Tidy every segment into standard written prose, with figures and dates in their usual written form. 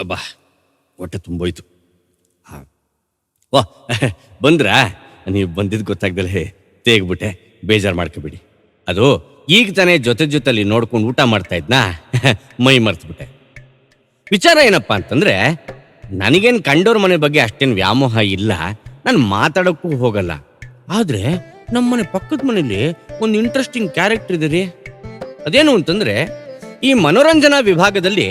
ಅಬ್ಬಾ ಹೊಟ್ಟೆ ತುಂಬೋಯ್ತು. ವಾ ಬಂದ್ರಾ? ನೀವು ಬಂದಿದ್ದು ಗೊತ್ತಾಗ್ದಲೇ ತೇಗ್ಬಿಟ್ಟೆ, ಬೇಜಾರು ಮಾಡ್ಕೊಬಿಡಿ. ಅದು ಈಗ ತಾನೇ ಜೊತೆಲಿ ನೋಡ್ಕೊಂಡು ಊಟ ಮಾಡ್ತಾ ಇದ್ನಾ, ಮೈ ಮರ್ತ್ಬಿಟ್ಟೆ. ವಿಚಾರ ಏನಪ್ಪಾ ಅಂತಂದ್ರೆ, ನನಗೇನು ಕಂಡೋರ್ ಮನೆ ಬಗ್ಗೆ ಅಷ್ಟೇನು ವ್ಯಾಮೋಹ ಇಲ್ಲ, ನಾನು ಮಾತಾಡೋಕ್ಕೂ ಹೋಗಲ್ಲ. ಆದ್ರೆ ನಮ್ಮನೆ ಪಕ್ಕದ ಮನೇಲಿ ಒಂದು ಇಂಟ್ರೆಸ್ಟಿಂಗ್ ಕ್ಯಾರೆಕ್ಟರ್ ಇದೆ ರೀ. ಅದೇನು ಅಂತಂದ್ರೆ, ಈ ಮನೋರಂಜನಾ ವಿಭಾಗದಲ್ಲಿ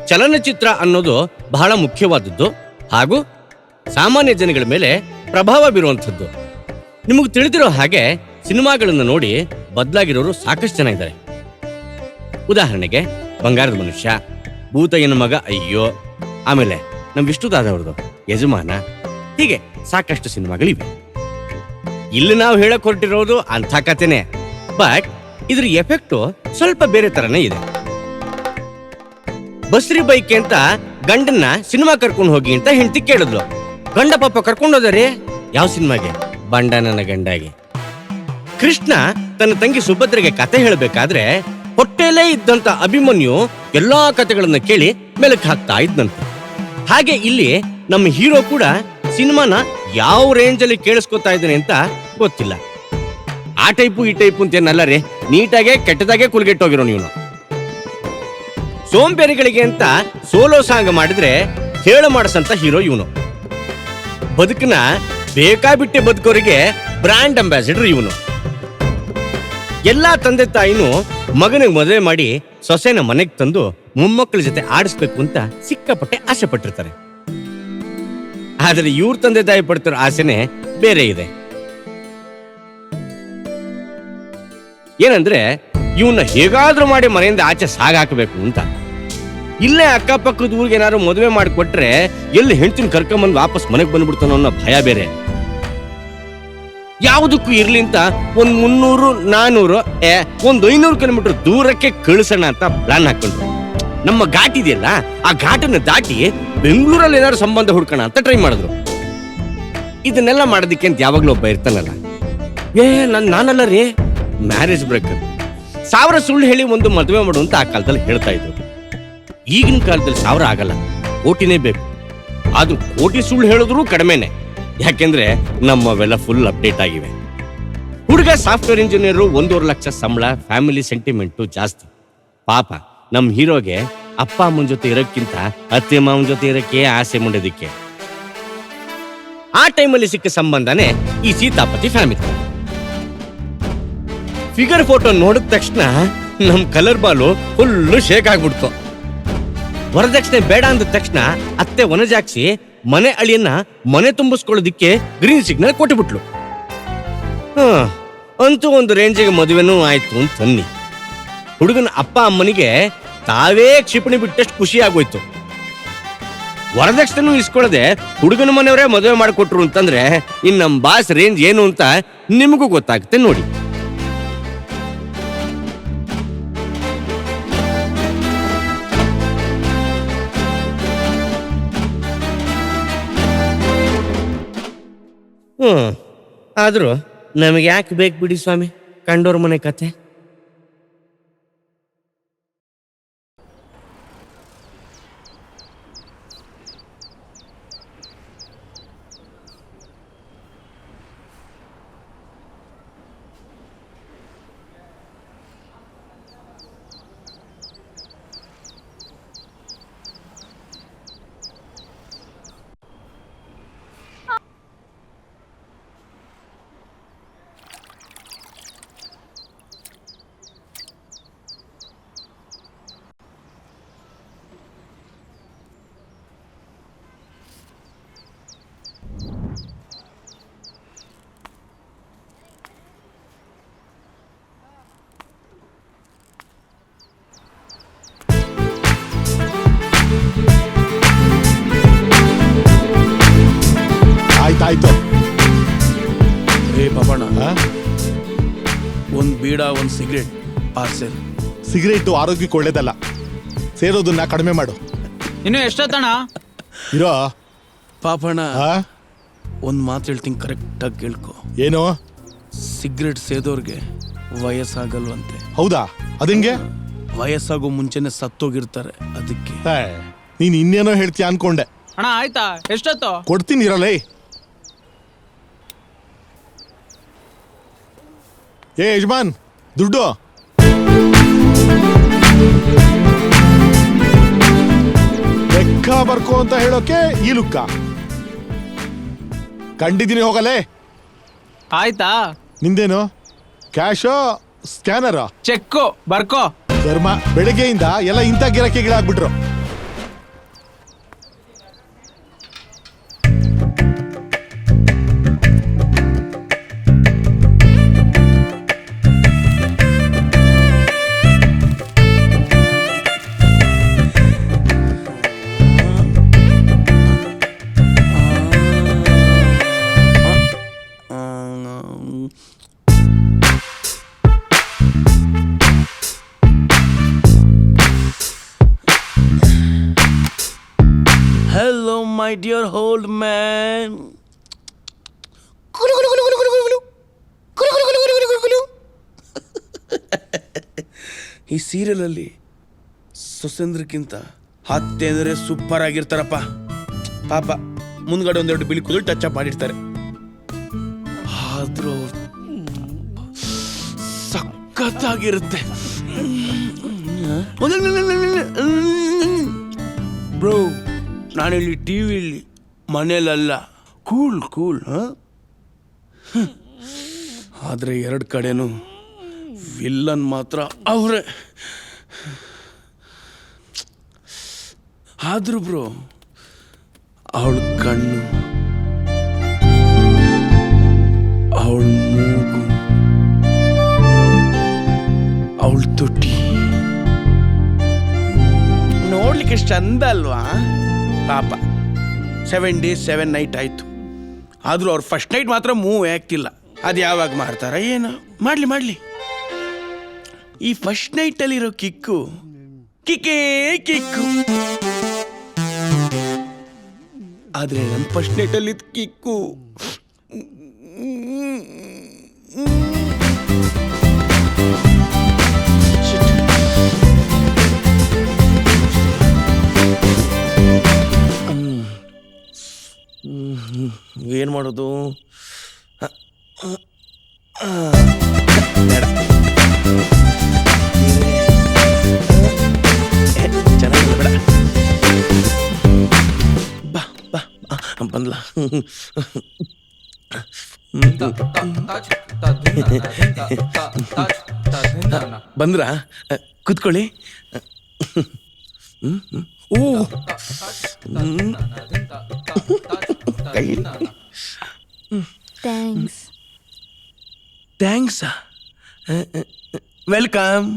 ಚಲನಚಿತ್ರ ಅನ್ನೋದು ಬಹಳ ಮುಖ್ಯವಾದದ್ದು ಹಾಗೂ ಸಾಮಾನ್ಯ ಜನಗಳ ಮೇಲೆ ಪ್ರಭಾವ ಬೀರುವಂಥದ್ದು. ನಿಮಗೆ ತಿಳಿದಿರೋ ಹಾಗೆ ಸಿನಿಮಾಗಳನ್ನು ನೋಡಿ ಬದಲಾಗಿರೋರು ಸಾಕಷ್ಟು ಜನ ಇದ್ದಾರೆ. ಉದಾಹರಣೆಗೆ ಬಂಗಾರದ ಮನುಷ್ಯ, ಭೂತಯ್ಯನ ಮಗ ಅಯ್ಯೋ, ಆಮೇಲೆ ನಮ್ಮ ವಿಷ್ಣುದಾದವ್ರದ್ದು ಯಜಮಾನ, ಹೀಗೆ ಸಾಕಷ್ಟು ಸಿನಿಮಾಗಳಿವೆ. ಇಲ್ಲಿ ನಾವು ಹೇಳಕ್ ಹೊರಟಿರೋದು ಅಂಥ ಕಥೆನೆ, ಬಟ್ ಇದ್ರ ಎಫೆಕ್ಟು ಸ್ವಲ್ಪ ಬೇರೆ ತರನೇ ಇದೆ. ಬಸ್ರಿ ಬೈಕ್ ಅಂತ ಗಂಡನ್ನ ಸಿನಿಮಾ ಕರ್ಕೊಂಡು ಹೋಗಿ ಅಂತ ಹೆಂಡತಿ ಕೇಳಿದ್ಲು. ಗಂಡ ಪಾಪ ಕರ್ಕೊಂಡು ಹೋದರೆ ಯಾವ ಸಿನಿಮಾಗೆ? ಬಂಡ ನನ್ನ ಗಂಡಾಗೆ. ಕೃಷ್ಣ ತನ್ನ ತಂಗಿ ಸುಭದ್ರೆಗೆ ಕತೆ ಹೇಳಬೇಕಾದ್ರೆ ಹೊಟ್ಟೆಲೇ ಇದ್ದಂತ ಅಭಿಮನ್ಯು ಎಲ್ಲಾ ಕತೆಗಳನ್ನ ಕೇಳಿ ಮೆಲುಕು ಹಾಕ್ತಾ ಇದ್ದಂತೆ. ಹಾಗೆ ಇಲ್ಲಿ ನಮ್ಮ ಹೀರೋ ಕೂಡ ಸಿನಿಮಾನ ಯಾವ ರೇಂಜ್ ಅಲ್ಲಿ ಕೇಳಿಸ್ಕೊತಾ ಇದ್ದಾನೆ ಅಂತ ಗೊತ್ತಿಲ್ಲ. ಆ ಟೈಪು ಈ ಟೈಪು ಅಂತೇನಲ್ಲ ರೀ, ನೀಟಾಗೆ ಕೆಟ್ಟದಾಗೆ ಕುಲ್ಗೆಟ್ಟೋಗಿರೋ ನೀವು. ಸೋಂಬೇರಿಗಳಿಗೆ ಅಂತ ಸೋಲೋ ಸಾಂಗ್ ಮಾಡಿದ್ರೆ ಹೇಳು ಮಾಡಿಸಂತ ಹೀರೋ ಇವನು. ಬದುಕನ್ನ ಬೇಕಾಬಿಟ್ಟೆ ಬದುಕೋರಿಗೆ ಬ್ರ್ಯಾಂಡ್ ಅಂಬಾಸಿಡರ್ ಇವನು. ಎಲ್ಲಾ ತಂದೆ ತಾಯಿನೂ ಮಗನಿಗೆ ಮದುವೆ ಮಾಡಿ ಸೊಸೆನ ಮನೆಗೆ ತಂದು ಮೊಮ್ಮಕ್ಕಳ ಜೊತೆ ಆಡಿಸ್ಬೇಕು ಅಂತ ಸಿಕ್ಕಾಪಟ್ಟೆ ಆಸೆ ಪಟ್ಟಿರ್ತಾರೆ. ಆದ್ರೆ ಇವ್ರ ತಂದೆ ತಾಯಿ ಪಡ್ತಿರೋ ಆಸೆನೆ ಬೇರೆ ಇದೆ. ಏನಂದ್ರೆ, ಇವನ್ನ ಹೇಗಾದ್ರೂ ಮಾಡಿ ಮನೆಯಿಂದ ಆಚೆ ಸಾಗಾಕಬೇಕು ಅಂತ. ಇಲ್ಲೇ ಅಕ್ಕಪಕ್ಕದ ಊರಿಗೆ ಏನಾದ್ರು ಮದುವೆ ಮಾಡಿಕೊಟ್ರೆ ಎಲ್ಲಿ ಹೆಂಡತಿನ ಕರ್ಕೊಂಬಂದು ವಾಪಸ್ ಮನೆಗೆ ಬಂದ್ಬಿಡ್ತಾನೋ ಅನ್ನೋ ಭಯ ಬೇರೆ. ಯಾವುದಕ್ಕೂ ಇರ್ಲಿ ಅಂತ 300, 400, 500 ಕಿಲೋಮೀಟರ್ ದೂರಕ್ಕೆ ಕಳಿಸೋಣ ಅಂತ ಪ್ಲಾನ್ ಹಾಕೊಂಡ್ರು. ನಮ್ಮ ಘಾಟ್ ಇದೆಯಲ್ಲ, ಆ ಘಾಟನ್ನು ದಾಟಿ ಬೆಂಗಳೂರಲ್ಲಿ ಏನಾದ್ರು ಸಂಬಂಧ ಹುಡ್ಕೋಣ ಅಂತ ಟ್ರೈ ಮಾಡಿದ್ರು. ಇದನ್ನೆಲ್ಲ ಮಾಡೋದಿಕ್ಕೆ ಅಂತ ಯಾವಾಗ್ಲೂ ಒಬ್ಬ ಇರ್ತಾನಲ್ಲ, ನಾನಲ್ಲ ರೀ, ಮ್ಯಾರೇಜ್ ಬ್ರೇಕರ್. 1000 ಸುಳ್ಳು ಹೇಳಿ ಒಂದು ಮದುವೆ ಮಾಡು ಅಂತ ಆ ಕಾಲದಲ್ಲಿ ಹೇಳ್ತಾ ಇದ್ರು. ಈಗಿನ ಕಾಲದಲ್ಲಿ 1000 ಆಗಲ್ಲ, ಕೋಟಿನೇ ಬೇಕು. ಆದ್ರೂ ಕೋಟಿ ಸುಳ್ಳು ಹೇಳಿದ್ರು ಕಡಿಮೆನೆ, ಯಾಕೆಂದ್ರೆ ನಮ್ಮವೆಲ್ಲ ಫುಲ್ ಅಪ್ಡೇಟ್ ಆಗಿವೆ. ಹುಡುಗ ಸಾಫ್ಟ್ವೇರ್ ಇಂಜಿನಿಯರ್, 1.5 ಲಕ್ಷ ಸಂಬಳ, ಫ್ಯಾಮಿಲಿ ಸೆಂಟಿಮೆಂಟು ಜಾಸ್ತಿ. ಪಾಪ ನಮ್ಮ ಹೀರೋಗೆ ಅಪ್ಪ ಅಮ್ಮನ ಜೊತೆ ಇರೋಕ್ಕಿಂತ ಅತ್ತೆ ಮಾವನ ಜೊತೆ ಇರೋಕ್ಕೆ ಆಸೆ ಮುಂಡೋದಿಕ್ಕೆ. ಆ ಟೈಮಲ್ಲಿ ಸಿಕ್ಕ ಸಂಬಂಧನೇ ಈ ಸೀತಾಪತಿ ಫ್ಯಾಮಿಲಿ. ಫಿಗರ್ ಫೋಟೋ ನೋಡಿದ ತಕ್ಷಣ ನಮ್ ಕಲರ್ ಬಾಲು ಫುಲ್ಲು ಶೇಕ್ ಆಗ್ಬಿಡ್ತು. ವರದಕ್ಷಿಣೆ ಬೇಡ ಅಂದ ತಕ್ಷಣ ಅತ್ತೆ ವನಜಾಕ್ಷಿ ಮನೆ ಅಳಿಯನ್ನ ಮನೆ ತುಂಬಿಸ್ಕೊಳ್ಳೋದಿಕ್ಕೆ ಗ್ರೀನ್ ಸಿಗ್ನಲ್ ಕೊಟ್ಟುಬಿಟ್ಲು. ಅಂತೂ ಒಂದು ರೇಂಜಿಗೆ ಮದುವೆನೂ ಆಯ್ತು ಅಂತ ತನ್ನಿ. ಹುಡುಗನ ಅಪ್ಪ ಅಮ್ಮನಿಗೆ ತಾವೇ ಕ್ಷಿಪಣಿ ಬಿಟ್ಟಷ್ಟು ಖುಷಿ ಆಗೋಯ್ತು. ವರದಕ್ಷಿಣೆನೂ ಇಸ್ಕೊಳ್ಳದೆ ಹುಡುಗನ ಮನೆಯವರೇ ಮದುವೆ ಮಾಡಿಕೊಟ್ರು ಅಂತಂದ್ರೆ ಇನ್ ನಮ್ ಬಾಸ್ ರೇಂಜ್ ಏನು ಅಂತ ನಿಮಗೂ ಗೊತ್ತಾಗುತ್ತೆ ನೋಡಿ. ಆದ್ರೂ ನಮಗೆ ಯಾಕೆ ಬೇಕು ಬಿಡಿ ಸ್ವಾಮಿ ಕಂಡೋರ್ ಮನೆ ಕತೆ. ಆಯ್ತಾಯ್ತು. ಏ ಪಾಪಣ್ಣ, ಒಂದು ಬೀಡ, ಒಂದು ಸಿಗರೇಟ್ ಪಾರ್ಸೆಲ್. ಸಿಗರೇಟು ಆರೋಗ್ಯಕ್ಕೆ ಒಳ್ಳೇದಲ್ಲ, ಸೇರೋದನ್ನ ಕಡಿಮೆ ಮಾಡು. ಇನ್ನು ಎಷ್ಟೊತ್ತಣ ಇರೋ ಪಾಪಣ್ಣ, ಒಂದು ಮಾತು ಹೇಳ್ತೀನಿ, ಕರೆಕ್ಟಾಗಿ ಕೇಳ್ಕೊ. ಏನು? ಸಿಗರೇಟ್ ಸೇದೋರ್ಗೆ ವಯಸ್ಸಾಗಲ್ವಂತೆ. ಹೌದಾ? ಅದಂಗೆ? ವಯಸ್ಸಾಗೋ ಮುಂಚೆನೆ ಸತ್ತೋಗಿರ್ತಾರೆ, ಅದಕ್ಕೆ. ನೀನ್ ಇನ್ನೇನೋ ಹೇಳ್ತೀಯ ಅನ್ಕೊಂಡೆ. ಅಣ್ಣ ಆಯ್ತಾ, ಎಷ್ಟೊತ್ತು? ಕೊಡ್ತೀನಿ ಇರಲೇ. ಏ ಯಜಮಾನ್, ದುಡ್ಡು. ಲೆಕ್ಕ ಬರ್ಕೋ ಅಂತ ಹೇಳೋಕೆ ಈ ಲುಕ್ಕ. ಕಂಡಿದ್ದೀನಿ, ಹೋಗಲೇ. ಆಯ್ತಾ? ನಿಂದೇನು ಕ್ಯಾಶೋ ಸ್ಕ್ಯಾನರ? ಚೆಕ್ಕು ಬರ್ಕೋ. ಧರ್ಮ, ಬೆಳಗ್ಗೆಯಿಂದ ಎಲ್ಲ ಇಂಥ ಗಿರಾಕಿಗಳಾಗ್ಬಿಟ್ರು. Hello, my dear old man. ಈ ಸೀರಿಯಲಲ್ಲಿ ಸುಸೇಂದ್ರಕ್ಕಿಂತ ಹತ್ತೆಂದ್ರೆ ಸೂಪರ್ ಆಗಿರ್ತಾರಪ್ಪ. ಪಾಪ ಮುಂದ್ಗಡೆ ಒಂದೆರಡು ಬಿಳಿ ಕೂದಲು ಟಚ್ ಅಪ್ ಮಾಡಿರ್ತಾರೆ. ಆದ್ರೂ ಸಖತ್ತಾಗಿರುತ್ತೆ ಬ್ರೋ. ನಾನಿಲ್ಲಿ ಟಿವಿಲಿ, ಮನೇಲಲ್ಲ. Cool cool. ಆದರೆ ಎರಡು ಕಡೆನೂ ವಿಲ್ಲನ್ ಮಾತ್ರ ಅವರೇ. ಆದ್ರೂ ಬ್ರೋ, ಅವಳ ಕಣ್ಣು, ಅವಳ ಮೂಗು, ಅವಳ ತುಟಿ ನೋಡ್ಲಿಕ್ಕೆ ಎಷ್ಟು ಚಂದ ಅಲ್ವಾ? ಪಾಪ 7 days 7 nights ಆಯ್ತು. ಆದ್ರೂ ಅವ್ರು ಫಸ್ಟ್ ನೈಟ್ ಮಾತ್ರ ಮೂವ್ ಆಗ್ತಿಲ್ಲ. ಅದು ಯಾವಾಗ ಮಾಡ್ತಾರ ಏನೋ. ಮಾಡ್ಲಿ. ಈ ಫಸ್ಟ್ ನೈಟಲ್ಲಿರೋ ಕಿಕ್ಕು ಆದ್ರೆ ನನ್ನ ಫಸ್ಟ್ ನೈಟಲ್ಲಿ ಕಿಕ್ಕು ಏನು ಮಾಡೋದು? ಚೆನ್ನಾಗಿಲ್ಲ, ಬೇಡ. ಬಾ ಬಂದ್ಲ. ಬಂದ್ರ? ಕೂತ್ಕೊಳ್ಳಿ. ಓ, ಥ್ಯಾಂಕ್ಸ್. ವೆಲ್ಕಮ್.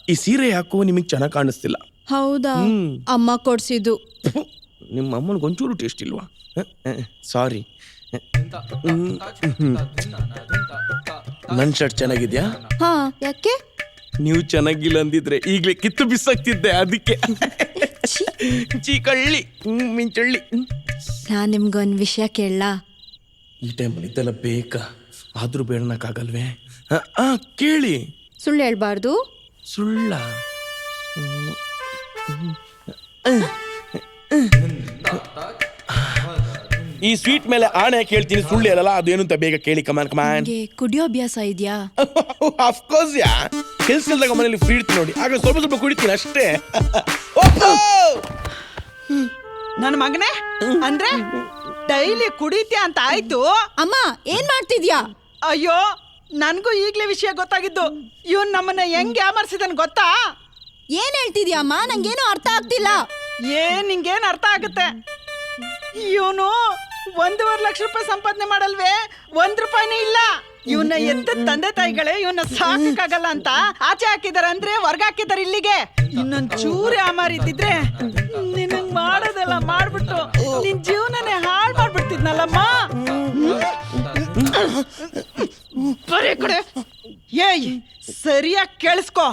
ಈ ಸೀರೆ ಯಾಕೋ ನಿಮಗೆ ಚೆನ್ನಾಗಿ ಕಾಣಿಸ್ತಿಲ್ಲ. ಹೌದಾ? ಅಮ್ಮ ಕೊಡ್ಸಿದ್ದು. ನಿಮ್ಮ ಅಮ್ಮನಿಗೆ ಒಂಚೂರು ಟೇಸ್ಟ್ ಇಲ್ವಾ? ಸಾರಿ. ನನ್ನ ಶರ್ಟ್ ಚೆನ್ನಾಗಿದ್ಯಾ? ಹಾ, ಯಾಕೆ? ನೀವು ಚೆನ್ನಾಗಿಲ್ಲ ಅಂದಿದ್ರೆ ಈಗಲೇ ಕಿತ್ತು ಬಿಸಾಕ್ತಿದ್ದೆ, ಅದಕ್ಕೆ. ಚೀಕಳ್ಳಿ ಮಿಂಚಳ್ಳಿ. ನಾನ್ ನಿಮ್ಗೊಂದು ವಿಷಯ ಕೇಳಲಾ? ಈ ಟೈಮಲ್ಲಿ ಇದೆಲ್ಲ ಬೇಕಾ? ಆದ್ರೂ ಬೇಡನಕ್ಕಾಗಲ್ವೇ? ಕೇಳಿ. ಸುಳ್ಳು ಹೇಳ್ಬಾರ್ದು. ಸುಳ್ಳ? ಈ ಸ್ವೀಟ್ ಮೇಲೆ ಆಣೆ ಕೇಳ್ತೀನಿ, ಸುಳ್ಳು ಹೇಳಲ್ಲ. ಅದೇನು ಅಂತ ಬೇಗ ಕೇಳಿ. ಕಮಾನ್. ನಿಮ್ಗೆ ಕುಡಿಯೋ ಅಭ್ಯಾಸ ಇದೆಯಾ? ಅಫ್ಕೋರ್ಸ್ ಯಾ. ಕೆಲ್ಸದಾಗ ಮನೇಲಿ ಫ್ರೀ ಇರ್ತೀನಿ ನೋಡಿ, ಆಗ ಸ್ವಲ್ಪ ಕುಡಿತೀನಿ ಅಷ್ಟೇ. ನನ್ನ ಮಗನೇ ಅಂದ್ರೆ ಡೈಲಿ ಕುಡಿತೀಯ ಅಂತ ಆಯ್ತು. ಅಮ್ಮ, ಏನ್ ಮಾಡ್ತಿದ್ಯಾ? ಅಯ್ಯೋ, ನನ್ಗೂ ಈಗ್ಲೇ ವಿಷಯ ಗೊತ್ತಾಗಿದ್ದು. ಇವನ್ ನಮ್ಮನ್ನ ಹೆಂಗ್ ಯಾಮರ್ಸಿದನ್ ಗೊತ್ತಾ? ಏನ್ ಹೇಳ್ತಿದ್ಯಾ ಅಮ್ಮ? ನಂಗೇನು ಅರ್ಥ ಆಗ್ತಿಲ್ಲ. ನಿಂಗೇನ್ ಅರ್ಥ ಆಗುತ್ತೆ? ಇವನು 1.5 ಲಕ್ಷ ರೂಪಾಯಿ ಸಂಪಾದನೆ ಮಾಡಲ್ವೇ, 1 ರೂಪಾಯಿನೇ ಇಲ್ಲ. ಇವನ್ನ ಎತ್ತ ತಂದೆ ತಾಯಿಗಳೇ ಇವನ್ನ ಸಾಕಾಗಲ್ಲ ಅಂತ ಆಚೆ ಹಾಕಿದಾರೆ, ಅಂದ್ರೆ ಹೊರ್ಗ ಹಾಕಿದಾರೆ ಇಲ್ಲಿಗೆ. ಇನ್ನೊಂದ್ ಚೂರಿ ಅಮಾರಿದ್ದಿದ್ರೆ ನಿನಗ್ ಮಾಡೋದೆಲ್ಲ ಮಾಡ್ಬಿಟ್ಟು ನಿನ್ ಜೀವನನೇ ಹಾಳು ಮಾಡ್ಬಿಡ್ತಿದ್ನಲ್ಲಮ್ಮ. ಬರೀ ಕಡೆ ಏಯ್, ಸರಿಯಾಗಿ ಕೇಳಿಸ್ಕೊ.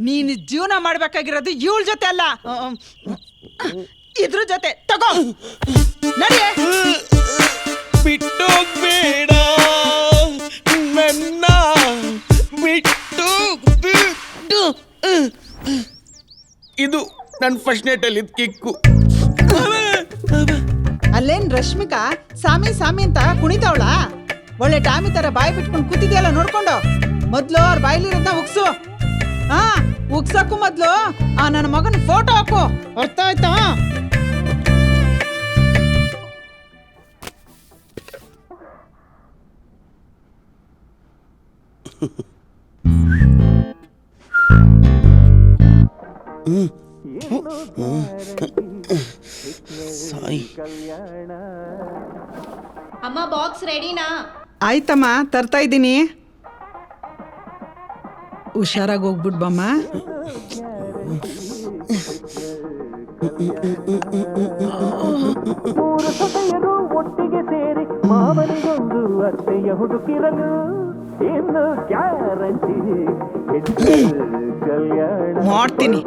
ನೀನ್ ಜೀವನ ಮಾಡ್ಬೇಕಾಗಿರೋದು ಇವಳ ಜೊತೆ ಅಲ್ಲ, ಇದ್ರ ಜೊತೆ. ತಗೋ ನಡಿಯೇ. ಬಿಟ್ಟೋಗ್ಬೇಡ ನನ್ನ, ಬಿಟ್ಟು ಬಿಟ್ಟು ಇದು ನನ್ನ ಫಸ್ಟ್ ನೈಟ್ ಅಲ್ಲಿ ಕಿಕ್ಕು. ಅಲ್ಲೇನ್ ರಶ್ಮಿಕಾ ಸಾಮಿ ಸಾಮಿ ಅಂತ ಕುಣಿತಾವಳ? ಒಳ್ಳೆ ಟಾಮಿ ತರ ಬಾಯಿ ಬಿಟ್ಕೊಂಡು ಕೂತಿದ್ಯಲ್ಲ ನೋಡ್ಕೊಂಡು. ಮೊದ್ಲು ಅವ್ರ ಬಾಯಿಲಿರೋದನ್ನ ಉಗ್ಸು. ಹಾ, ಉಗ್ಸಕ್ಕೂ ಮೊದ್ಲು ಆ ನನ್ನ ಮಗನ ಫೋಟೋ ಹಾಕು. ಅರ್ಥ ಆಯ್ತಾ? ಸಾಯಿ ಅಮ್ಮ ಬಾಕ್ಸ್ ರೆಡಿನಾ? ಆಯ್ತಮ್ಮ, ತರ್ತಾ ಇದ್ದೀನಿ. ಹುಷಾರಾಗಿ ಹೋಗ್ಬಿಟ್ ಬಮ್ಮ. ಒಟ್ಟಿಗೆ ಸೇರಿ ಮಾವನಿಗೊಂದು ಅತ್ತೆಯ ಹುಡುಕಿರಲು ಇನ್ನು ಗ್ಯಾರಂಟಿ ಕಲ್ಯಾಣ ಮಾಡ್ತೀನಿ.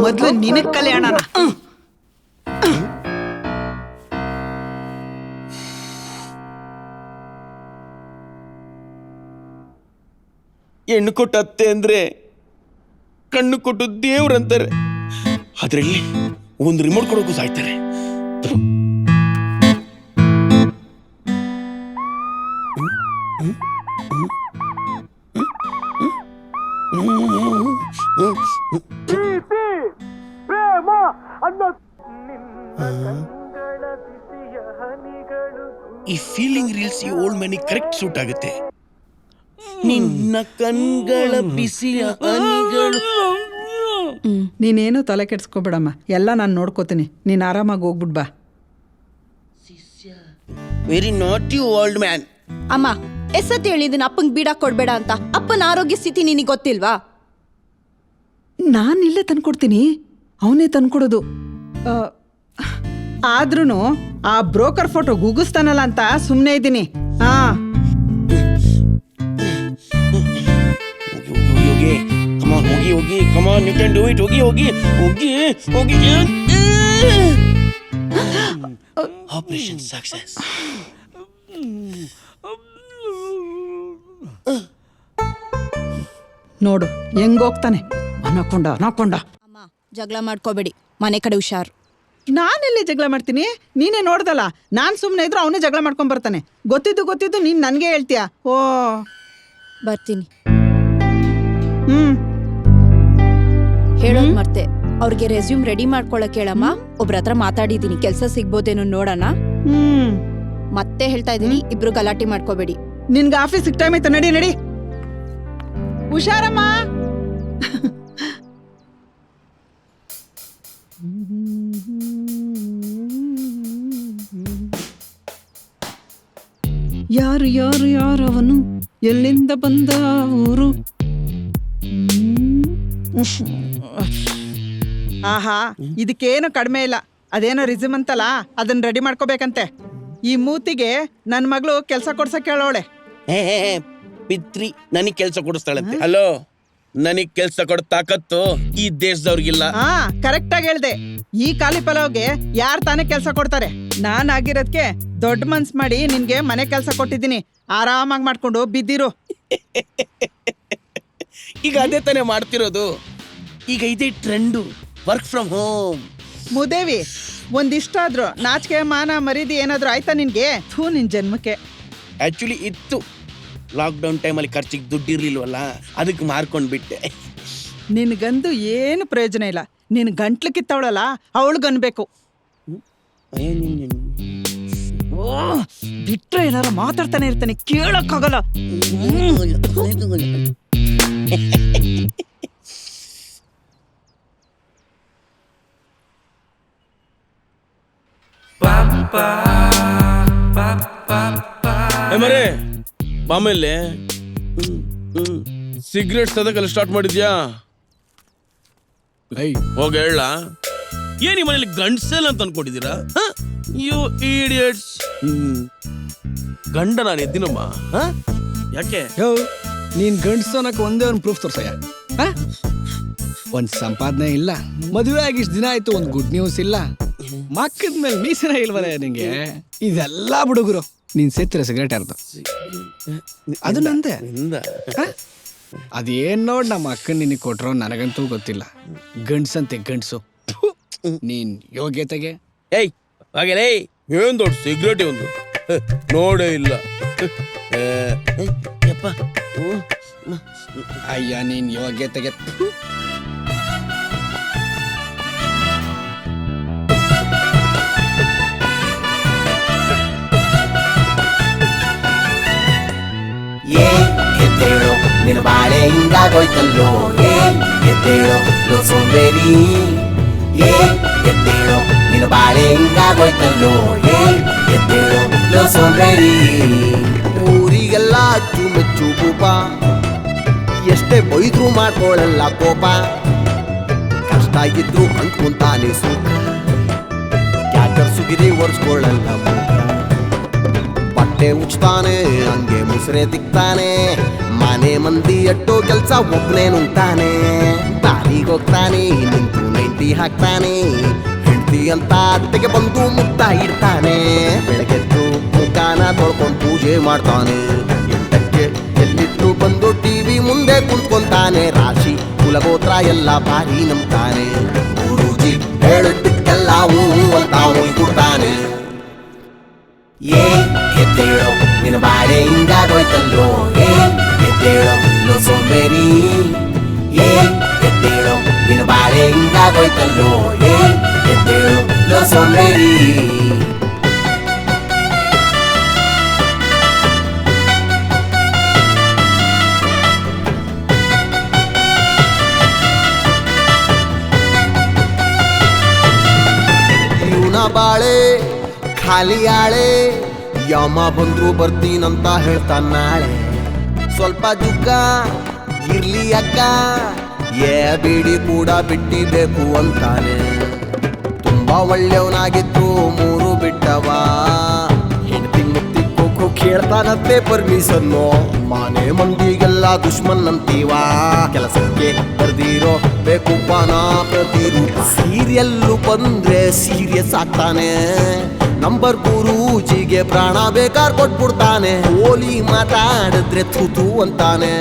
ಮೊದ್ಲು ನಿನಗ್ ಕಲ್ಯಾಣನ. ಹೆಣ್ಣು ಕೊಟ್ಟ ಅತ್ತೆ ಅಂದ್ರೆ ಕಣ್ಣು ಕೊಟ್ಟು ದೇವ್ರಂತಾರೆ. ಅದ್ರಲ್ಲಿ ಒಂದು ರಿಮೋಟ್ ಕೊಡೋಕು ಸಾಯ್ತಾರೆ. ಈ ಫೀಲಿಂಗ್ ರೀಲ್ಸ್ ಈ ಓಲ್ಡ್ ಮ್ಯಾನಿಗೆ ಕರೆಕ್ಟ್ ಸೂಟ್ ಆಗುತ್ತೆ. ನಿನ್ನ ಕಣ್ಗಳ ಬಿಸಿಯ ಹನಿಗಳು. ನೀನೇನು ತಲೆ ಕೆಡ್ಸ್ಕೊಬೇಡಮ್ಮ, ಎಲ್ಲ ನಾನು ನೋಡ್ಕೋತೀನಿ. ನೀನು ಆರಾಮಾಗಿ ಹೋಗ್ಬಿಟ್ ಬಾ. ವೆರಿ ನಾಟಿ ಓಲ್ಡ್ ಮ್ಯಾನ್. ಅಮ್ಮ ಎಷ್ಟೊತ್ತು ಹೇಳಿದ್ದೀನಿ ಅಪ್ಪಂಗೆ ಬೀಡಾಕ್ ಕೊಡ್ಬೇಡ ಅಂತ. ಅಪ್ಪನ ಆರೋಗ್ಯ ಸ್ಥಿತಿ ನಿನಗೆ ಗೊತ್ತಿಲ್ವಾ? ನಾನು ಇಲ್ಲೇ ತಂದ್ಕೊಡ್ತೀನಿ, ಅವನೇ ತಂದ್ಕೊಡೋದು. ಆದ್ರೂ ಆ ಬ್ರೋಕರ್ ಫೋಟೋ ಗುಗಿಸ್ತಾನಲ್ಲ ಅಂತ ಸುಮ್ಮನೆ ಇದ್ದೀನಿ. ಹಾ, ಹೋಗಿ come on, ಹೋಗಿ come on, you can do it. ಹೋಗಿ ಆಪರೇಷನ್ ಸಕ್ಸಸ್. ನೋಡು ಹೆಂಗೋಗ್ತಾನೆ. ಅನಕೊಂಡ ಅಮ್ಮ ಜಗಳ ಮಾಡ್ಕೋಬೇಡಿ, ಮನೆ ಕಡೆ ಹುಷಾರು. ನಾನೆಲ್ಲಿ ಜಗಳ ಮಾಡ್ತೀನಿ? ನೀನೇ ನೋಡ್ದಲ್ಲ, ನಾನು ಸುಮ್ಮನೆ ಇದ್ರು ಅವನೇ ಜಗಳ ಮಾಡ್ಕೊಂಡ್ ಬರ್ತಾನೆ. ಗೊತ್ತಿದ್ದು ನೀನು ನನಗೆ ಹೇಳ್ತೀಯ. ಓ, ಬರ್ತೀನಿ. ಹ್ಮ್, ಹೇಳೋದ್ ಮರ್ತೆ, ಅವ್ರಿಗೆ ರೆಸ್ಯೂಮ್ ರೆಡಿ ಮಾಡ್ಕೊಳಕ್ ಹೇಳಮ್ಮ. ಒಬ್ರ ಹತ್ರ ಮಾತಾಡಿದೀನಿ, ಕೆಲ್ಸ ಸಿಗ್ಬೋದೇನೋ ನೋಡೋಣ. ಹ್ಮ್. ಮತ್ತೆ ಹೇಳ್ತಾ ಇದೀನಿ, ಇಬ್ರು ಗಲಾಟೆ ಮಾಡ್ಕೋಬೇಡಿ. ನಿನ್ಗೆ ಆಫೀಸಿಗೆ ಟೈಮ್ ಆಯ್ತು, ನಡಿ. ಹುಷಾರಮ್ಮ. ಯಾರು ಎಲ್ಲಿಂದ ಬಂದ ಊರು? ಆಹಾ, ಇದಕ್ಕೇನು ಕಡಿಮೆ ಇಲ್ಲ. ಅದೇನೋ ರಿಸ್ಯೂಮ್ ಅಂತಲ್ಲ, ಅದನ್ನ ರೆಡಿ ಮಾಡ್ಕೋಬೇಕಂತೆ. ಈ ಮೂತಿಗೆ ನನ್ನ ಮಗಳು ಕೆಲಸ ಕೊಡ್ಸಕ್ ಹೇಳೋಳೆ. ಪಿತ್ರಿ ನನಗ್ ಕೆಲ್ಸ ಕೊಡಿಸ್ತಾಳಂತೆ. ಹಲೋ, ನನಗ್ ಕೆಲ್ಸ ಕೊಡ ತಾಕತ್ತು ಈ ದೇಶದವ್ರಿಗಿಲ್ಲ. ಹಾ, ಕರೆಕ್ಟ್ ಆಗಿ ಹೇಳ್ದೆ. ಈ ಖಾಲಿ ಪಲಾವ್ಗೆ ಯಾರ್ ತಾನೇ ಕೆಲಸ ಕೊಡ್ತಾರೆ? ನಾನ್ ಆಗಿರೋದ್ಕೆ ದೊಡ್ಡ ಮನ್ಸ್ ಮಾಡಿ ನಿನ್ಗೆ ಮನೆ ಕೆಲಸ ಕೊಟ್ಟಿದ್ದೀನಿ. ಆರಾಮಾಗಿ ಮಾಡ್ಕೊಂಡು ಬಿದ್ದಿರು. ಈಗ ಅದೇ ತಾನೇ ಮಾಡ್ತಿರೋದು. ಈಗ ಇದೇ ಟ್ರೆಂಡು, ವರ್ಕ್ ಫ್ರಮ್ ಹೋಮ್. ಮುದೇವಿ, ಒಂದಿಷ್ಟಾದ್ರು ನಾಚಿಕೆ ಮಾನ ಮರೀದಿ ಏನಾದ್ರು ಆಯ್ತಾ ನಿನ್ಗೆ? ಥೂ, ನಿನ್ ಜನ್ಮಕ್ಕೆ. ಆಕ್ಚುಲಿ ಇತ್ತು, ಲಾಕ್ಡೌನ್ ಟೈಮಲ್ಲಿ ಖರ್ಚಿಗೆ ದುಡ್ಡು ಇರ್ಲಿಲ್ವಲ್ಲ, ಅದಕ್ಕೆ ಮಾರ್ಕೊಂಡ್ಬಿಟ್ಟೆ. ನಿನ್ಗಂದು ಏನು ಪ್ರಯೋಜನ ಇಲ್ಲ. ನಿನ್ ಗಂಟ್ಲು ಕಿತ್ತವಳಲ್ಲ, ಅವಳಿಗನ್ಬೇಕು. ಬಿಟ್ರೆ ಏನಾರ ಮಾತಾಡ್ತಾನೆ ಇರ್ತಾನೆ, ಕೇಳಕ್ಕಾಗಲ್ಲ. ಮರೇ ಆಮೇಲೆ ಸಿಗರೇಟ್ ಸದಕಲ್ಲಿ ಸ್ಟಾರ್ಟ್ ಮಾಡಿದ್ಯಾ? ಹೋಗ ಹೇಳ. ಏನ್ ಈ ಮನೇಲಿ ಗಂಡ್ಸೆಲ್ ಅಂತ ಅನ್ಕೊಂಡಿದ್ದೀರಾ? You idiots. ಗಂಡ ನಾನು ಎದ್ದಿನಮ್ಮ. ಯಾಕೆ ನೀನ್ ಗಂಡಸು ಅನ್ನಕ್ಕೆ ಒಂದೇ ಒಂದು ಪ್ರೂಫ್ ತೋರ್ಸಯ್ಯ. ಒಂದ್ ಸಂಪಾದನೆ ಇಲ್ಲ, ಮದುವೆ ಆಗಿ ಇಷ್ಟು ದಿನ ಆಯ್ತು, ಒಂದ್ ಗುಡ್ ನ್ಯೂಸ್ ಇಲ್ಲ, ಮಕ್ಕದ ಮೇಲೆ ಮೀಸನ ಇಲ್ವಲ್ಲ ನಿಂಗೆ? ಇದೆಲ್ಲ ಬಿಡುಗರು. ನೀನ್ ಸೇತಿರ ಸಿಗರೇಟ್ ಯಾರ್ದು? ಅದು ನಂದೆ. ಅದೇನ್ ನೋಡ್ ನಮ್ಮ ಅಕ್ಕನ್ ನಿನಗೆ ಕೊಟ್ರೋ ನನಗಂತೂ ಗೊತ್ತಿಲ್ಲ. ಗಂಡ್ಸಂತೆ ಗಂಡ್ಸು. ಥು, ನೀನ್ ಯೋಗ್ಯತೆಗೆ ಏಯ್ ಹಾಗೆಲೇ ಏನ್ ದೊಡ್ಡ ಸಿಗರೇಟ್ ಒಂದು ನೋಡೇ ಇಲ್ಲ. ಯಪ್ಪ ಅಯ್ಯ ನೀನ್ ಯೋಗ್ಯತೆಗೆ. ಥು. ಎದ್ದೇಳೋ ನಿನ್ನ ಬಾಳೆ ಹಿಂಗಾಗೋಯ್ತಲ್ಲೋ, ಎದ್ದೇಳೋ ಲೋ ಸೋಂಬೇರಿ, ಎದ್ದೇಳೋ ನಿನ್ನ ಬಾಳೆ ಹಿಂಗಾಗೋಯ್ತಲ್ಲೋ, ಎದ್ದೇಳೋ ಲೋ ಸೋಂಬೇರಿ. ಊರಿಗೆಲ್ಲ ಅಚ್ಚು ಮೆಚ್ಚು ಭೂಪ, ಎಷ್ಟೇ ಬೈದ್ರು ಮಾಡ್ಕೊಳ್ಳಲ್ಲ ಕೋಪ, ಕಷ್ಟ ಇದ್ರು ಅಂದ್ಕೊಂತಾನೆ ಸುಖ, ಕ್ಯಾಟರ್ ಸುಗಿರಿ ಒರೆಸ್ಕೊಳ್ಳಲ್ಲ ಮುಖ. ಬಟ್ಟೆ ಉಚ್ತಾನೆ ಹಂಗೆ ಮುಸ್ರೆ ತಿಕ್ತಾನೆ, ಮನೆ ಮಂದಿ ಅಟ್ಟೋ ಕೆಲ್ಸ ಒಬ್ನೇ ನುಂಗ್ತಾನೆ. ದಾರಿಗೋಗ್ತಾನೆ ನಿಂತು 90 ಹಾಕ್ತಾನೆ, ಹೆಂಡತಿ ಅಂತ ಅತ್ತೆಗೆ ಬಂದು ಮುತ್ತ ಇಡ್ತಾನೆ. ಬೆಳಗ್ಗೆದ್ದು ಮುಖಾನ ತೊಳ್ಕೊಂಡು ಪೂಜೆ ಮಾಡ್ತಾನೆ, 8ಕ್ಕೆ ಎಲ್ಲಿದ್ರು ಬಂದು ಟಿವಿ ಮುಂದೆ ಕುಂತ್ಕೊಂತಾನೆ. ರಾಶಿ ಕುಲಗೋತ್ರ ಎಲ್ಲ ಭಾರಿ ನಂಬ್ತಾನೆ, ಗುರೂಜಿ ಹೇಳಿದ್ದಕ್ಕೆಲ್ಲ ಹೂ ಅಂತ ಕೊಡ್ತಾನೆ. ಎದ್ದೇಳೋ ನಿನ್ನ ಬಾಳೆ ಹಿಂಗಾಗೋಯ್ತಲ್ಲೋ, ಎದ್ದೇಳೋ ಲೋ ಸೋಂಬೇರಿ, ಎದ್ದೇಳೋ ನಿನ್ನ ಬಾಳೆ ಹಿಂಗಾಗೋಯ್ತಲ್ಲೋ, ಎದ್ದೇಳೋ ಲೋ ಸೋಂಬೇರಿ. ಇವನ ಬಾಳೆ ಖಾಲಿ ಆಳೆ, ಯಮ ಬಂದ್ರು ಬರ್ತೀನಂತ ಹೇಳ್ತಾನ ನಾಳೆ. ಸ್ವಲ್ಪ ಜುಗ್ಗ ಇರ್ಲಿ ಅಕ್ಕ, ಬೀಡಿ ಕೂಡ ಬಿಟ್ಟಿಬೇಕು ಅಂತಾನೆ. ತುಂಬಾ ಒಳ್ಳೆಯವನಾಗಿತ್ತು 3 ಬಿಟ್ಟವ, ಹೆಂಡತಿ ಮುತ್ತಿ ಖೋ ಕೇಳ್ತಾನಂತೆ ಪರ್ಮಿಷನ್ನು. ಮನೆ ಮಂದಿಗೆಲ್ಲ ದುಶ್ಮನ್ ಅಂತೀವ, ಕೆಲಸಕ್ಕೆ ಬರ್ದಿರೋ ಬೇಕುಪ್ಪನ ಪ್ರತಿರೂಪ. ಸೀರಿಯಲ್ಲು ಬಂದ್ರೆ ಸೀರಿಯಸ್ ಆಗ್ತಾನೆ, ನಂಬರ್ ಗುರೂಜಿಗೆ ಪ್ರಾಣ ಬೇಕಾರ್ ಕೊಟ್ಬಿಡ್ತಾನೆ. ಓಲಿ ಮಾತಾಡಿದ್ರೆ ಥೂತು ಅಂತಾನೆ,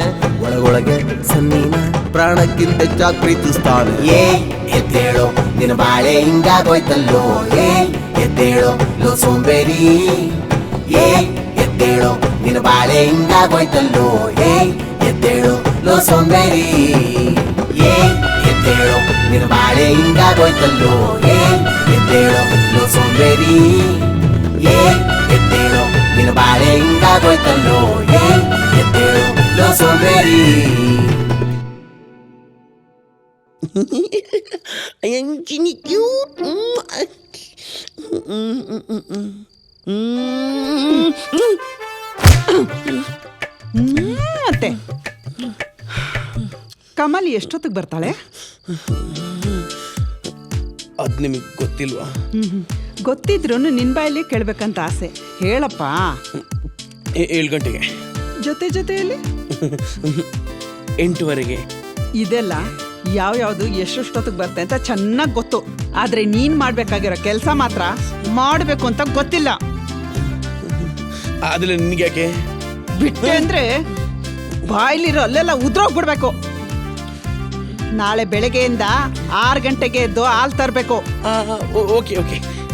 ಒಳಗೊಳಗೆ ಸನ್ನಿನ ಪ್ರಾಣಕ್ಕಿಂತ ಹೆಚ್ಚಾಗಿ ಪ್ರೀತಿಸ್ತಾನೆ. ಎದ್ದೇಳೋ ನಿನ್ನ ಬಾಳೆ ಹಿಂಗಾಗೋಯ್ತಲ್ಲೋ, ಎದ್ದೇಳೋ ಲೋ ಸೋಂಬೇರಿ, ಎದ್ದೇಳೋ ನಿನ್ನ ಬಾಳೆ ಹಿಂಗಾಗೋಯ್ತಲ್ಲೋ, ಎದ್ದೇಳೋ ಲೋ ಸೋಂಬೇರಿ. ಎದ್ದೇಳೋ ನಿನ್ನ ಬಾಳೆ ಹಿಂಗಾಗೋಯ್ತಲ್ಲೋ, ಎದ್ದೇಳೋ ಲೋ ಸೋಂಬೇರಿ, ಎದ್ದೇಳೋ ನಿನ್ನ ಬಾಳೆ ಹಿಂಗಾಗೋಯ್ತಲ್ಲೋ, ಎದ್ದೇಳೋ ಲೋ ಸೋಂಬೇರಿ. ಅತ್ತೆ ಕಮಲ್ ಎಷ್ಟೊತ್ತಿಗೆ ಬರ್ತಾಳೆ? ಅದ್ ನಿಮಗೆ ಗೊತ್ತಿಲ್ವಾ? ಗೊತ್ತಿದ್ರು ನಿನ್ ಬಾಯಲ್ಲಿ ಕೇಳ್ಬೇಕಂತ ಆಸೆ. ಹೇಳಪ್ಪ. 7 ಗಂಟೆಗೆ. ಜೊತೆಯಲ್ಲಿ 8:15. ಇದೆಲ್ಲ ಯಾವ್ಯಾವ್ದು ಎಷ್ಟೊತ್ತಿಗೆ ಬರ್ತೆ ಅಂತ ಚೆನ್ನಾಗಿ ಗೊತ್ತು, ಆದ್ರೆ ನೀನ್ ಮಾಡ್ಬೇಕಾಗಿರೋ ಕೆಲಸ ಮಾತ್ರ ಮಾಡ್ಬೇಕು ಅಂತ ಗೊತ್ತಿಲ್ಲ. ಆದ್ರೆ ನಿನ್ಗೆ ಯಾಕೆ ಬಿಟ್ಟೆ ಅಂದ್ರೆ ಬಾಯ್ಲಿರೋ ಅಲ್ಲೆಲ್ಲ ಉದ್ರೋಗ್ಬಿಡ್ಬೇಕು. ನಾಳೆ ಬೆಳಗ್ಗೆಯಿಂದ 6 ಗಂಟೆಗೆ ಎದ್ದು ಹಾಲು ತರಬೇಕು. ಓಕೆ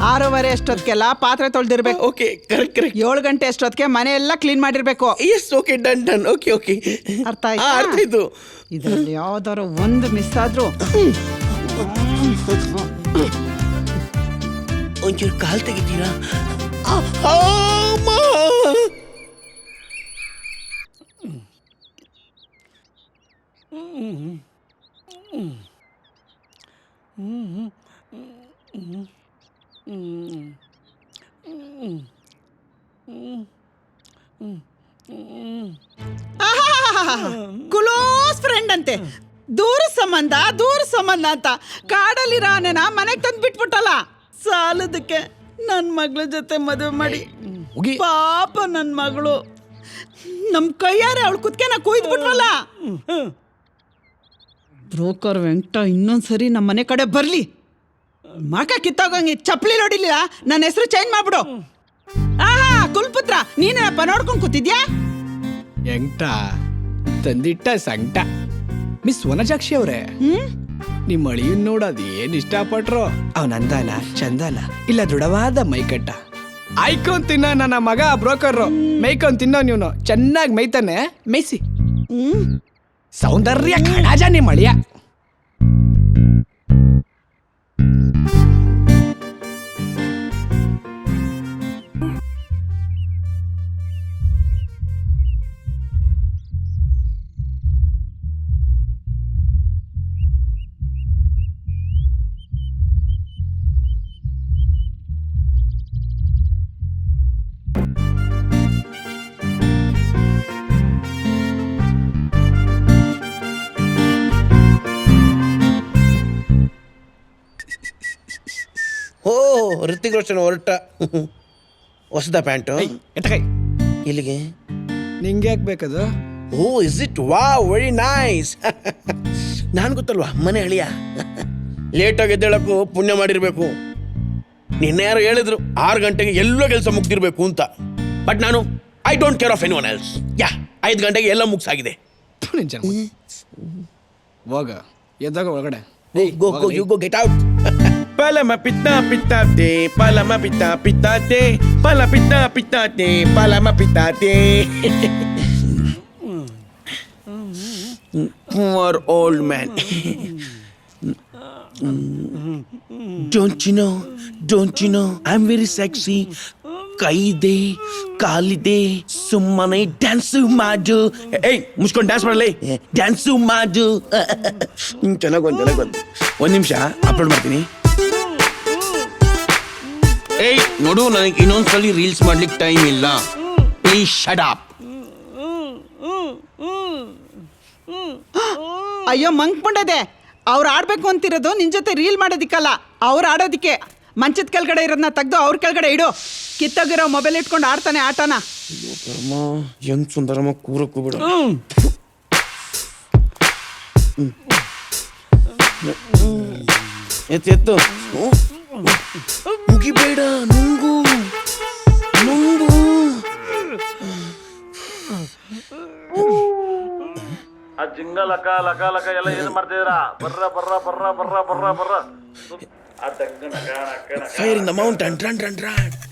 6:15 ಅಷ್ಟೊತ್ತಿಗೆಲ್ಲ ಪಾತ್ರೆ ತೊಳೆದಿರ್ಬೇಕು. ಓಕೆ ಕರೆಕ್ಟ್ 7 ಗಂಟೆ ಅಷ್ಟೊತ್ತಿಗೆ ಮನೆ ಎಲ್ಲ ಕ್ಲೀನ್ ಮಾಡಿರ್ಬೇಕು. ಎಸ್ ಓಕೆ ಡನ್ ಓಕೆ ಅರ್ಥ ಅರ್ಥ ಆಯ್ತು. ಆಯ್ತು. ಇದ್ರಲ್ಲಿ ಯಾವ್ದಾರು ಒಂದು ಮಿಸ್ ಆದ್ರೂ ಒಂಚೂರು ಕಾಲ್ ತೆಗಿತೀರಾ? ಕ್ಲೋಸ್ ಫ್ರೆಂಡ್ ಅಂತೆ, ದೂರ ಸಂಬಂಧ ಅಂತ ಕಾಡಲ್ಲಿರೋ ಆನೆನ ಮನೆಗೆ ತಂದು ಬಿಟ್ಬಿಟ್ಟಲ್ಲ. ಸಾಲದಕ್ಕೆ ನನ್ನ ಮಗಳ ಜೊತೆ ಮದುವೆ ಮಾಡಿ ಪಾಪ ನನ್ನ ಮಗಳು ನಮ್ಮ ಕೈಯಾರೆ ಅವಳು ಕುತ್ಕೆನ ಕುಯ್ದ್ಬಿಟ್ವಲ್ಲ. ಬ್ರೋಕರ್ ವೆಂಕಟ ಇನ್ನೊಂದ್ಸರಿ ನಮ್ಮ ಮನೆ ಕಡೆ ಬರ್ಲಿ, ಮಕ ಕಿತ್ತೋಗಂಗೆ ಚಪ್ಪಲಿ ನೋಡಿಲ್ಲ, ನನ್ನ ಹೆಸರು ಚೇಂಜ್ ಮಾಡ್ಬಿಡು. ಕುಲ್ಪುತ್ರ ನೀನೇನಪ್ಪ ನೋಡ್ಕೊಂಡು ಕೂತಿದ್ಯಾ? ಎಂಟ ತಂದಿಟ್ಟ ಸಂಕಟ. ಮಿಸ್ ವನಜಾಕ್ಷಿ ಅವ್ರೆ, ನಿಮ್ಮ ಅಳಿಯನ್ ನೋಡೋದ್ ಏನ್ ಇಷ್ಟಪಟ್ರು. ಅವನ ಅಂದಾನ, ಚಂದಾನ, ಇಲ್ಲ ದೃಢವಾದ ಮೈಕಟ್ಟ. ಆಯ್ಕೊಂಡ್ ತಿನ್ನೋ ನನ್ನ ಮಗ ಬ್ರೋಕರ್, ಮೇಯ್ಕೊಂಡ್ ತಿನ್ನೋ ನೀನು. ಚೆನ್ನಾಗಿ ಮೇಯ್ತಾನೆ, ಮೇಯ್ಸಿ. ಸೌಂದರ್ಯ ಕಣಾಜ ನಿಮ್ಮ ಅಳಿಯ. ಓ ಋತಿಕ್ ರೋಷನ್ ಹೊರಟ. ಹೊಸದ ಪ್ಯಾಂಟು ಎಟ್ಟಕೈ ಇಲ್ಲಿಗೆ. ನಿಂಗೆ ಯಾಕೆ ಬೇಕದು? O is it? ವಾ ವೆರಿ ನೈಸ್. ನಾನು ಗೊತ್ತಲ್ವಾ ಮನೆ ಅಳಿಯ. ಲೇಟಾಗಿ ಎದ್ದೇಳಕ್ಕೂ ಪುಣ್ಯ ಮಾಡಿರ್ಬೇಕು. ನಿನ್ನೆ ಯಾರು ಹೇಳಿದ್ರು 6 ಗಂಟೆಗೆ ಎಲ್ಲೋ ಕೆಲಸ ಮುಗ್ದಿರ್ಬೇಕು ಅಂತ. ಬಟ್ ನಾನು I don't care of any one else. 5 ಗಂಟೆಗೆ ಎಲ್ಲ ಮುಗ್ಸಾಗಿದೆ. ಹೋಗ ಎದ್ದಾಗ ಒಳಗಡೆ. Go, you go, get out. Palama pita pitate, palama pita pitate, pala pita pitate, palama pitate. Poor old man. Don't you know, I'm very sexy. ಕೈದೆ ಕಾಲಿದೆ ಸುಮ್ಮನೆ dance ಮಾಡು. ಏಯ್ ಮುಚ್ಕೊಂಡು ಡ್ಯಾನ್ಸ್ ಮಾಡಲಿ, ಡ್ಯಾನ್ಸು ಮಾಡು. ಚೆನ್ನಾಗಿ ಬಂತು. 1 ನಿಮಿಷ ಅಪ್ಲೋಡ್ ಮಾಡ್ತೀನಿ. ಏಯ್ ನೋಡು, ನನಗೆ ಇನ್ನೊಂದ್ಸಲಿ ರೀಲ್ಸ್ ಮಾಡ್ಲಿಕ್ಕೆ ಟೈಮ್ ಇಲ್ಲ. Please shut up. ಅಯ್ಯೋ ಮಂಕ್ ಮುಂಡದೆ, ಅವ್ರು ಆಡ್ಬೇಕು ಅಂತಿರೋದು ನಿನ್ ಜೊತೆ ರೀಲ್ ಮಾಡೋದಿಕ್ಕಲ್ಲ, ಅವ್ರು ಆಡೋದಿಕ್ಕೆ. ಮಂಚದ ಕೆಳಗಡೆ ಇರೋದನ್ನ ತೆಗ್ದು ಅವ್ರ ಕೆಳಗಡೆ ಇಡು. ಕಿತ್ತೋಗಿರೋ ಮೊಬೈಲ್ ಇಟ್ಕೊಂಡು ಆಡ್ತಾನೆ ಆಟನ. ಹೆಂಗ್ ಸುಂದರಮ್ಮ ಕೂರಕ್ಕೂ ಬಿಡು. ಎತ್ತು ಮುಗಿಬೇಡ, ನುಂಗು. ಆ ಜಿಂಗ ಲಕ ಲಕ ಲಕ ಎಲ್ಲ ಏನ್ ಮಾಡ್ತಿದ್ದೀರಾ? ಬರ್ರ fire in the mountain. Run.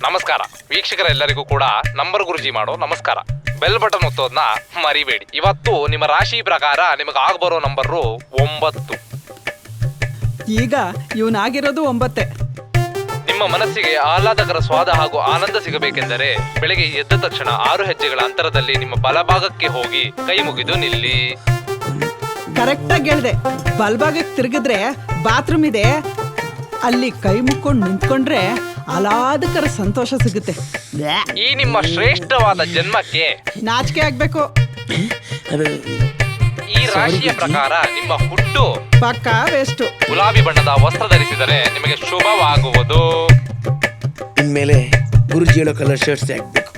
ನಮಸ್ಕಾರ ವೀಕ್ಷಕರೆಲ್ಲರಿಗೂ ಕೂಡ ನಂಬರ್ ಗುರುಜಿ ಮಾಡೋ ನಮಸ್ಕಾರ. ಬೆಲ್ ಬಟನ್ ಒತ್ತೋದ್ನ ಮರಿಬೇಡಿ. ಇವತ್ತು ನಿಮ್ಮ ರಾಶಿ ಪ್ರಕಾರ ನಿಮಗೆ ಆಗ್ಬರೋ ನಂಬರು 9. ಈಗ ಇವನಾಗಿರೋದು 9. ನಿಮ್ಮ ಮನಸ್ಸಿಗೆ ಆಹ್ಲಾದಕರ ಸ್ವಾದ ಹಾಗೂ ಆನಂದ ಸಿಗಬೇಕೆಂದರೆ ಬೆಳಗ್ಗೆ ಎದ್ದ ತಕ್ಷಣ 6 ಹೆಜ್ಜೆಗಳ ಅಂತರದಲ್ಲಿ ನಿಮ್ಮ ಬಲಭಾಗಕ್ಕೆ ಹೋಗಿ ಕೈ ಮುಗಿದು ನಿಲ್ಲಿ. ಕರೆಕ್ಟಾಗಿ ಹೇಳ್ದೆ. ಬಲಭಾಗಕ್ಕೆ ತಿರುಗಿದ್ರೆ ಬಾತ್ರೂಮ್ ಇದೆ, ಅಲ್ಲಿ ಕೈ ಮುಕ್ಕೊಂಡು ನಿಂತ್ಕೊಂಡ್ರೆ ಆಹ್ಲಾದಕರ ಸಂತೋಷ ಸಿಗುತ್ತೆ. ಈ ನಿಮ್ಮ ಶ್ರೇಷ್ಠವಾದ ಜನ್ಮಕ್ಕೆ ನಾಚಿಕೆ ಆಗ್ಬೇಕು. ಈ ರಾಶಿಯ ಪ್ರಕಾರ ನಿಮ್ಮ ಹುಟ್ಟು ಪಕ್ಕ ವೇಸ್ಟು. ಗುಲಾಬಿ ಬಣ್ಣದ ವಸ್ತ್ರ ಧರಿಸಿದರೆ ನಿಮಗೆ ಶುಭವಾಗುವುದು. ಇನ್ಮೇಲೆ ಗುರುಜಿ ಹೇಳೋ ಕಲರ್ ಶರ್ಟ್ಸ್ ಹಾಕ್ಬೇಕು.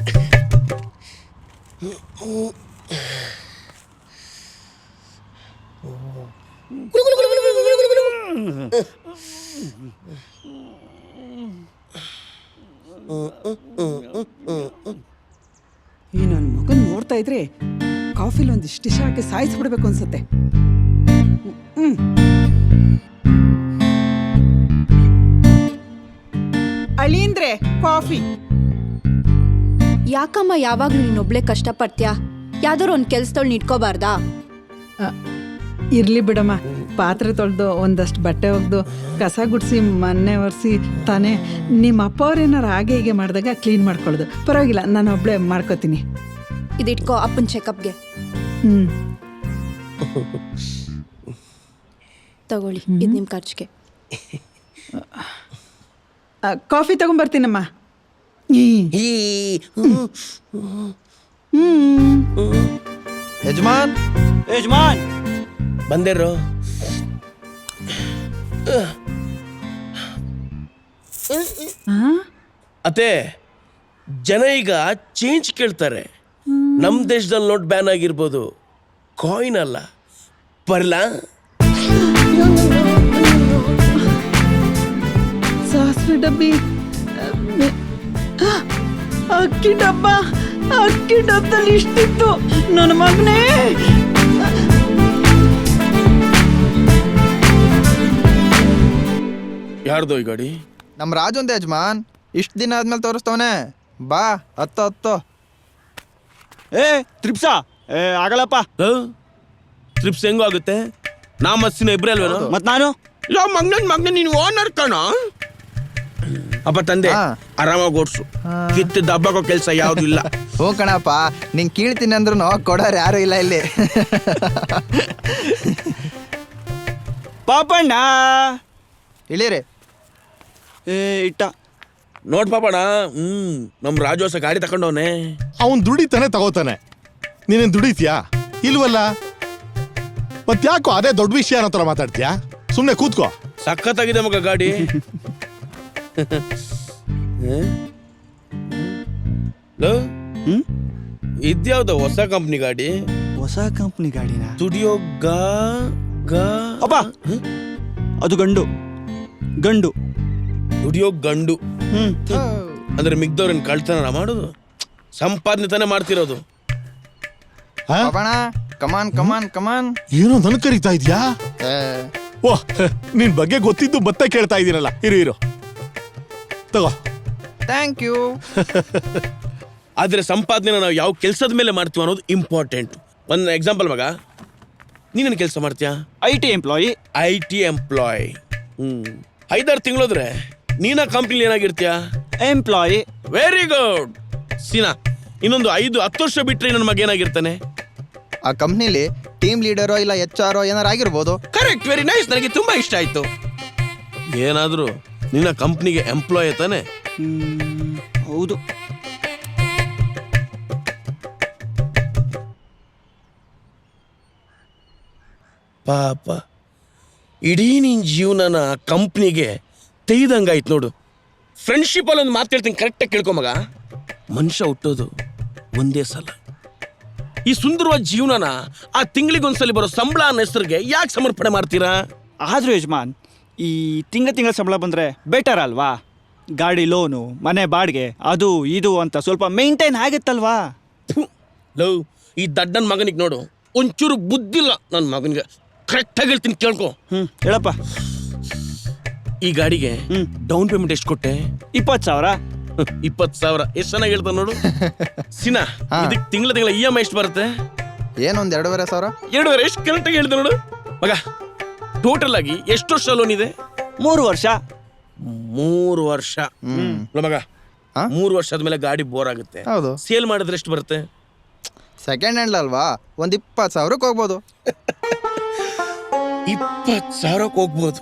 ಈ ನನ್ನ ಮಗನ್ ನೋಡ್ತಾ ಇದ್ರೆ ಕಾಫಿಲಿ ಒಂದಿಷ್ಟು ಹಾಕಿ ಸಾಯಿಸ್ಬಿಡ್ಬೇಕು ಅನ್ಸುತ್ತೆ. ಅಳಿಂದ್ರೆ ಕಾಫಿ. ಯಾಕಮ್ಮ ಯಾವಾಗ್ಲೂ ನೀನೊಬ್ಳೆ ಕಷ್ಟಪಡ್ತೀಯಾ? ಯಾವ್ದಾರು ಒಂದ್ ಕೆಲ್ಸದೊಳ್ ನಿಟ್ಕೋಬಾರ್ದಾ? ಇರ್ಲಿ ಬಿಡಮ್ಮ, ಪಾತ್ರೆ ತೊಳೆದು ಒಂದಷ್ಟು ಬಟ್ಟೆ ಒಗ್ದು ಕಸ ಗುಡಿಸಿ ಮನೆ ಒರೆಸಿ ತಾನೇ. ನಿಮ್ಮ ಅಪ್ಪ ಅವ್ರೇನಾರು ಹಾಗೆ ಹೀಗೆ ಮಾಡಿದಾಗ ಕ್ಲೀನ್ ಮಾಡ್ಕೊಳ್ಳೋದು. ಪರವಾಗಿಲ್ಲ, ನಾನು ಒಬ್ಳೆ ಮಾಡ್ಕೋತೀನಿ. ಇದಿಟ್ಕೋ ಅಪ್ಪನ ಚೆಕಪ್ಗೆ. ತಗೊಳ್ಳಿ, ಇದು ನಿಮ್ಮ ಖರ್ಚಿಗೆ. ಕಾಫಿ ತಗೊಂಬರ್ತೀನಮ್ಮ. ಯಜಮಾನ್ ಬಂದೇರು. ಅತ್ತೆ, ಜನ ಈಗ ಚೇಂಜ್ ಕೇಳ್ತಾರೆ. ನಮ್ಮ ದೇಶದಲ್ಲಿ ನೋಟ್ ಬ್ಯಾನ್ ಆಗಿರ್ಬೋದು, ಕಾಯಿನ್ ಅಲ್ಲ. ಬರ್ಲಾ? ಸಾಸಿವೆ ಡಬ್ಬಿ, ಅಕ್ಕಿ ಡಬ್ಬದಲ್ಲಿ ಇಷ್ಟಿತ್ತು. ನನ್ನ ಮಗನೇ ಯಾರ್ದು ಈ ಗಾಡಿ? ನಮ್ಮ ರಾಜುಂದ ಯಜಮಾನ್. ಇಷ್ಟು ದಿನ ಆದ್ಮೇಲೆ ತೋರಿಸ್ತವನೆ. ಬಾ ಹತ್ತು. ಏ ತ್ರಿಪ್ಸಾ ಏ ಆಗಲ್ಲಪ್ಪ. ಟ್ರಿಪ್ಸ್ ಹೆಂಗೋ ಆಗುತ್ತೆ? ನಾ ಮಸ್ಸಿನ ಇಬ್ರೇ ಅಲ್ವೇನೋ? ಮತ್ ನಾನು ಯಾವ ಮಗ್ನ ನೀನು ಓನರ್ ಕಣ. ಅಪ್ಪ ತಂದೆ ಆರಾಮಾಗಿ ಓಡ್ಸು. ಕಿತ್ತು ದಬ್ಬಕೋ ಕೆಲಸ ಯಾವ್ದು ಇಲ್ಲ. ಹ್ಞೂ ಕಣಪ್ಪ, ನಿಂಗೆ ಕೀಳ್ತೀನಿ ಅಂದ್ರೂ ಕೊಡೋರು ಯಾರು ಇಲ್ಲ ಇಲ್ಲಿ. ಪಾಪಣ್ಣ ಇಳೀರಿ. ಏ ಇಟ್ಟ ನೋಡ್ ಪಾಪಣ. ನಮ್ ರಾಜು ಹೊಸ ಗಾಡಿ ತಕೊಂಡವನೆ. ಅವನ್ ದುಡಿತಾನೆ ತಗೋತಾನೆ. ನೀನೇನ್ ದುಡಿತೀಯಾ? ಇಲ್ವಲ್ಲ. ಮತ್ತ್ಯಾಕೋ ಅದೇ ದೊಡ್ಡ ವಿಷಯ ಅನ್ನೋ ಥರ ಮಾತಾಡ್ತೀಯಾ? ಸುಮ್ಮನೆ ಕೂತ್ಕೋ. ಸಖತ್ತಾಗಿದೆ ಮಗ ಗಾಡಿ. ಇದ್ಯಾವ್ದು ಹೊಸ ಕಂಪ್ನಿ ಗಾಡಿ? ಹೊಸ ಕಂಪ್ನಿ ಗಾಡಿನ ಸ್ಟುಡಿಯೋ ಅಪ್ಪ ಅದು ಗಂಡು ಸ್ಟುಡಿಯೋ ಗಂಡು ಅಂದ್ರೆ ಮಿಗ್ದವ್ರನ್ ಕಳ್ತನ ಮಾಡೋದು? ಸಂಪಾದನೆ ತಾನೇ ಮಾಡ್ತಿರೋದು. ಪಾಪಣ್ಣ ಕಮಾನ್. ಏನೋ ನನ್ ಕರೀತಾ ಇದ್ಯಾ? ಓಹ್, ನಿನ್ ಬಗ್ಗೆ ಗೊತ್ತಿದ್ದು ಮತ್ತೆ ಕೇಳ್ತಾ ಇದೀನಲ್ಲ. ಇರು ತಗೋ. Thank you. ಆದ್ರೆ ಸಂಪಾದನೆ ನಾವು ಯಾವ ಕೆಲ್ಸದ ಮೇಲೆ ಮಾಡ್ತೀವಿ ಅನ್ನೋದು ಇಂಪಾರ್ಟೆಂಟ್. ಒಂದು ಎಕ್ಸಾಂಪಲ್ ಮಗ, ನೀನೇನು ಕೆಲಸ ಮಾಡ್ತೀಯಾ? IT employee. 5-6 ತಿಂಗಳೋದ್ರೆ ನೀನ ಕಂಪ್ನಿ ಏನಾಗಿರ್ತೀಯ? ಎಂಪ್ಲಾಯಿ. Very good. ಸೀನಾ ಇನ್ನೊಂದು 5-10 ವರ್ಷ ಬಿಟ್ರೆ ನನ್ನ ಮಗ ಏನಾಗಿರ್ತಾನೆ? ಆ ಕಂಪ್ನಿಲಿ ಟೀಮ್ ಲೀಡರೋ ಇಲ್ಲ HR ಏನಾರು ಆಗಿರ್ಬೋದು. Correct, very nice. ನನಗೆ ತುಂಬಾ ಇಷ್ಟ ಆಯ್ತು. ಏನಾದ್ರೂ ನಿನ್ನ ಕಂಪ್ನಿಗೆ ಎಂಪ್ಲಾಯ್ ತಾನೆ? ಹೌದು. ಪಾಪ, ಇಡೀ ನಿನ್ ಜೀವನನ ಕಂಪ್ನಿಗೆ ತೆಯ್ದಂಗಾಯ್ತು ನೋಡು. ಫ್ರೆಂಡ್ಶಿಪ್ ಅಲ್ಲಿ ಒಂದು ಮಾತು ಹೇಳ್ತೀನಿ, ಕರೆಕ್ಟಾಗಿ ಕೇಳ್ಕೊ ಮಗ. ಮನುಷ್ಯ ಹುಟ್ಟೋದು ಒಂದೇ ಸಲ. ಈ ಸುಂದರವಾದ ಜೀವನನ ಆ ತಿಂಗಳಿಗೊಂದ್ಸಲಿ ಬರೋ ಸಂಬಳ ಅನ್ನೋ ಹೆಸರಿಗೆ ಯಾಕೆ ಸಮರ್ಪಣೆ ಮಾಡ್ತೀರಾ? ಆದ್ರೂ ಯಜಮಾನ್, ಈ ತಿಂಗಳ ಸಂಬಳ ಬಂದ್ರೆ ಬೆಟರ್ ಅಲ್ವಾ? ಗಾಡಿ ಲೋನು, ಮನೆ ಬಾಡಿಗೆ, ಅದು ಇದು ಅಂತ ಸ್ವಲ್ಪ ಮೇಂಟೈನ್ ಆಗುತ್ತಲ್ವಾ? ಲವ್, ಈ ದಡ್ಡನ್ ಮಗನಿಗೆ ನೋಡು, ಒಂಚೂರು ಬುದ್ಧಿಲ್ಲ ನನ್ನ ಮಗನಿಗೆ. ಕರೆಕ್ಟಾಗಿ ಹೇಳ್ತೀನಿ ಕೇಳ್ಕೊ. ಹೇಳಪ್ಪ. ಈ ಗಾಡಿಗೆ ಡೌನ್ ಪೇಮೆಂಟ್ ಎಷ್ಟು ಕೊಟ್ಟೆ? 20,000. 20,000 ಎಷ್ಟು ಚೆನ್ನಾಗಿ ಹೇಳ್ತಾನೆ ನೋಡು. ಸಿನಾ, ಇದಕ್ಕೆ ತಿಂಗಳ EMI ಎಷ್ಟು ಬರುತ್ತೆ? ಏನೊಂದು 2,500. 2,500 ಎಷ್ಟು ಕರೆಕ್ಟಾಗಿ ಹೇಳ್ತಾನೆ ನೋಡು ಮಗ. ಟೋಟಲ್ ಆಗಿ ಎಷ್ಟು ವರ್ಷ ಲೋನ್ ಇದೆ? 3 ವರ್ಷ. 3 ವರ್ಷ ಮಗ. 3 ವರ್ಷದ ಮೇಲೆ ಗಾಡಿ ಬೋರ್ ಆಗುತ್ತೆ. ಹೌದು. ಸೇಲ್ ಮಾಡಿದ್ರೆ ಎಷ್ಟು ಬರುತ್ತೆ? ಸೆಕೆಂಡ್ ಹ್ಯಾಂಡ್ ಅಲ್ವಾ, ಒಂದು 20,000ಕ್ಕೆ ಹೋಗ್ಬೋದು. 20,000ಕ್ಕೆ ಹೋಗ್ಬೋದು.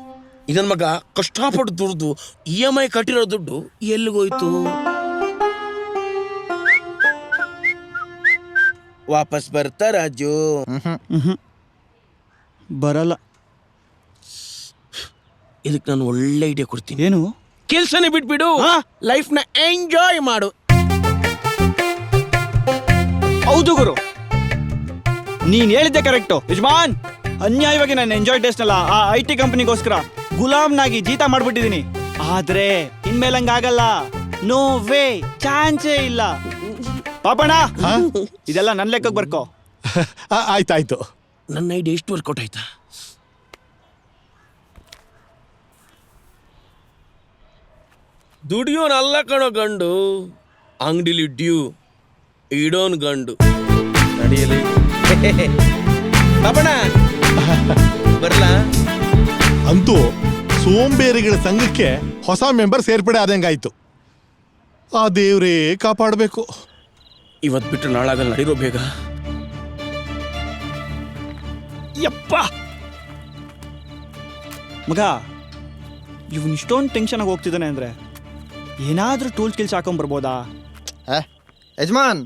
ಇದನ್ ಮಗ ಕಷ್ಟಪಟ್ಟು ದುಡ್ದು EMI ಕಟ್ಟಿರೋ ದುಡ್ಡು ಎಲ್ಲಿಗೋಯ್ತು? ವಾಪಸ್ ಬರ್ತಾ ರಾಜು? ಬರಲ್ಲ. ಇದಕ್ಕೆ ನಾನು ಒಳ್ಳೆ ಐಡಿಯಾ ಕೊಡ್ತೀನಿ. ಏನು? ಕೆಲ್ಸನೇ ಬಿಟ್ಬಿಡು, ಲೈಫ್ನ ಎಂಜಾಯ್ ಮಾಡು. ಹೌದು ಗುರು, ನೀನ್ ಹೇಳಿದ್ದೆ ಕರೆಕ್ಟು ಯಜಮಾನ್. ಅನ್ಯಾಯವಾಗಿ ನಾನು ಎಂಜಾಯ್ ಡೇಸ್ನಲ್ಲ ಆ IT ಕಂಪನಿಗೋಸ್ಕರ ಗುಲಾಮ್ನಾಗಿ ಜೀತ ಮಾಡ್ಬಿಟ್ಟಿದೀನಿ. ಆದ್ರೆ ಇನ್ಮೇಲೆ ಹಂಗಾಗಲ್ಲ. ನೋ ವೇ, ಚಾನ್ಸೇ ಇಲ್ಲ. ಪಾಪಣ್ಣ, ಇದೆಲ್ಲ ನನ್ನ ಲೆಕ್ಕಕ್ಕೆ ಬರ್ಕೋ. ಆಯ್ತಾಯ್ತು. ನನ್ನ ಐಡಿಯಾ ಎಷ್ಟು ವರ್ಕೌಟ್ ಆಯ್ತಾ? ದುಡಿಯೋನ್ ಅಲ್ಲ ಕಣೋ ಗಂಡು, ಅಂಗಡಿಲಿ ಡ್ಯೂ ಇಡೋನ್ ಗಂಡು. ನಡೆಯಲಿ ಪಾಪಣ್ಣ, ಬರ್ಲಾ? ಅಂತೂ ಸೋಂಬೇರಿಗಳ ಸಂಘಕ್ಕೆ ಹೊಸ ಮೆಂಬರ್ ಸೇರ್ಪಡೆ ಆದಂಗಾಯ್ತು. ಆ ದೇವ್ರೇ ಕಾಪಾಡಬೇಕು. ಇವತ್ತು ಬಿಟ್ಟು ನಾಳಾಗಲ್ಲ, ನಡೀರೋ ಬೇಗ. ಯಪ್ಪ ಮಗ, ಇವನ್ ಇಷ್ಟೊಂದು ಟೆನ್ಷನ್ ಆಗಿ ಹೋಗ್ತಿದ್ದಾನೆ ಅಂದ್ರೆ ಏನಾದ್ರೂ ಟೂಲ್ಸ್ ಕಿಲ್ಸ್ ಹಾಕೊಂಡ್ಬರ್ಬೋದಾ? ಯಜಮಾನ್,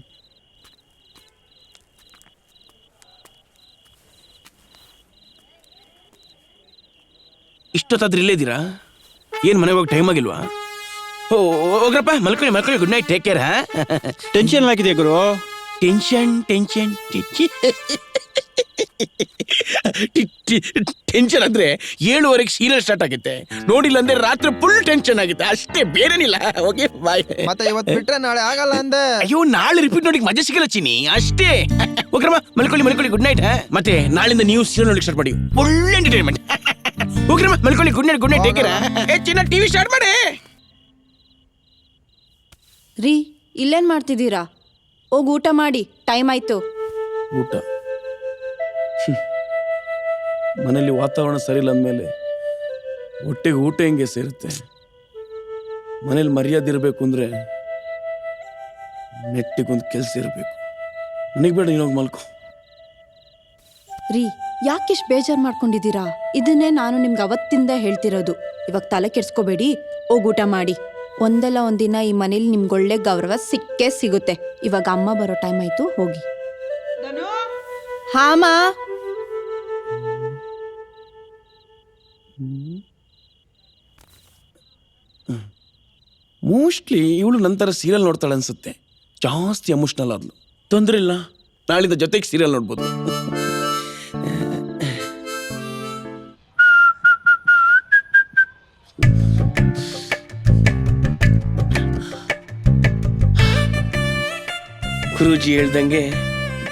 ಇಷ್ಟೊತ್ತಾದ್ರೂ ಇಲ್ಲೇ ಇದ್ದೀರಾ? ಏನ್ ಮನೆಗೆ ಹೋಗಿ ಟೈಮ್ ಆಗಿಲ್ವಾ? ಹೋಗ್ರಪ್ಪ, ಮಲ್ಕೊಳ್ಳಿ. Good night, take care. Tension ಆಗಿದೆಯಾ ಗುರು? ಟೆನ್ಷನ್ ಟೆನ್ಷನ್ ಅಂದ್ರೆ 7:30 ಸೀರಿಯಲ್ ಸ್ಟಾರ್ಟ್ ಆಗುತ್ತೆ. ನೋಡಿಲ್ಲ ಅಂದ್ರೆ ರಾತ್ರಿ ಫುಲ್ ಟೆನ್ಷನ್ ಆಗುತ್ತೆ ಅಷ್ಟೇ, ಬೇರೆನಿಲ್ಲ. Okay bye. ಮತ್ತೆ ಇವತ್ತು ಬಿಟ್ರೆ ನಾಳೆ ಆಗಲ್ಲ ಅಂದೆ. ಅಯ್ಯೋ, ನಾಳೆ ರಿಪೀಟ್ ನೋಡಿ ಮಜಾ ಸಿಗಲ್ಲ ಚಿನಿ, ಅಷ್ಟೇ. ಓಕೆಮ್ಮ, ಮಲ್ಕೊಳ್ಳಿ. Good night. ಮತ್ತೆ ನಾಳಿಂದ ನೀವು ಸೀರಿಯಲ್ ನೋಡ್ಲಿಕ್ಕೆ ಸ್ಟಾರ್ಟ್ ಮಾಡಿ. ಒಳ್ಳೆ ಎಂಟರ್ಟೈನ್ಮೆಂಟ್. ಹೋಗ್ರಿ ಮಲ್ಕೊಳ್ಳಿ. Good night take care. ಚಿನ್ನ ಟಿವಿ ಸ್ಟಾರ್ಟ್ ಮಾಡಿ. ರೀ ಇಲ್ಲೇನ್ ಮಾಡ್ತಿದ್ದೀರಾ? ಹೋಗಿ ಊಟ ಮಾಡಿ, ಟೈಮ್ ಆಯ್ತು. ಊಟ ಮನೇಲಿ ವಾತಾವರಣ ಸರಿ ಇಲ್ಲ ಅಂದಮೇಲೆ ಹೊಟ್ಟೆಗೆ ಊಟ ಹೆಂಗೆ ಸೇರುತ್ತೆ? ಮನೇಲಿ ಮರ್ಯಾದೆ ಇರಬೇಕು ಅಂದರೆ ನೆಟ್ಟಿಗೊಂದು ಕೆಲಸ ಇರಬೇಕು. ನನಗೆ ಬೇಡ, ನೀನೋಗಿ ಮಲ್ಕೊ. ರೀ ಯಾಕಿಷ್ಟು ಬೇಜಾರು ಮಾಡ್ಕೊಂಡಿದ್ದೀರಾ? ಇದನ್ನೇ ನಾನು ನಿಮ್ಗೆ ಅವತ್ತಿಂದ ಹೇಳ್ತಿರೋದು. ಇವಾಗ ತಲೆ ಕೆಡ್ಸ್ಕೋಬೇಡಿ, ಹೋಗಿ ಊಟ ಮಾಡಿ. ಒಂದಲ್ಲ ಒಂದಿನ ಈ ಮನೇಲಿ ನಿಮ್ಗೊಳ್ಳೆ ಗೌರವ ಸಿಕ್ಕೇ ಸಿಗುತ್ತೆ. ಇವಾಗ ಅಮ್ಮ ಬರೋ ಟೈಮ್ ಆಯ್ತು, ಹೋಗಿ. ಹಾಮ ಮೋಸ್ಟ್ಲಿ ಇವಳು ನಂತರ ಸೀರಿಯಲ್ ನೋಡ್ತಾಳೆ ಅನ್ಸುತ್ತೆ. ಜಾಸ್ತಿ ಎಮೋಷ್ನಲ್ ಆದ್ಲು. ತೊಂದರೆ ಇಲ್ಲ, ನಾಳಿಂದ ಜೊತೆಗೆ ಸೀರಿಯಲ್ ನೋಡ್ಬೋದು. ಗುರೂಜಿ ಹೇಳ್ದಂಗೆ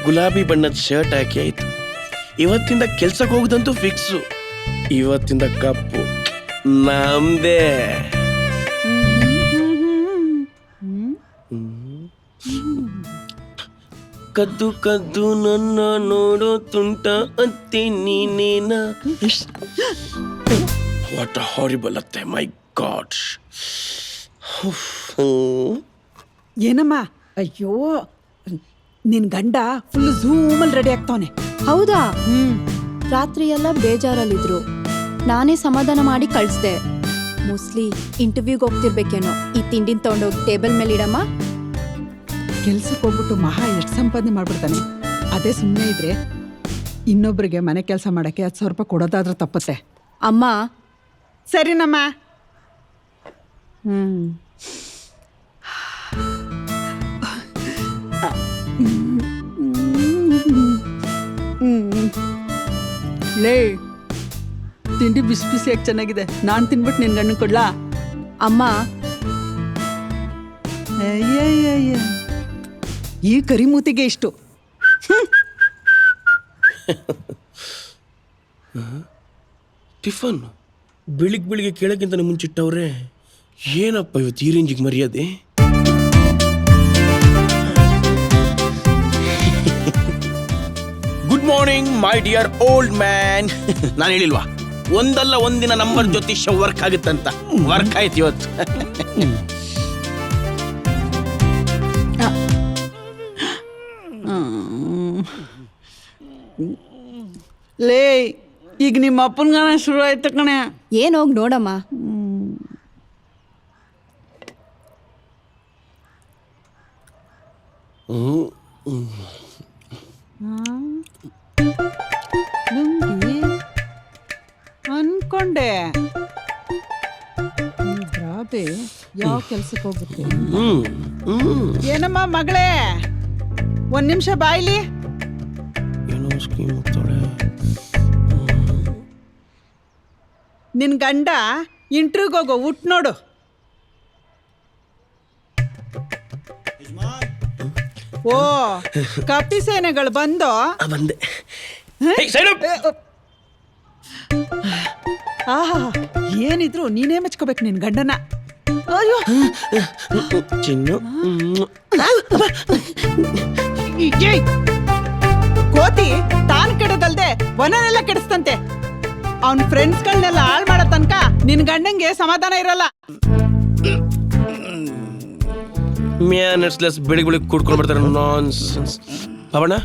ಗುಲಾಬಿ ಬಣ್ಣದ ಶರ್ಟ್ ಹಾಕಿ ಆಯ್ತು. ಇವತ್ತಿಂದ ಕೆಲ್ಸಕ್ಕೆ ಹೋಗುದಂತೂ ಫಿಕ್ಸು. ಇವತ್ತಿಂದ ಕಪ್ಪು ನಮ್ದೇ. ಕದ್ದು ಕದ್ದು ನನ್ನ ನೋಡೋ ತುಂಟ ಅತ್ತಿ ನೀನೇನ. ವಾಟ್ ಹಾರಿಬಲ್ ಅತ್ತೆ, ಮೈ ಗಾಡ್. ಏನಮ್ಮ? ಅಯ್ಯೋ, ನಿನ್ ಗಂಡ ಫುಲ್ ಝೂಮಲ್ಲಿ ರೆಡಿ ಆಗ್ತಾವನೆ. ಹೌದಾ? ರಾತ್ರಿ ಎಲ್ಲ ಬೇಜಾರಲ್ಲಿದ್ರು. ನಾನೇ ಸಮಾಧಾನ ಮಾಡಿ ಕಳಿಸ್ದೆ. ಮೋಸ್ಟ್ಲಿ ಇಂಟರ್ವ್ಯೂಗೆ ಹೋಗ್ತಿರ್ಬೇಕೇನೋ. ಈ ತಿಂಡಿನ ತಗೊಂಡೋಗಿ ಟೇಬಲ್ ಮೇಲೆ ಇಡಮ್ಮ. ಕೆಲ್ಸಕ್ಕೆ ಹೋಗ್ಬಿಟ್ಟು ಮಹಾ ಎಷ್ಟು ಸಂಪಾದನೆ ಮಾಡ್ಬಿಡ್ತಾನೆ. ಅದೇ ಸುಮ್ಮನೆ ಇದ್ರೆ ಇನ್ನೊಬ್ರಿಗೆ ಮನೆ ಕೆಲಸ ಮಾಡಕ್ಕೆ 10,000 ರೂಪಾಯಿ ಕೊಡೋದಾದ್ರೂ ತಪ್ಪತ್ತೆ. ಅಮ್ಮ ಸರಿನಮ್ಮ. ಲೇ, ತಿಂಡಿ ಬಿಸಿ ಬಿಸಿಯಾಗಿ ಚೆನ್ನಾಗಿದೆ. ನಾನು ತಿನ್ಬಿಟ್ಟು ನಿನ್ ಗಂಡು ಕೊಡ್ಲಾ? ಅಮ್ಮ ಈ ಕರಿಮೂತಿಗೆ ಇಷ್ಟು. ಟಿಫನ್ ಬೆಳಿಗ್ಗೆ ಕೇಳಕ್ಕಿಂತ ಮುಂಚಿಟ್ಟವ್ರೆ. ಏನಪ್ಪ ಇವತ್ತು ಈ ರೇಂಜಿಗೆ ಮರ್ಯಾದೆ? Good morning my dear old man. ನಾನು ಹೇಳಿಲ್ವಾ ಒಂದಲ್ಲ ಒಂದಿನ ನಂಬರ್ ಜ್ಯೋತಿಷ್ಯ ವರ್ಕ್ ಆಗುತ್ತಂತ? ವರ್ಕ್ ಆಯ್ತು ಇವತ್ತು. ಲೇ, ಈಗ ನಿಮ್ಮ ಅಪ್ಪನ ಶುರು ಆಯ್ತು ಕಣೆ. ಏನೋಗಿ ನೋಡಮ್ಮ. ಲುಂಗಿ ಅನ್ಕೊಂಡೆ. ರಾಬೆ ಯಾವ ಕೆಲ್ಸಕ್ಕೆ ಹೋಗುತ್ತೆ? ಏನಮ್ಮ ಮಗಳೇ, 1 ನಿಮಿಷ ಬಾಯ್ಲಿ. ಏನೋ ಸ್ಕೀಮ್ ಹೋಗ್ತಾಳೆ. ನಿನ್ ಗಂಡ ಇಂಟ್ರ್ಯೂಗೆ ಹೋಗೋ ಊಟ ನೋಡು. ಓ, ಕಪಿ ಸೇನೆಗಳು ಬಂದು ಬಂದೆ. ಆಹಾ, ಏನಿದ್ರು ನೀನೇ ಮೆಚ್ಕೋಬೇಕು ನಿನ್ ಗಂಡನ. ಅಯ್ಯೋ ಚಿನ್ನು, ಕೋತಿ ತಾನ್ ಕೆಡದಲ್ದೆ ವನನೆಲ್ಲ ಕೆಡಿಸ್ತಂತೆ. ಅವನ್ ಫ್ರೆಂಡ್ಸ್ಗಳನ್ನೆಲ್ಲ ಹಾಳು ಮಾಡೋ ತನಕ ನಿನ್ ಗಂಡಂಗೆ ಸಮಾಧಾನ ಇರಲ್ಲ. ಮ್ಯಾನರ್ಸ್ಲೆಸ್ ಬೆಳಿಗ್ಗೆ ಕುಡ್ಕೊಂಡು ಬರ್ತಾರೆ. ನಾನ್ಸೆನ್ಸ್. ಅವಣ್ಣ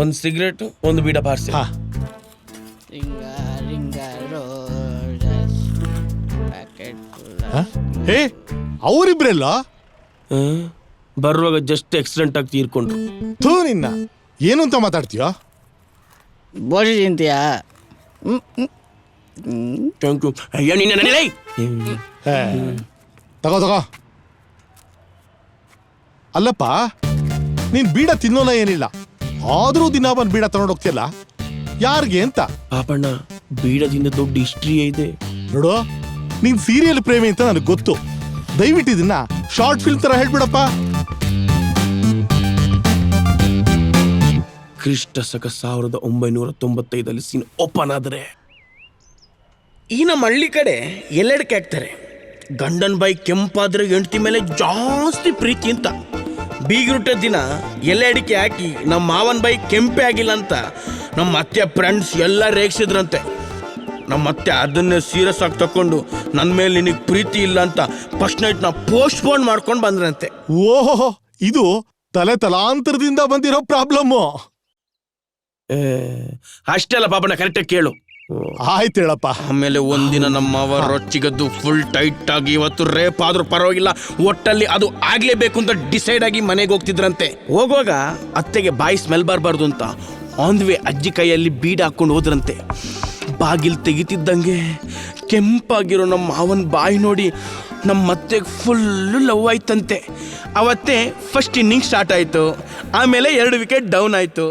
ಒಂದು ಸಿಗರೇಟ್, ಒಂದು ಬೀಡ ಬಾರಿಸಿ. ಹೇ, ಅವರಿಬ್ರೆಲ್ಲ ಬರುವಾಗ ಜಸ್ಟ್ ಆಕ್ಸಿಡೆಂಟ್ ಆಗಿ ತೀರ್ಕೊಂಡ್ರು. ಥೂ ನಿನ್ನ, ಏನು ಅಂತ ಮಾತಾಡ್ತೀಯೋ? ಬೋಜಿ ತಿಂತೀಯಾ? Thank you. ಅಯ್ಯೋ ನಿನ್ನ ನನಗೆ ತಗೋ. ಅಲ್ಲಪ್ಪ, ನೀನ್ ಬೀಡ ತಿನ್ನೋಲ್ಲ ಏನಿಲ್ಲ, ಆದ್ರೂ ದಿನ ಬಂದು ಬೀಡ ತಗೊಂಡು ಹೋಗ್ತಿಯಲ್ಲ, ಯಾರಿಗೆ ಅಂತ? ಪಾಪಣ್ಣ, ಬೀಡದಿಂದ ದೊಡ್ಡ ಹಿಸ್ಟ್ರಿ ಇದೆ ನೋಡು. ನೀನ್ ಸೀರಿಯಲ್ ಪ್ರೇಮಿ ಅಂತ ನನಗೆ ಗೊತ್ತು. ದಯವಿಟ್ಟು ಇದನ್ನ ಶಾರ್ಟ್ ಫಿಲ್ಮ್ ತರ ಹೇಳ್ಬಿಡಪ್ಪ. ಕ್ರಿಸ್ತ ಶಕ 1995 ಸೀನ್ ಓಪನ್ ಆದರೆ ಈ ನಮ್ಮ ಹಳ್ಳಿ ಕಡೆ ಎಲ್ಲೆಡಕ್ಕೆ ಹಾಕ್ತಾರೆ, ಗಂಡನ ಬಾಯಿ ಕೆಂಪಾದ್ರೆ ಹೆಂಡತಿ ಮೇಲೆ ಜಾಸ್ತಿ ಪ್ರೀತಿ ಅಂತ. ಬೀಗರುಟ ದಿನ ಎಲೆ ಅಡಿಕೆ ಹಾಕಿ ನಮ್ಮ ಮಾವನ ಬಾಯಿ ಕೆಂಪೆ ಆಗಿಲ್ಲ ಅಂತ ನಮ್ಮ ಅತ್ತೆ ಫ್ರೆಂಡ್ಸ್ ಎಲ್ಲ ರೇಗಿಸಿದ್ರಂತೆ. ನಮ್ಮ ಅತ್ತೆ ಅದನ್ನೇ ಸೀರಿಯಸ್ ಆಗಿ ತಕೊಂಡು ನನ್ನ ಮೇಲೆ ನಿನಗೆ ಪ್ರೀತಿ ಇಲ್ಲ ಅಂತ ಫಸ್ಟ್ ನೈಟ್ನ ಪೋಸ್ಟ್ಪೋನ್ ಮಾಡ್ಕೊಂಡು ಬಂದ್ರಂತೆ. ಓಹೋ, ಇದು ತಲೆ ತಲಾಂತರದಿಂದ ಬಂದಿರೋ ಪ್ರಾಬ್ಲಮ್ಮು. ಅಷ್ಟೆಲ್ಲ ಪಾಪನ ಕರೆಕ್ಟಾಗಿ ಕೇಳು. ಆಯ್ತು ಹೇಳಪ್ಪ. ಆಮೇಲೆ ಒಂದಿನ ನಮ್ಮ ಮಾವ ರೊಚ್ಚಿಗದ್ದು ಫುಲ್ ಟೈಟ್ ಆಗಿ ಇವತ್ತು ರೇಪ್ ಆದ್ರೂ ಪರವಾಗಿಲ್ಲ, ಒಟ್ಟಲ್ಲಿ ಅದು ಆಗ್ಲೇಬೇಕು ಅಂತ ಡಿಸೈಡ್ ಆಗಿ ಮನೆಗೆ ಹೋಗ್ತಿದ್ರಂತೆ. ಹೋಗುವಾಗ ಅತ್ತೆಗೆ ಬಾಯಿ ಸ್ಮೆಲ್ ಬರಬಾರ್ದು ಅಂತ ಆನ್ ದಿ ವೇ ಅಜ್ಜಿ ಕೈಯಲ್ಲಿ ಬೀಡ್ ಹಾಕೊಂಡು ಹೋದ್ರಂತೆ. ಬಾಗಿಲು ತೆಗಿತಿದ್ದಂಗೆ ಕೆಂಪಾಗಿರೋ ನಮ್ಮ ಮಾವನ ಬಾಯಿ ನೋಡಿ ನಮ್ಮ ಅತ್ತೆಗೆ ಫುಲ್ಲು ಲವ್ ಆಯ್ತಂತೆ. ಅವತ್ತೇ ಫಸ್ಟ್ ಇನ್ನಿಂಗ್ ಸ್ಟಾರ್ಟ್ ಆಯಿತು. ಆಮೇಲೆ 2 ವಿಕೆಟ್ ಡೌನ್ ಆಯಿತು.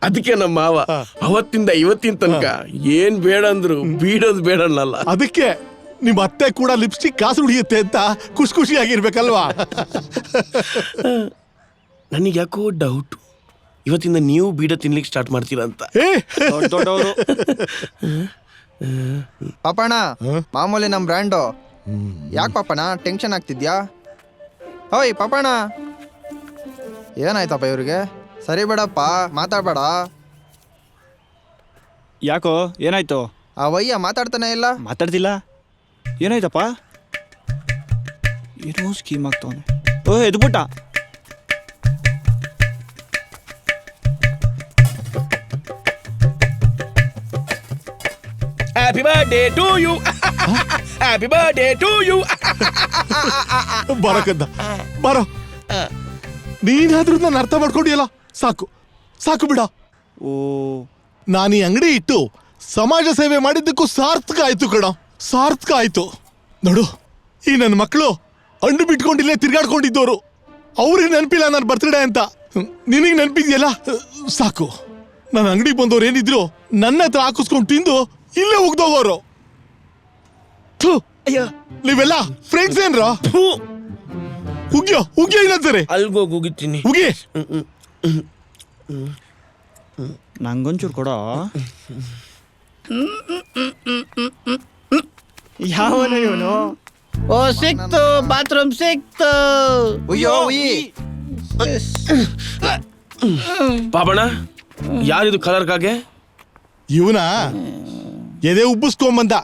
ಅದಕ್ಕೆ ನಮ್ಮ ಮಾವ ಅವತ್ತಿಂದ ಇವತ್ತಿನ ತನಕ ಏನ್ ಬೇಡ ಅಂದ್ರು ಬೀಡೋದು ಬೇಡ ಅನ್ನಲ್ಲ. ಅದಕ್ಕೆ ನಿಮ್ಮ ಅತ್ತೆ ಕೂಡ ಲಿಪ್ಸ್ಟಿಕ್ ಕಾಸು ಉಳಿಯುತ್ತೆ ಅಂತ ಖುಷಿಯಾಗಿರ್ಬೇಕಲ್ವಾ? ನನಗೆ ಯಾಕೋ ಡೌಟ್, ಇವತ್ತಿಂದ ನೀವು ಬೀಡ ತಿನ್ಲಿಕ್ಕೆ ಸ್ಟಾರ್ಟ್ ಮಾಡ್ತೀರಾ ಅಂತ. ದೊಡ್ಡವರು ಪಾಪಣ್ಣ, ಮಾಮೂಲಿ ನಮ್ಮ ಬ್ರ್ಯಾಂಡು. ಯಾಕೆ ಪಾಪಣ್ಣ ಟೆನ್ಷನ್ ಆಗ್ತಿದ್ಯಾ? ಓಯ್ ಪಾಪಣ್ಣ, ಏನಾಯ್ತಪ್ಪ ಇವ್ರಿಗೆ? ಸರಿ ಬೇಡಪ್ಪ, ಮಾತಾಡ್ಬೇಡ. ಯಾಕೋ ಏನಾಯ್ತು? ಆ ವಯ್ಯ ಮಾತಾಡ್ತಾನೆ ಇಲ್ಲ. ಮಾತಾಡ್ತಿಲ್ಲ, ಏನಾಯ್ತಪ್ಪ? ಏನೋ ಸ್ಕೀಮ್ ಆಗ್ತವನೆ. ಓ ಎದ್ಬಿಟ್ಟ. Happy birthday to you, happy birthday to you. ಬರಕದ್ದ ಬರೋ, ನೀನಾದ್ರೂ ನಾನು ಅರ್ಥ ಮಾಡ್ಕೊಂಡಿಯಲ್ಲ, ಸಾಕು ಸಾಕು ಬಿಡ. ಓ, ನಾನು ಈ ಅಂಗಡಿ ಇಟ್ಟು ಸಮಾಜ ಸೇವೆ ಮಾಡಿದ್ದಕ್ಕೂ ಸಾರ್ಥಕ ಆಯ್ತು ಕಣ, ಸಾರ್ಥಕ ಆಯ್ತು. ನೋಡು, ಈ ನನ್ನ ಮಕ್ಕಳು ಅಂಡು ಬಿಟ್ಕೊಂಡಿಲ್ಲೇ ತಿರ್ಗಾಡ್ಕೊಂಡಿದ್ದವರು, ಅವ್ರಿಗೆ ನೆನಪಿಲ್ಲ ನನ್ನ ಬರ್ತ್ಡೇ ಅಂತ. ನಿನಗೆ ನೆನಪಿದ್ಯಲ್ಲ, ಸಾಕು. ನನ್ನ ಅಂಗಡಿಗೆ ಬಂದವ್ರು ಏನಿದ್ರು ನನ್ನ ಹತ್ರ ಹಾಕಿಸ್ಕೊಂಡು ತಿಂದು ಇಲ್ಲೇ ಹೋಗ್ದೋಗೋರು. ನೀವೆಲ್ಲ ಫ್ರೆಂಡ್ಸ್ ಏನ್ರ? ಉಗ್ಯ ಇನ್ನೊಂದ್ಸರಿ ಅಲ್ಗೋಗಿ ಹೋಗಿತ್ತೀನಿ. ಉಗಿ. ನಂಗೊಂಚೂರು ಕೊಡೋ. ಯಾವನ ಇವನು? ಓ ಸಿಕ್ತು, ಬಾತ್ರೂಮ್ ಸಿಕ್ತು. ಉಯ್ಯೋ ಉಯ್ಯಿ. ಪಾಪಣ್ಣ, ಯಾರಿದು ಕಲರ್ ಕಾಗೆ? ಇವನ ಎದೆ ಉಬ್ಬಿಸ್ಕೊಂಬಂದ.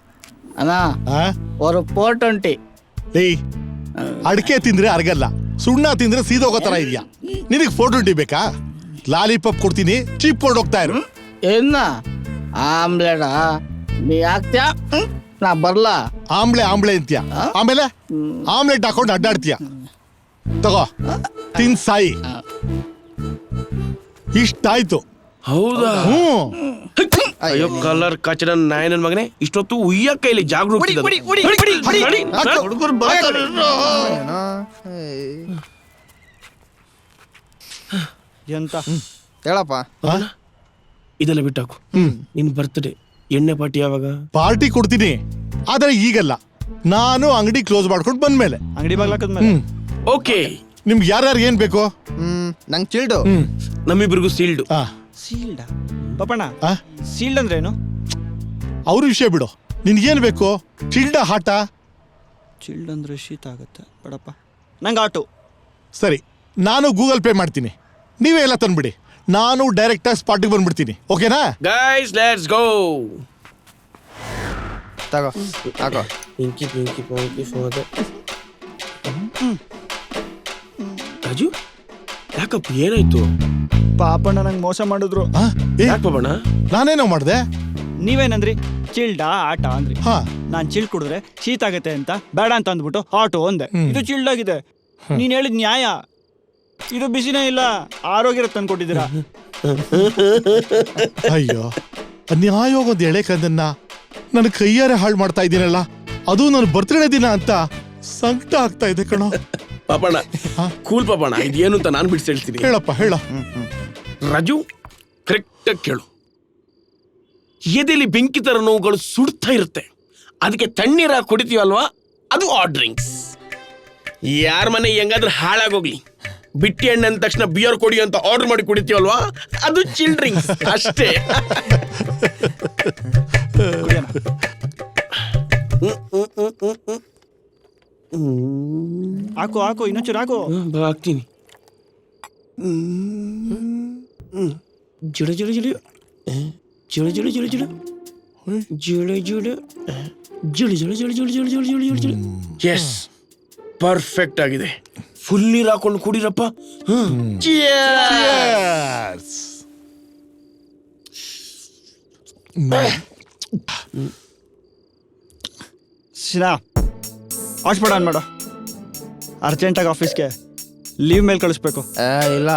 ಅಣ್ಣ ஒரு 420. ಏಯ್, ಅಡಿಕೆ ತಿಂದ್ರೆ ಅರ್ಗಲ್ಲ, ಸುಣ್ಣ ತಿಂದ್ರೆ ಸೀದೋಗೋ ತರ ಇದೆಯಾ? ನಿನಗೆ 420 ಬೇಕಾ? ಲಾಲಿಪಾಪ್ ಕೊಡ್ತೀನಿ, ಚೀಪ್ ಕೊಂಡು ಹೋಗ್ತಾ ಇರು. ಏನ ಆಮ್ಲೆಟ ನೀ ಹಾಕ್ತ್ಯಾ? ನಾ ಬರ್ಲಾ? ಆಮ್ಲೆ ಅಂತ್ಯ, ಆಮೇಲೆ ಆಮ್ಲೆಟ್ ಹಾಕೊಂಡು ಅಡ್ಡಾಡ್ತೀಯ. ತಗೋ, ತಿನ್ ಸಾಯಿ. ಇಷ್ಟಾಯ್ತು. ಹೌದಾ? ಅಯ್ಯೋ ಕಲರ್ ಕಚಡ ನಾಯನನ್ ಮಗನೇ, ಇಷ್ಟೊತ್ತು ಉಯ್ಯ ಕೈಲಿ ಜಾಗೃತಿ. ಹುಡುಗರು ಬರ್ತಾರೆ. ಎಂತ ಹೇಳಪ್ಪ. ಇದೆಲ್ಲ ಬಿಟ್ಟಾಕು. ನಿನ್ ಬರ್ತ್ಡೇ ಎಣ್ಣೆ ಪಾರ್ಟಿ ಯಾವಾಗ? ಪಾರ್ಟಿ ಕೊಡ್ತೀನಿ, ಆದ್ರೆ ಈಗಲ್ಲ. ನಾನು ಅಂಗಡಿ ಕ್ಲೋಸ್ ಮಾಡ್ಕೊಂಡು ಬಂದ್ಮೇಲೆ. ಅಂಗಡಿ ಬಾಗ್ಲಾಕದ್ಮೇಲೆ. ಓಕೆ. ನಿಮ್ಗೆ ಯಾರ್ಯಾರು ಏನ್ ಬೇಕು? ನಂಗೆ ಚಿಲ್ಡು. ನಮ್ಮಿಬ್ರಿಗೂ ಸೀಲ್ಡು. ಸೀಲ್ಡ? ಪಾಪಣ್ಣ, ಸೀಲ್ಡ್ ಅಂದ್ರೆ ಏನು? ಅವ್ರ ವಿಷಯ ಬಿಡು, ನಿನ್ಗೇನ್ ಬೇಕು? ಚಿಲ್ಡ ಹಾಟ? ಚಿಲ್ಡ್ ಅಂದ್ರೆ ಶೀತ ಆಗುತ್ತೆ ಬೇಡಪ್ಪ, ನಂಗೆ ಆಟೋ. ಸರಿ, ನಾನು ಗೂಗಲ್ ಪೇ ಮಾಡ್ತೀನಿ, ನೀವೇ ಎಲ್ಲ ತಂದ್ಬಿಡಿ. ನಾನು ಡೈರೆಕ್ಟ್ ಆಗಿ ಸ್ಪಾಟಿಗೆ ಬಂದ್ಬಿಡ್ತೀನಿ. ಓಕೆನಾ? Guys let's go. ತಗೋ ಹಾಕೋ. ಪಿಂಕಿ ಪಿಂಕಿ ಪಿಂಕಿ ಫಾದರ್. ರಾಜು ಯಾಕಪ್ಪ ಏನಾಯ್ತು? ಪಾಪಣ್ಣ ನಂಗೆ ಮೋಸ ಮಾಡಿದ್ರು. ಆ? ಏ, ಯಾಕೆ ಪಾಪಣ್ಣ? ನಾನೇನೋ ಮಾಡ್ದೆ? ನೀವೇನಂದ್ರಿ ಚಿಲ್ಡಾ ಆಟ ಅಂದ್ರಿ. ಹಾ ನಾನ್ ಚಿಲ್ಡ್ ಕುಡಿದ್ರೆ ಶೀತ ಆಗತ್ತೆ ಅಂತ ಬೇಡ ಅಂತ ಅಂದ್ಬಿಟ್ಟು ಆಟೋ ಅಂದೆ. ಇದು ಚಿಲ್ಡ್ ಆಗಿದೆ. ನೀನ್ ಹೇಳಿದ್ ನ್ಯಾಯ. ಇದು ಬಿಸಿನೇ ಇಲ್ಲ, ಆರೋಗ್ಯ ತಂದ್ಕೊಟ್ಟಿದ್ದೀರಾ. ಅಯ್ಯೋ, ಅನ್ಯಾಯವಾಗಿ ಒಂದು ಎಳೆ ಕಂದನ್ನ ನನ್ನ ಕೈಯಾರೆ ಹಾಳು ಮಾಡ್ತಾ ಇದ್ದೀನಲ್ಲ, ಅದು ನನ್ನ ಬರ್ತ್ಡೇ ದಿನ ಅಂತ ಸಂಕಟ ಆಗ್ತಾ ಇದೆ ಕಣೋ. ಪಾಪಣ್ಣ ಕೂಲ್ ಪಾಪಣ್ಣ, ಇದೇನು ಅಂತ ನಾನು ಬಿಡಿಸಿ ಹೇಳ್ತೀನಿ. ಹೇಳಪ್ಪ ಹೇಳ. ರಾಜು ಕರೆಕ್ಟಾಗಿ ಕೇಳು. ಎದೆಲಿ ಬೆಂಕಿ ತರ ನೋವುಗಳು ಸುಡ್ತಾ ಇರುತ್ತೆ, ಅದಕ್ಕೆ ತಣ್ಣೀರ ಕುಡಿತೀವಲ್ವಾ, ಅದು ಆ ಡ್ರಿಂಕ್ಸ್. ಯಾರ ಮನೆ ಹೆಂಗಾದ್ರೂ ಹಾಳಾಗೋಗ್ಲಿ, ಬಿಟ್ಟಿ ಹಣ್ಣು ಅಂದ ತಕ್ಷಣ ಬಿಯರ್ ಕೊಡಿ ಅಂತ ಆರ್ಡರ್ ಮಾಡಿ ಕುಡಿತೀವಲ್ವಾ, ಅದು ಚಿಲ್ ಡ್ರಿಂಕ್ಸ್ ಅಷ್ಟೇ. ಹಾಕು ಹಾಕು, ಇನ್ನೊಂಚೂರು ಹಾಕು. ಹಾಕ್ತೀನಿ. ಜುಳು ಜುಳು ಜುಳು ಜುಳು ಜುಳು ಜುಳು ಜುಳು ಜುಳು ಜುಳು ಜುಳು ಜುಳು ಜುಳು ಜುಳು ಜುಳು ಜುಳು ಜುಳು ಜುಳು ಜುಳು. ಎಸ್, ಪರ್ಫೆಕ್ಟ್ ಆಗಿದೆ. ಫುಲ್ ನೀರು ಹಾಕೊಂಡು ಕುಡಿರಪ್ಪ. ಶಿನಾ ಹಾಟ್ಸ್ಪಾಟ್ ಆನ್ ಮಾಡು. ಅರ್ಜೆಂಟಾಗಿ ಆಫೀಸ್ಗೆ ಲೀವ್ ಮೇಲೆ ಕಳಿಸ್ಬೇಕು. ಇಲ್ಲ,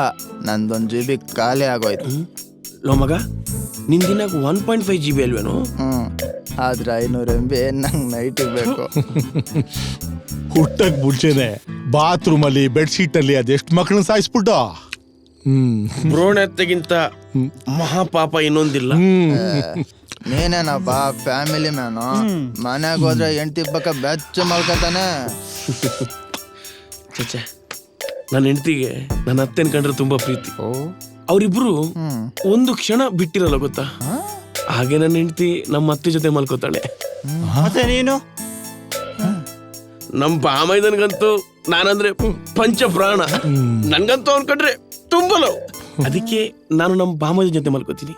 ನಂದೊಂದು GB ಖಾಲಿ ಆಗೋಯ್ತು. ಲೋ ಮಗ, ನಿನ್ ದಿನಾಗ 1.5 GB ಅಲ್ವೇನು? ಆದ್ರೆ 500 MB ನಂಗೆ ನೈಟ್ ಬೇಕು. ಹುಟ್ಟಕ್ ಮುಂಚೆನೆ ಬಾತ್ರೂಮ್ ಅಲ್ಲಿ ಬೆಡ್ಶೀಟ್ ಅಲ್ಲಿ ಅದೆಷ್ಟು ಮಕ್ಕಳನ್ನ ಸಾಯಿಸ್ಬಿಟ್ಟು. ಭ್ರೂಣತೆಗಿಂತ ಮಹಾಪಾಪ ಇನ್ನೊಂದಿಲ್ಲ. ನೀನೇನಪ್ಪ ಫ್ಯಾಮಿಲಿ ಮ್ಯಾನು, ಮನೆಗೆ ಹೋದ್ರೆ ಹೆಂಡತಿ ಪಕ್ಕ ಬೆಚ್ಚ ಮಲ್ಕತಾನೆ. ಚಚ್ಚೆ, ನನ್ನ ಹೆಂಡತಿಗೆ ನನ್ನ ಅತ್ತೆನ ಕಂಡ್ರೆ ತುಂಬಾ ಪ್ರೀತಿ. ಅವರಿಬ್ರು ಒಂದು ಕ್ಷಣ ಬಿಟ್ಟಿರಲ್ಲ ಗೊತ್ತಾ. ಹಾಗೆ ನನ್ನ ಹೆಂಡತಿ ನಮ್ಮ ಅತ್ತೆ ಜೊತೆ ಮಲ್ಕೋತಾಳೆ. ಮತ್ತೆ ನೀನು? ನಮ್ ಬಾಮೈದನ್ಗಂತೂ ನಾನಂದ್ರೆ ಪಂಚ ಪ್ರಾಣ. ನನ್ಗಂತೂ ಅವ್ನ್ ಕಂಡ್ರೆ ತುಂಬಾ ಲವ್. ಅದಕ್ಕೆ ನಾನು ನಮ್ಮ ಬಾಮೈದನ್ ಜೊತೆ ಮಲ್ಕೋತೀನಿ.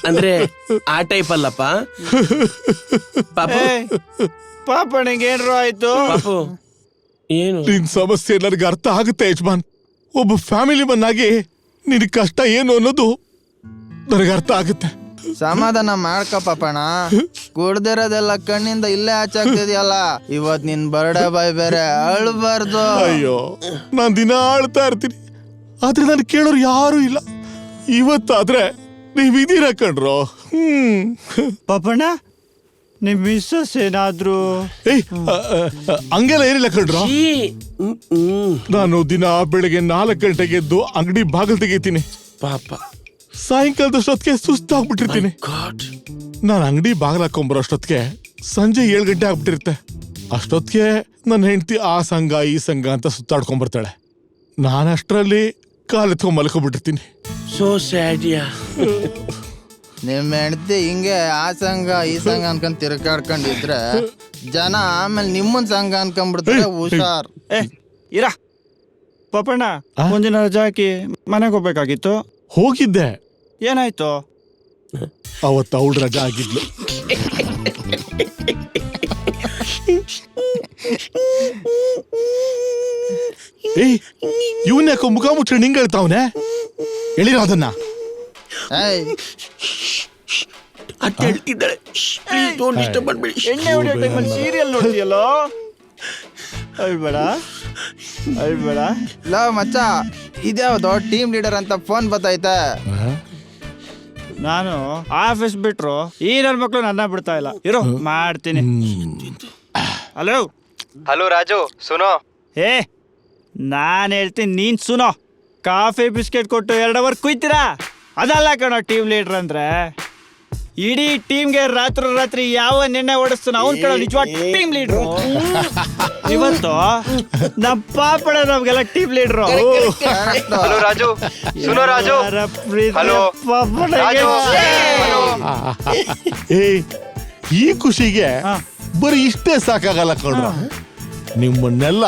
ಅಂದ್ರೆ ಆ ಟೈಪ್ ಅಲ್ಲಪ್ಪ. ಪಾಪಣಿಗೆ ಏನ್ರು ಆಯ್ತು? ಪಾಪು ಏನು? ನಿನ್ ಸಮಸ್ಯೆ ನನಗೆ ಅರ್ಥ ಆಗುತ್ತೆ ಯಜಮಾನ್. ಒಬ್ಬ ಫ್ಯಾಮಿಲಿ ಮನ್ನಾಗಿ ನಿನ್ ಕಷ್ಟ ಏನು ಅನ್ನೋದು ನನಗೆ ಅರ್ಥ ಆಗುತ್ತೆ. ಸಮಾಧಾನ ಮಾಡ್ಕ ಪಾಪಣ. ಕುಡ್ದಿರೋದೆಲ್ಲ ಕಣ್ಣಿಂದ ಇಲ್ಲೇ ಆಚಾಗ್ತಿದ್ಯಲ್ಲ. ಇವತ್ ನಿನ್ ಬರ್ಡೇ ಬಾಯ್ ಬೇರೆ, ಅಳ್ಬಾರ್ದು. ಅಯ್ಯೋ, ನಾನ್ ದಿನ ಆಳ್ತಾ ಇರ್ತೀನಿ, ಆದ್ರೆ ನಾನು ಕೇಳೋರು ಯಾರು ಇಲ್ಲ. ಇವತ್ತಾದ್ರೆ ನೀವಿದೀರ ಕಣ್ರೋ. ಪಾಪಣ್ಣ, ನಿಮ್ ಮಿಸ್ಸಸ್ ಏನಾದ್ರು? ಏಯ್, ಹಂಗೆಲ್ಲ ಏನಿಲ್ಲ ಕಣ್ರೋ. ನಾನು ದಿನ ಬೆಳಿಗ್ಗೆ 4 ಗಂಟೆಗೆ ಎದ್ದು ಅಂಗಡಿ ಬಾಗಿಲು ತೆಗಿತೀನಿ. ಪಾಪ ಸಾಯಂಕಾಲದಷ್ಟೊತ್ತಿಗೆ ಸುಸ್ತಾಗ್ಬಿಟ್ಟಿರ್ತೀನಿ. ನಾನು ಅಂಗಡಿ ಬಾಗಿಲು ಹಾಕೊಂಬರೋ ಅಷ್ಟೊತ್ತಿಗೆ ಸಂಜೆ 7 ಗಂಟೆ ಆಗ್ಬಿಟ್ಟಿರುತ್ತೆ. ಅಷ್ಟೊತ್ತಿಗೆ ನನ್ನ ಹೆಂಡತಿ ಆ ಸಂಘ ಈ ಸಂಘ ಅಂತ ಸುತ್ತಾಡ್ಕೊಂಡ್ಬರ್ತಾಳೆ. ನಾನು ಅಷ್ಟರಲ್ಲಿ ಕಾಲೆತ್ಕೊಂಡ್ ಮಲ್ಕೊಂಡ್ಬಿಟ್ಟಿರ್ತೀನಿ. ಸೋ ಸ್ಯಾಡಿಯಾ. ನಿಮ್ ಹೆಂಡತಿ ಹಿಂಗೆ ಆ ಸಂಘ ಈ ಸಂಘ ಅನ್ಕೊಂಡ್ ತಿರ್ಗಾಡ್ಕೊಂಡಿದ್ರೆ ಜನ ಆಮೇಲೆ ನಿಮ್ಮನ್ ಸಂಘ ಅನ್ಕೊಂಡ್ಬಿಡ್ತಾರೆ. ಹುಷಾರ್. ಇರ ಪಾಪಣ್ಣ, ಒಂದಿನ ರಜಾ ಹಾಕಿ ಮನೆಗೆ ಹೋಗ್ಬೇಕಾಗಿತ್ತು. ಹೋಗಿದ್ದೆ. ಏನಾಯ್ತು? ಅವತ್ತು ಅವಳು ರಜಾ ಆಗಿದ್ಲು. ಏಯ್, ಇವನ್ ಯಾಕೋ ಮುಖ ಮುಚ್ಚ ನಿಂಗೆ ಹೇಳ್ತಾವನೆ? ಹೇಳಿರೋ ಅದನ್ನ. ಅತ್ತೆ ಹೇಳ್ತಿದ್ದಾಳೆ, ಡಿಸ್ಟರ್ಬ್ ಮಾಡ್ಬೇಡಿ. ಎಣ್ಣೆ ಹೊಡಿಯೋ ಟೈಮಲ್ಲಿ ಸೀರಿಯಲ್ ನೋಡ್ತೀಯಲ್ಲೋ. ಅಳ್ಬೇಡ ಅಳ್ಬೇಡ. ಲೋ ಮಚ್ಚ, ಇದ್ಯಾವ್ದು ಟೀಮ್ ಲೀಡರ್ ಅಂತ ಫೋನ್ ಬತ್ತೈತೆ. ನಾನು ಆಫೀಸ್ ಬಿಟ್ರು ಈ ನನ್ನ ಮಕ್ಳು ನನ್ನ ಬಿಡ್ತಾ ಇಲ್ಲ. ಇರೋ ಮಾಡ್ತೀನಿ. ಹಲೋ ಹಲೋ ರಾಜು, ಸುನೋ. ಏ, ನಾನು ಹೇಳ್ತೀನಿ, ನೀನ್ ಸುನೋ. ಕಾಫಿ ಬಿಸ್ಕೆಟ್ ಕೊಟ್ಟು 2 ಅವರ್ ಕುಯ್ತೀರಾ? ಅದಲ್ಲ ಕಣೋ ಟೀಮ್ ಲೀಡರ್ ಅಂದ್ರೆ. ಇಡೀ ಟೀಮ್ಗೆ ರಾತ್ರಿ ಯಾವ ನೆನ್ನೆ ಓಡಿಸ್ತಾನ ಅವ್ನ್ ಕಡೆ ನಿಜವಾದ ಟೀಮ್ ಲೀಡ್ರು. ಇವತ್ತು ನಮ್ಮ ಪಾಪಡ ನಮ್ಗೆಲ್ಲ ಟೀಮ್ ಲೀಡ್ರು. ಹಲೋ ರಾಜು, ಸುನೋ ರಾಜು. ಹಲೋ ಏಯ್, ಈ ಖುಷಿಗೆ ಬರೀ ಇಷ್ಟೇ ಸಾಕಾಗಲ್ಲ ಕಣ್ರ. ನಿಮ್ಮನ್ನೆಲ್ಲ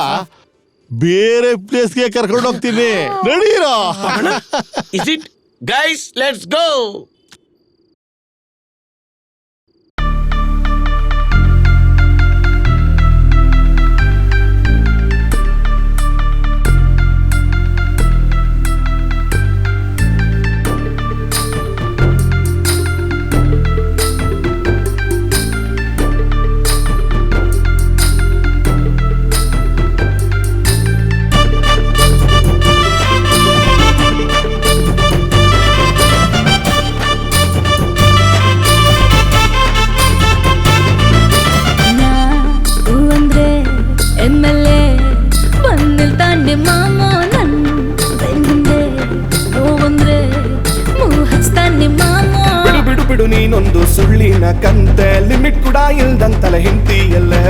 ಬೇರೆ ಪ್ಲೇಸ್ಗೆ ಕರ್ಕೊಂಡು ಹೋಗ್ತೀನಿ, ನಡೀರೋ. Is it? Guys, let's go! ಕಂತೆ ಲಿಮಿಟ್ ಕೂಡ ಇಲ್ದಂತಲೆ ಹಿಂತಿಯಲ್ಲೇ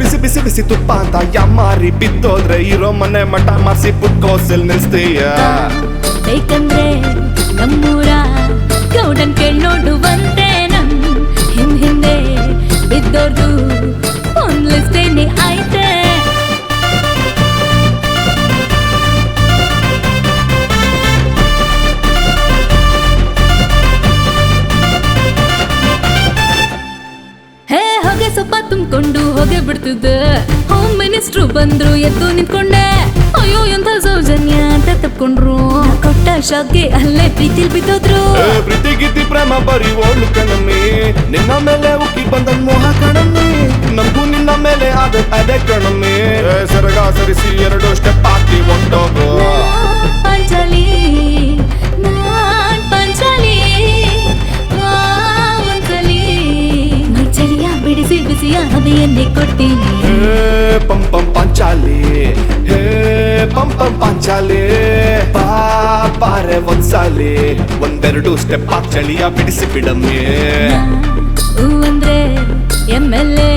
ಬಿಸಿ ಬಿಸಿ ಬಿಸಿ ತುಪ್ಪ ಅಂತ ಯಮ್ಮಾರಿ ಬಿದ್ದೋದ್ರೆ ಇರೋ ಮನೆ ಮಠ ಮಾಸಿ ಪುಟ್ಕೋಸೆಲ್ ನಿಲ್ಸ್ತೀಯ ಬೇಕಂದ್ರೆ ನಮ್ಮೂರ ಗೌಡನ್ ಕೇಳ್ ನೋಡುವಂತೆ ನಮ್ ಹಿಂದೆ ಬಿದ್ದೋರ್ದು ಒಂದ್ ಲಿಸ್ಟೇನೆ ಐತೆ ಹೊಗೆ ಸೊಪ್ಪ ತುಂಬಿಕೊಂಡು ಹೋಗಿ ಬಿಡ್ತಿದ್ದೆ ಹೋಮ್ ಮಿನಿಸ್ಟ್ರು ಬಂದ್ರು ಎದ್ದು ನಿಂತ್ಕೊಂಡೆ ಅಯ್ಯೋ ಎಂತ ಸೌಜನ್ಯ ಅಂತ ತಪ್ಕೊಂಡ್ರು ಕೊಟ್ಟ ಶಾಕ್ಗೆ ಅಲ್ಲೇ ಪ್ರೀತಿಲ್ ಬಿದ್ದೋದ್ರು ಪ್ರೀತಿ ಗಿದ್ದಿ ಪ್ರೇಮ ಬರೀ ಓಳು ಕಣಮ್ಮಿ ನಿನ್ನ ಮೇಲೆ ಉಕ್ಕಿ ಬಂದ ಮೋಹ ಕಣಮ್ಮಿ ನಮಗೂ ನಿನ್ನ ಮೇಲೆ ಅದೇ ಕಣಮ್ಮಿ ಸರಗ ಸರಿಸಿ 2 ಸ್ಟೆಪ್ ಹಾಕಿ ಹೊಂಟೋಗು ಪಾಂಚಾಲಿ ನಾನ್ ಪಾಂಚಾಲಿ ಒಂದ್ಸಲಿ ಮೈ ಚಳಿಯ ಬಿಡಿಸಿ ಬಿಸಿಯ ಹವೆಯನ್ನೇ ಕೊಡ್ತೀನಿ ಪಂ ಪಂ ಪಾಂಚಾಲಿ ಹೇ ಪಂ ಪಂ ಪಾಂಚಾಲಿ ಪಾರೆ ಒಂದ್ಸಾಲಿ 1-2 ಸ್ಟೆಪ್ ಹಾಕಿ ಚಳಿಯ ಬಿಡಿಸಿ ಬಿಡಮ್ಮಿ ಹೂ ಅಂದ್ರೆ MLA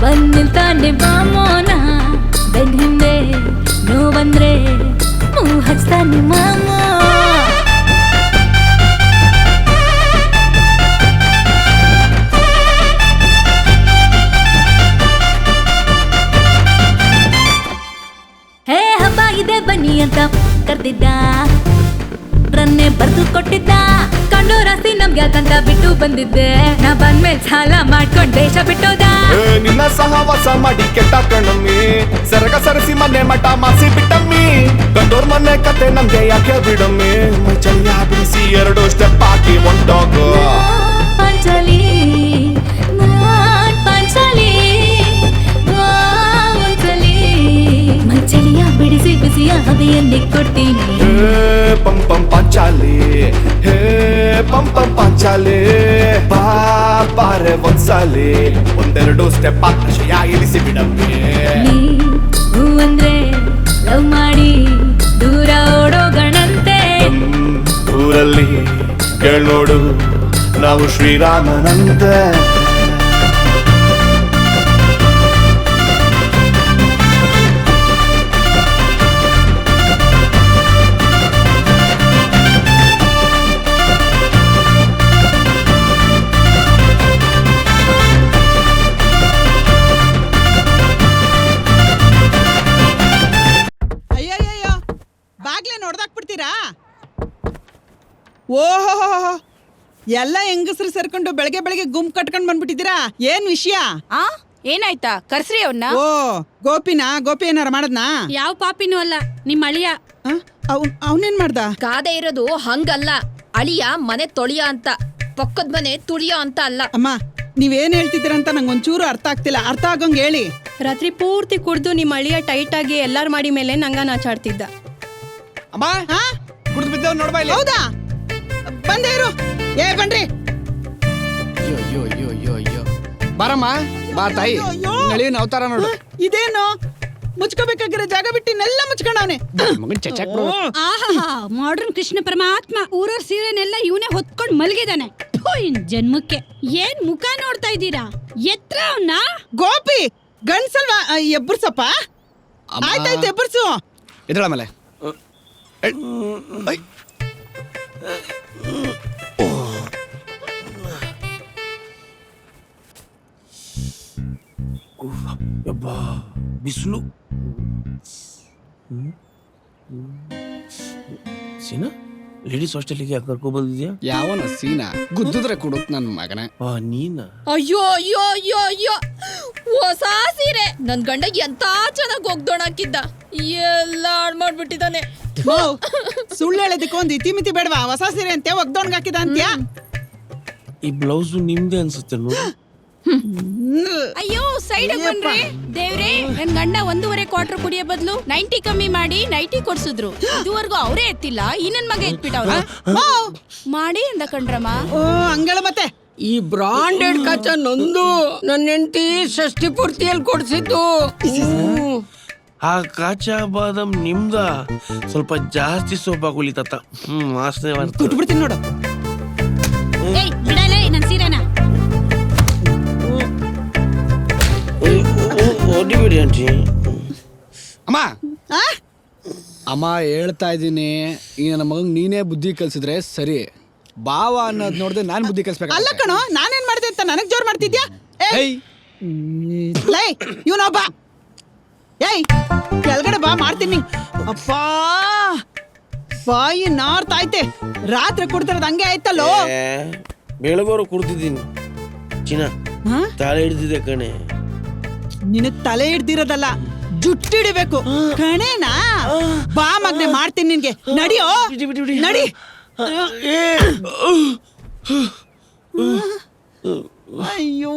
ಬಂದ್ ನಿಲ್ತಾನೆ ಬಾಮೋನ ಬೆನ್ ಹಿಂದೆ ನೋವಂದ್ರೆ ಹಚ್ತಾನೆ ಮಾಮೋ ಹೇ ಹಬ್ಬ ಇದೆ ಬನ್ನಿ ಅಂತ ಕರ್ದಿದ್ದ ರನ್ನೆ ಬರ್ದು ಕೊಟ್ಟಿದ್ದ ಕಂಡು ರಾಸ್ತಿ ನಮ್ಗೆ ಯಾಕಂತ ಬಿಟ್ಟು ಬಂದಿದ್ದೆ ನಾ ಬಂದ್ಮೇಲೆ ಸಾಲ ಮಾಡ್ಕೊಂಡ್ ದೇಶ ಬಿಟ್ಟೋದ ನಿನ್ನ ಸಹವಾಸ ಮಾಡಿ ಕೆಟ್ಟ ಕಣಮ್ಮಿ ಸರಗ ಸರಿಸಿ ಮನೆ ಮಠ ಮಾಸಿ ಬಿಟ್ಟಮ್ಮಿ ಕಂಡೋರ್ ಮನೆ ಕತೆ ನಮ್ಗೆ ಯಾಕೆ ಬಿಡಮ್ಮಿ ಮೈ ಚಳಿಯ ಬಿಡಿಸಿ 2 ಸ್ಟೆಪ್ ಹಾಕಿ ಹೊಂಟೋಗು ಪಾಂಚಾಲಿ ನಾನ್ ಪಾಂಚಾಲಿ ಒಂದ್ಸಲಿ ಮೈ ಚಳಿಯ ಬಿಡಿಸಿ ಬಿಸಿಯ ಹವೆಯನ್ನೇ ಕೊಡ್ತೀನಿ ಪಂ ಪಂ ಪಾಂಚಾಲಿ ಹೇ ಪಂ ಪಂ ಪಾಂಚಾಲಿ ಪಾರೆ ಒಂದ್ಸಾಲಿ 1-2 ಸ್ಟೆಪ್ ಹಾಕಿ ಇಳಿಸಿ ಬಿಡಮ್ಮಿ ಹೂ ಅಂದ್ರೆ ಲವ್ ಮಾಡಿ ದೂರ ಓಡೋಗಣಂತೆ ಊರಲ್ಲಿ ಕೇಳೋಡು ನಾವು ಶ್ರೀರಾಮನಂತೆ ಅಯ್ಯಯ್ಯೋ ಬಾಗ್ಲೇ ನೋಡ್ದಾಕ್ಬಿಡ್ತೀರಾ ಓಹೋ ಎಲ್ಲ ಹೆಂಗಸರು ಸೇರ್ಕೊಂಡು ಬೆಳಗ್ಗೆ ಬೆಳಗ್ಗೆ ಗುಂಪು ಕಟ್ಕೊಂಡ್ ಬಂದ್ಬಿಟ್ಟಿದ್ದೀರಾ ಏನ್ ವಿಷಯ ಆ ಏನಾಯ್ತಾ ಕರ್ಸ್ರಿ ಅವ್ನ ಓ ಗೋಪಿ ಏನಾರ ಮಾಡದ್ನಾ ಯಾವ ಪಾಪಿನೂ ಅಲ್ಲ ನಿಮ್ಮ ಅಳಿಯ ಅವನೇನ್ ಮಾಡ್ದ ಗಾದೆ ಇರೋದು ಹಂಗಲ್ಲ ಅಳಿಯ ಮನೆ ತೊಳಿಯ ಅಂತ ಪಕ್ಕದ ಮನೆ ತುಳಿಯ ಅಂತ ಅಲ್ಲ ಅಮ್ಮ ನೀವೇನ್ ಹೇಳ್ತಿದ್ದೀರಂತ ನಂಗೆ ಒಂಚೂರು ಅರ್ಥ ಆಗ್ತಿಲ್ಲ ಅರ್ಥ ಆಗಂಗ್ ಹೇಳಿ ರಾತ್ರಿ ಪೂರ್ತಿ ಕುಡ್ದು ನಿಮ್ಮ ಅಳಿಯ ಟೈಟ್ ಆಗಿ ಎಲ್ಲಾರ ಮಾಡಿ ಮೇಲೆ ನಂಗ ನಾಚಾಡ್ತಿದ್ದ ಅಮ್ಮ ಕುಡ್ದು ಬಿದ್ದವ್ ನೋಡ್ಬಾ ಇಲ್ಲಿ. ಹೌದಾ ಬಂದೇ ಇರು ಬನ್ರಿ ಅಯ್ಯೋ ಬಾರಮ್ಮ ಬಾ ತಾಯಿ ನಳಿನ ಅವತಾರ ನೋಡು ಇದೇನು ಮುಚ್ಕೋಬೇಕಾಗಿರೋ ಜಾಗ ಬಿಟ್ಟಿನೆಲ್ಲ ಮುಚ್ಕೊಂಡವನೆ ಮಗನ್ ಚಚಾಕ್ ಬಿಡು. ಆಹಾ ಮಾಡ್ರನ್ ಕೃಷ್ಣ ಪರಮಾತ್ಮ ಊರವ್ರ ಸೀರೆನೆಲ್ಲ ಇವನೇ ಹೊತ್ಕೊಂಡ್ ಮಲಗಿದಾನೆ ಜನ್ಮಕ್ಕೆ ಏನ್ ಮುಖ ನೋಡ್ತಾ ಇದ್ದೀರಾ ಎತ್ರ ಅವನ್ನ ಗೋಪಿ ಗಂಡ್ಸಲ್ವಾ ಎಬ್ಬರ್ಸಪ್ಪ ಅಮ್ಮ. ಆಯ್ತಾಯ್ತು ಎಬ್ಬರ್ಸು ಎದ್ದೇಳ ಆಮೇಲೆ ಬಿಸಿಲು ಸೀನಾ ಲೇಡೀಸ್ ಹಾಸ್ಟೆಲ್ಗೆ ಯಾಕೆ ಕರ್ಕೊ ಬಂದಿದ್ಯಾ ಯಾವನ ಸೀನಾ ಗುದ್ದಿದ್ರೆ ಕೊಡುತ್ ನನ್ ಮಗನ ನೀನ ಅಯ್ಯೋ ಅಯ್ಯೋ ಅಯ್ಯೋ ಅಯ್ಯೋ ಹೊಸ ಸೀರೆ ನನ್ ಗಂಡ ಎಂತ ಚೆನ್ನಾಗಿ ಒಗ್ದೋಣಾಕಿದ್ದ ಎಲ್ಲ ಹಾಳು ಮಾಡ್ಬಿಟ್ಟಿದ್ದಾನೆ ಸುಳ್ಳು ಹೇಳೋದಕ್ಕೆ ಒಂದು ಇತಿಮಿತಿ ಬೇಡವಾ ಹೊಸ ಸೀರೆ ಅಂತೆ ಒಗ್ದೋಣ್ಗೆ ಹಾಕಿದ ಅಂತ್ಯಾ ಈ ಬ್ಲೌಸ್ ನಿಮ್ದೇ ಅನ್ಸುತ್ತೆ ನೋಡಿ ಅಯ್ಯೋ ಸೈಡ್ ಬನ್ರಿ ದೇವ್ರೆ ನನ್ ಗಂಡ 1.25 ಕ್ವಾರ್ಟರ್ ಕುಡಿಯೋ ಬದಲು 90 ಕಮ್ಮಿ ಮಾಡಿ 90 ಕೊಡ್ಸಿದ್ರು ಇದುವರೆಗೂ ಅವರೇ ಎತ್ತಿಲ್ಲ ಈ ನನ್ ಮಗ ಎತ್ಬಿಟ್ಟವ್ರ ಮಾಡಿ ಅಂದ ಕಣ್ರಮ್ಮ ಓ ಹಂಗಳ ಮತ್ತೆ ಈ ಬ್ರಾಂಡೆಡ್ ಕಚ್ಚ ನಂದು ನನ್ನ ಹೆಂಡತಿ ಷಷ್ಠಿ ಪೂರ್ತಿಯಲ್ಲಿ ಕೊಡ್ಸಿದ್ದು ಆ ಕಾಚಾ ಬಾದಾಮ್ ನಿಮ್ದ ಸ್ವಲ್ಪ ಜಾಸ್ತಿ ಸೋಪ್ ಹಾಕೊಳ್ಳಿ ತಾತ ವಾಸನೆ ಬಿಡ್ತೀನಿ ನೋಡು ಏಯ್ ಬಿಡಲೇ ನನ್ ಸೀರೆನ ಬಿಡಿ ಆಂಟಿ. ಅಮ್ಮ ಅಮ್ಮ ಹೇಳ್ತಾ ಇದ್ದೀನಿ, ಈ ನನ್ನ ಮಗಂಗೆ ನೀನೇ ಬುದ್ಧಿ ಕಲ್ಸಿದ್ರೆ ಸರಿ. ಬಾವ ಅನ್ನೋದು ನೋಡಿದ್ರೆ ನಾನು ಬುದ್ಧಿ ಕಲ್ಸ್ಬೇಕು. ಅಲ್ಲ ಕಣೋ, ನಾನೇನ್ ಮಾಡಿದೆ ಅಂತ ನನಗ್ ಜೋರ್ ಮಾಡ್ತಿದ್ಯಾ? ಲೈ ಇವನೊಬ್ಬ. ಏಯ್ ಕೆಳಗಡೆ ಬಾ, ಮಾಡ್ತೀನಿ. ಅಪ್ಪಾ ಬಾಯಿ ನಾರ್ತಾಯ್ತೆ. ರಾತ್ರಿ ಕುಡ್ತಿರೋದು ಹಂಗೆ ಆಯ್ತಲ್ಲೋ. ಬೆಳಗೋರು ಕುಡ್ತಿದ್ದೀನಿ ಚಿನ್ನ, ತಲೆ ಹಿಡ್ದಿದೆ ಕಣೆ. ನಿನಗ್ ತಲೆ ಹಿಡ್ದಿರೋದಲ್ಲ, ಜುಟ್ಟಿಡಿಬೇಕು ಕಣೇನಾ. ಬಾ ಮಗ್ನೆ, ಮಾಡ್ತೀನಿ ನಿನ್ಗೆ. ನಡಿಯೋ ನಡಿ. ಅಯ್ಯೋ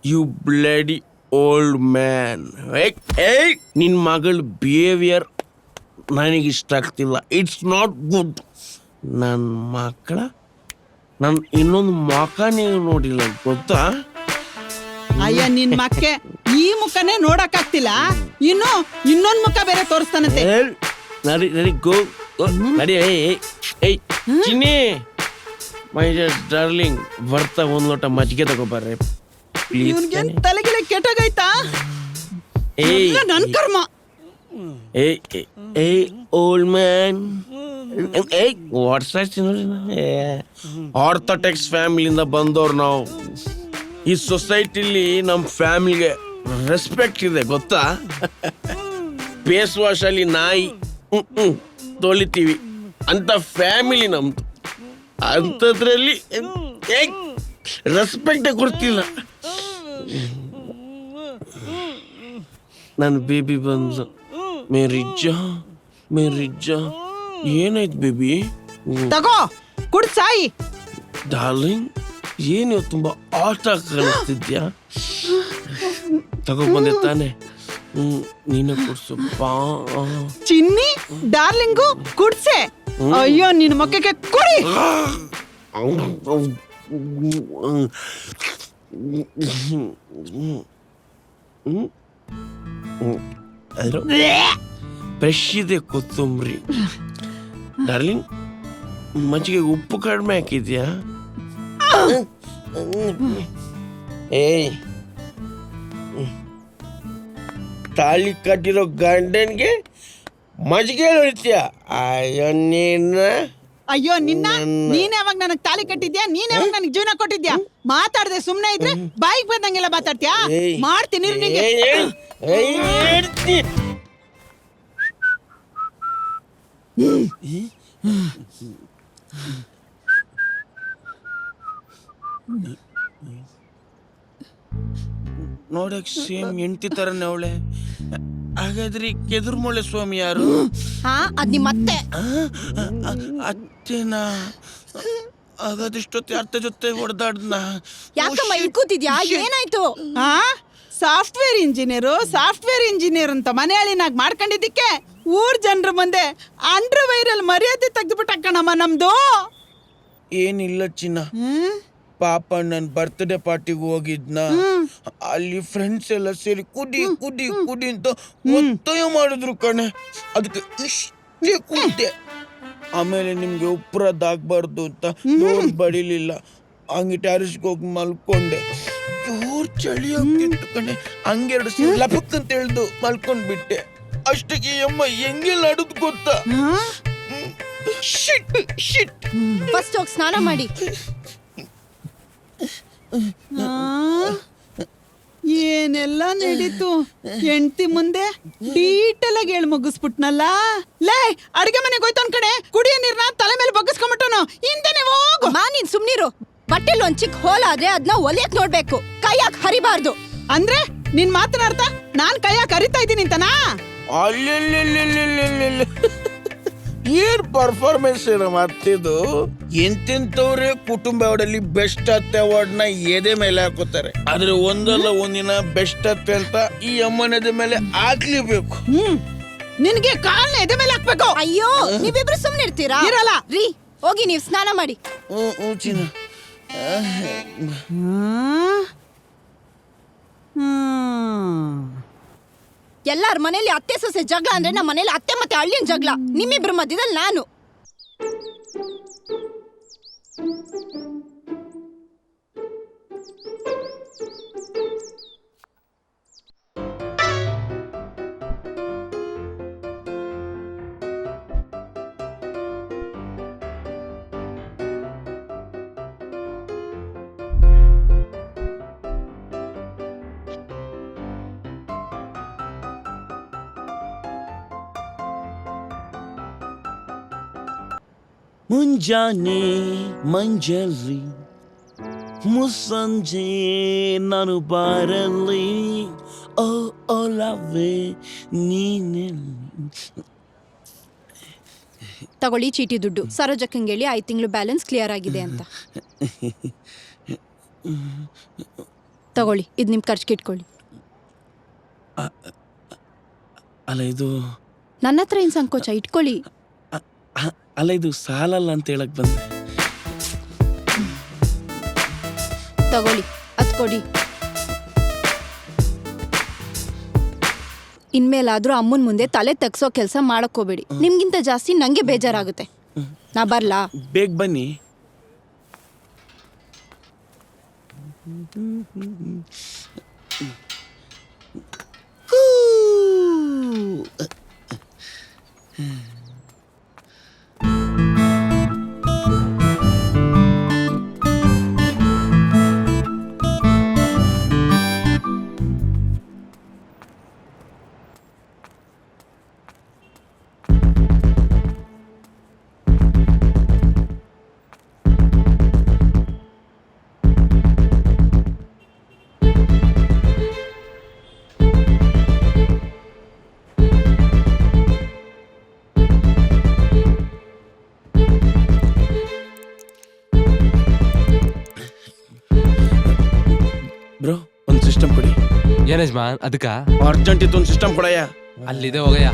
ಯು ಬ್ಲಡಿ ಓಲ್ಡ್ ಮ್ಯಾನ್. ನಿನ್ ಮಗಳ ಬಿಹೇವಿಯರ್ ನನಗಿಷ್ಟ ಆಗ್ತಿಲ್ಲ. It's not good. ನನ್ನ ಮಕ್ಕಳ ನಾನು ಇನ್ನೊಂದು ಮುಖನೇ ನೋಡಿಲ್ಲ, ಗೊತ್ತಾ? ಅಯ್ಯ ನಿನ್ ಮಕ್ಕೆ ಈ ಮುಖನೇ ನೋಡಕ್ ಆಗ್ತಿಲ್ಲ, ಇನ್ನು ಇನ್ನೊಂದ್ ಮುಖ ಬೇರೆ ತೋರಿಸ್ತಾನಂತೆ. ನಡಿ ನಡಿ ಗೋ ನಡಿ. ಚಿನ್ನಿ ಮೈ ಡಾರ್ಲಿಂಗ್, ಬರ್ತಾ ಒಂದ್ ಲೋಟ ಮಜ್ಜಿಗೆ ತಗೋಬರ್ರೆ ಇವ್ನಿಗೆ ತಲೆಗಿಲೆ ಕೆಟ್ಟೋಗೈತಾ? ನನ್ ಕರ್ಮ. ಓಲ್ಡ್ ಮ್ಯಾನ್, ಆರ್ಥೋಡಾಕ್ಸ್ ಫ್ಯಾಮಿಲಿಯಿಂದ ಬಂದವ್ರು ನಾವು. ಈ ಸೊಸೈಟಿಲಿ ನಮ್ಮ ಫ್ಯಾಮಿಲಿಗೆ ರೆಸ್ಪೆಕ್ಟ್ ಇದೆ, ಗೊತ್ತಾ? ಫೇಸ್ ವಾಶ್ ಅಲ್ಲಿ ನಾಯಿ ತೊಳಿತೀವಿ ಅಂತ ಫ್ಯಾಮಿಲಿ ನಮ್ದು. ಅಂಥದ್ರಲ್ಲಿ ರೆಸ್ಪೆಕ್ಟೇ ಕೊಡ್ತಿಲ್ಲ. ನನ್ನ ಬೇಬಿ ಬಂದು, ಮೇರಿಜ್ಜ ಏನಾಯ್ತು ಬೇಬಿ? ತಗೋ ಕುಡ್ ಸಾಯಿ. ಡಾರ್ಲಿಂಗ್, ಏನು ತುಂಬಾ ಆಟ ಕಾಣಿಸ್ತಿದ್ಯಾ? ತಗೊಬಂದೆ ತಾನೆ, ನೀನೆ ಕುಡ್ಸು ಬಾ. ಚಿನ್ನಿ ಡಾರ್ಲಿಂಗು ಕುಡ್ಸೆ. ಅಯ್ಯೋ ನಿನ್ ಮಕ್ಕಕ್ಕೆ ಕುಡಿ. ಫ್ರೆಶ್ ಇದೆ ಕೊತ್ತಂಬರಿ. ಡಾರ್ಲಿಂಗ್, ಮಜ್ಜಿಗೆ ಉಪ್ಪು ಕಡಿಮೆ ಹಾಕಿದ್ಯಾ? ತಾಳಿ ಕಟ್ಟಿರೋ ಗಂಡನ್ಗೆ ಮಜ್ಜಿಗೆ ಹೊಡಿತೀಯ? ಅಯ್ಯೋ ನಿನ್ನ, ನೀನ್ ಯಾವಾಗ ನನಗ್ ತಾಲಿ ಕಟ್ಟಿದ್ಯಾ? ನೀನ್ ಯಾವಾಗ ನನಗ್ ಜೀವನ ಕೊಟ್ಟಿದ್ಯಾ? ಮಾತಾಡದೆ ಸುಮ್ನೆ ಇದ್ರೆ ಬಾಯಿಗೆ ಬಂದಂಗೆಲ್ಲ ಮಾತಾಡ್ತೀಯಾ? ಮಾಡ್ತೀನಿ ನೋಡಕ್ ಸೇಮ್ ಹೆಂಡತಿ ತರನೇ ಅವಳೆ. ಹಾಗಾದ್ರೆ ಕೆದುರ್ಮೊಳೆ ಸ್ವಾಮಿ ಯಾರು? ಅದ್ ನಿಮ್ಮ ಅತ್ತೆ. ಅತ್ತೆನಾ? ಹಾಗಾದ್ರೆ ಇಷ್ಟೊತ್ತಿ ಅತ್ತೆ ಜೊತೆ ಹೊಡೆದಾಡ್ನ. ಯಾಕಮ್ಮ ಇಟ್ಕೋತಿದ್ಯಾ? ಏನಾಯ್ತು? ಸಾಫ್ಟ್ವೇರ್ ಇಂಜಿನಿಯರ್ ಅಂತ ಮನೆ ಹೇಳಿನಾಗ ಮಾಡ್ಕೊಂಡಿದ್ದಕ್ಕೆ ಊರ್ ಜನರ ಮುಂದೆ ಅಂಡರ್ ವೈರಲ್ ಮರ್ಯಾದೆ ತೆಗೆದ್ಬಿಟ್ಟ ಕಣಮ್ಮ ನಮ್ದು. ಏನಿಲ್ಲ ಚಿನ್ನ, ಪಾಪ ನನ್ನ ಬರ್ತ್ಡೇ ಪಾರ್ಟಿಗೆ ಹೋಗಿದ್ನ, ಅಲ್ಲಿ ಫ್ರೆಂಡ್ಸ್ ಎಲ್ಲ ಸೇರಿ ಕುಡಿ ಕುಡಿ ಕುಡಿ ಅಂತ ಒತ್ತಾಯ ಮಾಡಿದ್ರು ಕಣೆ. ಅದಕ್ಕೆ ಇಷ್ಟೇ ಕೂತೆ. ಆಮೇಲೆ ನಿಮ್ಗೆ ಉಪ್ಪರದ್ದಾಗಬಾರ್ದು ಅಂತ ಡೋರ್ ಬಡಿಲಿಲ್ಲ. ಹಂಗೆ ಟ್ಯಾರಿಸ್ಗೆ ಹೋಗಿ ಮಲ್ಕೊಂಡೆ. ಜೋರ್ ಚಳಿ ಆಗ್ತಿತ್ತು ಕಣೆ. ಹಂಗೆರಡು ಸೀರೆ ಲಪಕ್ ಅಂತ ಹೇಳ್ದು ಮಲ್ಕೊಂಡ್ಬಿಟ್ಟೆ. ಅಷ್ಟಕ್ಕೆ ಅಮ್ಮ ಹೆಂಗೆಲ್ಲ ಆಡುದು ಗೊತ್ತಾ? ಫಸ್ಟ್ ಹೋಗಿ ಸ್ನಾನ ಮಾಡಿ. ಏನೆಲ್ಲ ನಡೀತು ಹೆಂಡತಿ ಮುಂದೆ ಡೀಟೇಲ್ ಆಗಿ ಹೇಳಿ ಮುಗಿಸ್ಬಿಟ್ನಲ್ಲ. ಲೇ ಅಡಿಗೆ ಮನೆಗೆ ಹೋಯ್ತವನ್ ಕಡೆ ಕುಡಿಯೋ ನೀರ್ನ ತಲೆ ಮೇಲೆ ಬಗ್ಗಿಸ್ಕೊಂಡ್ಬಿಟ್ಟನು. ಹಿಂದೆನೆ ಹೋಗು. ನೀನ್ ಸುಮ್ನಿರು. ಬಟ್ಟೆಲ್ ಒಂದ್ ಚಿಕ್ಕ ಹೋಲ ಆದ್ರೆ ಅದನ್ನ ಒಲಿಯಕ್ ನೋಡ್ಬೇಕು, ಕೈಯಾಕ್ ಹರಿಬಾರ್ದು. ಅಂದ್ರೆ ನಿನ್ ಮಾತನಾಡ್ತಾ ನಾನ್ ಕೈಯಾಕ್ ಹರಿತಾ ಇದ್ದೀನಿ ಅಂತನಾ? ಏನ್ ಪರ್ಫಾರ್ಮೆನ್ಸ್ ಏನೋ ಮಾಡ್ತಿದ್ದು. ಎಂತೆಂತವ್ರೆ ಕುಟುಂಬ ಅವಾರ್ಡಲ್ಲಿ ಬೆಸ್ಟ್ ಅತ್ತೆ ಅವಾರ್ಡ್ ನ ಎದೆ ಮೇಲೆ ಹಾಕೋತಾರೆ. ಆದ್ರೆ ಒಂದಲ್ಲ ಒಂದಿನ ಬೆಸ್ಟ್ ಅತ್ತೆ ಅಂತ ಈ ಅಮ್ಮನ ಮೇಲೆ ಹಾಕ್ಲೇಬೇಕು. ನಿನ್ಗೆ ಕಾಲ್ನ ಎದೆ ಮೇಲೆ ಹಾಕ್ಬೇಕು. ಅಯ್ಯೋ ನೀವಿಬ್ರು ಸುಮ್ನೆ ಇರ್ತೀರಾ? ಇರಲ್ಲ ರೀ, ಹೋಗಿ ನೀವ್ ಸ್ನಾನ ಮಾಡಿ. ಚಿನ್ನ, ಎಲ್ಲಾರ ಮನೇಲಿ ಅತ್ತೆ ಸೊಸೆ ಜಗಳ ಅಂದ್ರೆ ನಮ್ಮ ಮನೇಲಿ ಅತ್ತೆ ಮತ್ತೆ ಅಳಿಯನ್ ಜಗಳ. ನಿಮ್ಮಿಬ್ರ ಮಧ್ಯದಲ್ಲಿ ನಾನು. ಮುಂಜಾನೆ ಮಂಜಲ್ಲಿ ಮುಸ್ಸಂಜೆ ನಾನು ಬಾರಲ್ಲಿ ಓ ಓಲವೇ ನೀನೆ. ತಗೊಳ್ಳಿ ಚೀಟಿ ದುಡ್ಡು. ಸರೋಜಕ್ಕಂಗೆ ಹೇಳಿ 5 ತಿಂಗಳು ಬ್ಯಾಲೆನ್ಸ್ ಕ್ಲಿಯರ್ ಆಗಿದೆ ಅಂತ. ತಗೊಳ್ಳಿ, ಇದು ನಿಮ್ಮ ಖರ್ಚಿಗೆ ಇಟ್ಕೊಳ್ಳಿ. ಅಲ್ಲ ಇದು ನನ್ನ ಹತ್ರ ಏನು ಸಂಕೋಚ, ಇಟ್ಕೊಳ್ಳಿ. ಅಲ್ಲ ಇದು ಸಾಲಲ್ಲ ಅಂತ ಹೇಳಕ್ ಬಂದೆ. ತಗೊಳ್ಳಿ, ಅದು ಕೊಡಿ. ಇನ್ಮೇಲಾದ್ರೂ ಅಮ್ಮನ ಮುಂದೆ ತಲೆ ತಗ್ಸೋ ಕೆಲಸ ಮಾಡಕ್ ಹೋಗ್ಬೇಡಿ. ನಿಮ್ಗಿಂತ ಜಾಸ್ತಿ ನಂಗೆ ಬೇಜಾರಾಗುತ್ತೆ. ನಾ ಬರ್ಲಾ? ಬೇಗ ಬನ್ನಿ. ಬ್ರೋ ಒಂದು ಸಿಸ್ಟಮ್ ಕೊಡಿ. ಏನ್ ಯಜಮಾನ್ ಅದಕ್ಕ? ಅರ್ಜೆಂಟ್ ಇತ್ತು, ಒಂದು ಸಿಸ್ಟಮ್ ಕೊಡಯ್ಯ. ಅಲ್ಲಿದೆ ಹೋಗಯ್ಯ.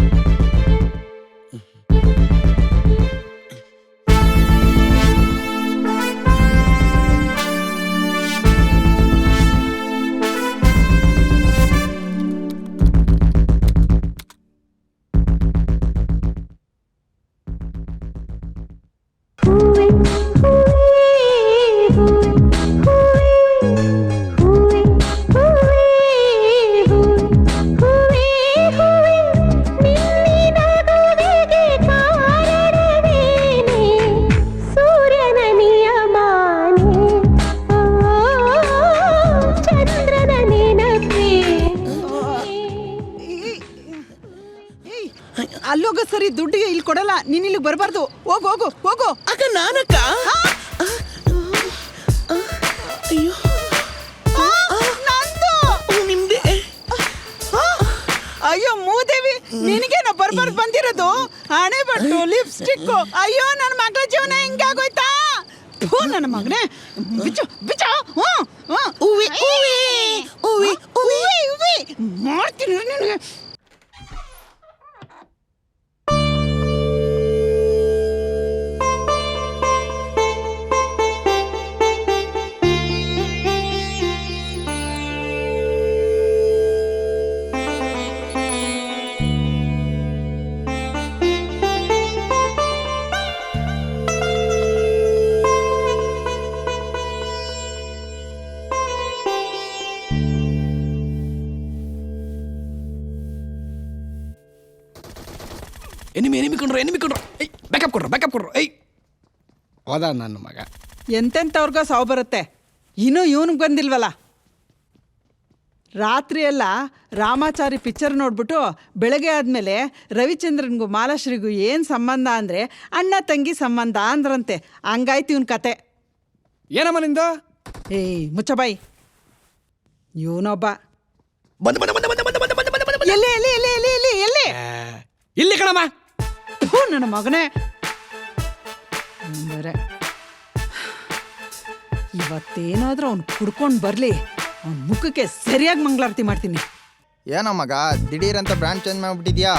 ಅಲ್ಲೋಗ ಸರಿ, ದುಡ್ಡಿಗೆ ಇಲ್ಲಿ ಕೊಡಲ್ಲ. ನೀನ್ ಇಲ್ಲಿಗೆ ಬರಬಾರ್ದು. ಹೋಗು ಹೋಗು ಹೋಗು. ಅಕ್ಕ ನಾನಕ್ಕ. ಅಯ್ಯೋ ನಂದು ನಿಮ್ದೆ. ಅಯ್ಯೋ ಮೂದೇವಿ, ನಿನಗೇನ ಬರ್ಬಾರ್ದು ಬಂದಿರೋದು? ಹಣೆ ಬಟ್ಟು, ಲಿಪ್ಸ್ಟಿಕ್. ಅಯ್ಯೋ ನನ್ನ ಮಗಳ ಜೀವನ ಹಿಂಗಾಗೋಯ್ತಾ? ನನ್ನ ಮಗನೇ, ಬಿಚ್ಚು ಬಿಚ್ಚು. ಮಾಡ್ತೀನಿ ನಿನಗೆ. ಎನಿಮಿ ಕೊಂಡ್ರು. ಬ್ಯಾಕಪ್ ಕೊಡ್ರು. ಹೋದ ನನ್ನ ಮಗ. ಎಂತೆಂಥವ್ರಿಗೋ ಸಾವು ಬರುತ್ತೆ, ಇನ್ನೂ ಇವನಿಗೆ ಬಂದಿಲ್ವಲ್ಲ. ರಾತ್ರಿ ಎಲ್ಲ ರಾಮಾಚಾರಿ ಪಿಕ್ಚರ್ ನೋಡ್ಬಿಟ್ಟು ಬೆಳಗ್ಗೆ ಆದಮೇಲೆ ರವಿಚಂದ್ರನ್ಗೂ ಮಾಲಾಶ್ರೀಗೂ ಏನು ಸಂಬಂಧ ಅಂದರೆ ಅಣ್ಣ ತಂಗಿ ಸಂಬಂಧ ಅಂದ್ರಂತೆ. ಹಂಗಾಯ್ತು ಇವನ್ ಕತೆ. ಏನಮ್ಮ ನಿಂದು? ಮುಚ್ಚಬಾಯಿ. ಇವನೊಬ್ಬ ಎಲ್ಲಿ ಎಲ್ಲಿ ಎಲ್ಲಿ ಎಲ್ಲಿ ಎಲ್ಲಿ ಎಲ್ಲಿ ಇಲ್ಲಿ ಕಣಮ್ಮ. ನನ್ನ ಮಗನೇ, ಬೇರೆ ಇವತ್ತೇನಾದ್ರೂ ಅವ್ನು ಕುಡ್ಕೊಂಡು ಬರಲಿ, ಅವ್ನ ಮುಖಕ್ಕೆ ಸರಿಯಾಗಿ ಮಂಗಳಾರತಿ ಮಾಡ್ತೀನಿ. ಏನೋ ಮಗ ದಿಢೀರ್ ಅಂತ ಬ್ರ್ಯಾಂಡ್ ಚೇಂಜ್ ಮಾಡ್ಬಿಟ್ಟಿದ್ಯಾ?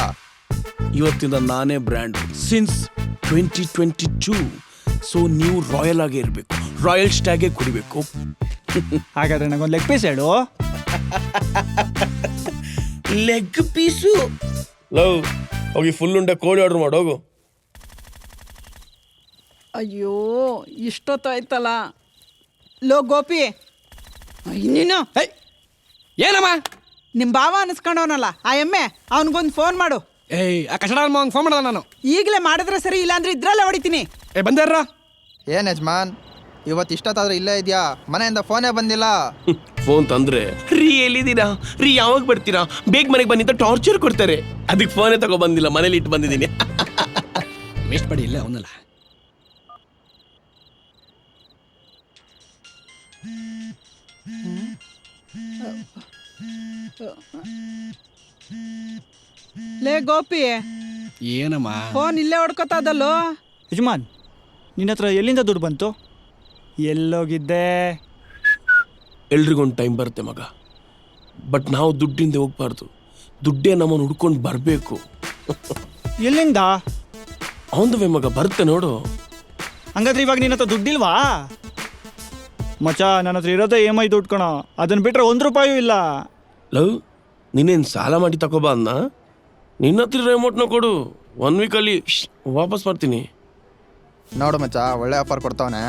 ಇವತ್ತಿಂದ ನಾನೇ ಬ್ರ್ಯಾಂಡ್ ಸಿನ್ಸ್ 2022. ಸೊ ನೀವು ರಾಯಲ್ ಆಗೇ ಇರಬೇಕು, ರಾಯಲ್ ಸ್ಟಾಗೇ ಕುಡಿಬೇಕು. ಹಾಗಾದ್ರೆ ನಂಗೊಂದು ಲೆಗ್ ಪೀಸ್ ಹೇಳು. Leg piece? ಲವ್ ಹೋಗಿ ಫುಲ್ ಉಂಡೆ ಕೋಳಿ ಆರ್ಡರ್ ಮಾಡೋಗು. ಅಯ್ಯೋ ಇಷ್ಟೊತ್ತಾಯ್ತಲ್ಲ. ಲೋ ಗೋಪಿ, ನೀನು ಏನಮ್ಮ ನಿಮ್ ಭಾವ ಅನ್ಸ್ಕೊಂಡವನಲ್ಲ ಆ ಎಮ್ಮೆ ಅವನಿಗೊಂದು ಫೋನ್ ಮಾಡು. ಏಯ್ ಆ ಕಷಡ ಫೋನ್ ಮಾಡ್ದ ನಾನು. ಈಗಲೇ ಮಾಡಿದ್ರೆ ಸರಿ, ಇಲ್ಲಾಂದ್ರೆ ಇದ್ರಲ್ಲೇ ಹೊಡಿತೀನಿ. ಬಂದಾರ ಏನ್ ಯಜಮಾನ್ ಇವತ್ತು ಇಷ್ಟೊತ್ತಾದ್ರೂ ಇಲ್ಲೇ ಇದೆಯಾ? ಮನೆಯಿಂದ ಫೋನೇ ಬಂದಿಲ್ಲ. ಫೋನ್ ತಂದ್ರೆ ರೀ ಎಲ್ಲಿದ್ದೀರಾ ರೀ ಯಾವಾಗ ಬರ್ತೀರಾ ಬೇಗ ಮನೆಗೆ ಬನ್ನಿ ಅಂತ ಟಾರ್ಚರ್ ಕೊಡ್ತಾರೆ. ಅದಕ್ಕೆ ಫೋನೇ ತಗೋ ಬಂದಿಲ್ಲ, ಮನೇಲಿ ಇಟ್ಟು ಬಂದಿದ್ದೀನಿ. ವೇಸ್ಟ್ ಮಾಡಿ ಇಲ್ಲ ಅವನಲ್ಲ. ಲೇ ಗೋಪಿ, ಏನಮ್ಮ ಫೋನ್ ಇಲ್ಲೇ ಹೊಡ್ಕೊತದಲ್ಲೋ. ಯಜಮಾನ್, ನಿನ್ನ ಹತ್ರ ಎಲ್ಲಿಂದ ದುಡ್ಡು ಬಂತು? ಎಲ್ಲೋಗಿದ್ದೆ? ಎಲ್ರಿಗೊಂದು ಟೈಮ್ ಬರುತ್ತೆ ಮಗ, ಬಟ್ ನಾವು ದುಡ್ಡಿಂದ ಹೋಗ್ಬಾರ್ದು, ದುಡ್ಡೇ ನಮ್ಮನ್ನು ಹುಡ್ಕೊಂಡು ಬರಬೇಕು. ಎಲ್ಲಿಂದ? ಅವನದುವೆ ಮಗ, ಬರುತ್ತೆ ನೋಡು. ಹಂಗಾದ್ರೆ ಇವಾಗ ನಿನ್ನ ಹತ್ರ ದುಡ್ಡಿಲ್ವಾ? ಮಚ, ನನ್ನ ಹತ್ರ ಇರೋದೇ EMI ದುಡ್ಡು ಕಣ, ಅದನ್ನ ಬಿಟ್ರೆ 1 ರೂಪಾಯೂ ಇಲ್ಲ. ಲವ್, ನೀನೇನು ಸಾಲ ಮಾಡಿ ತಗೋಬಾ ಅನ್ನ, ನಿನ್ನ ಹತ್ರ ರಿಮೋಟ್ನ ಕೊಡು, 1 ವೀಕಲ್ಲಿ ವಾಪಸ್ ಮಾಡ್ತೀನಿ. ನೋಡು ಮಚ್ಚ, ಒಳ್ಳೆ ಆಫರ್ ಕೊಡ್ತಾವನೆ.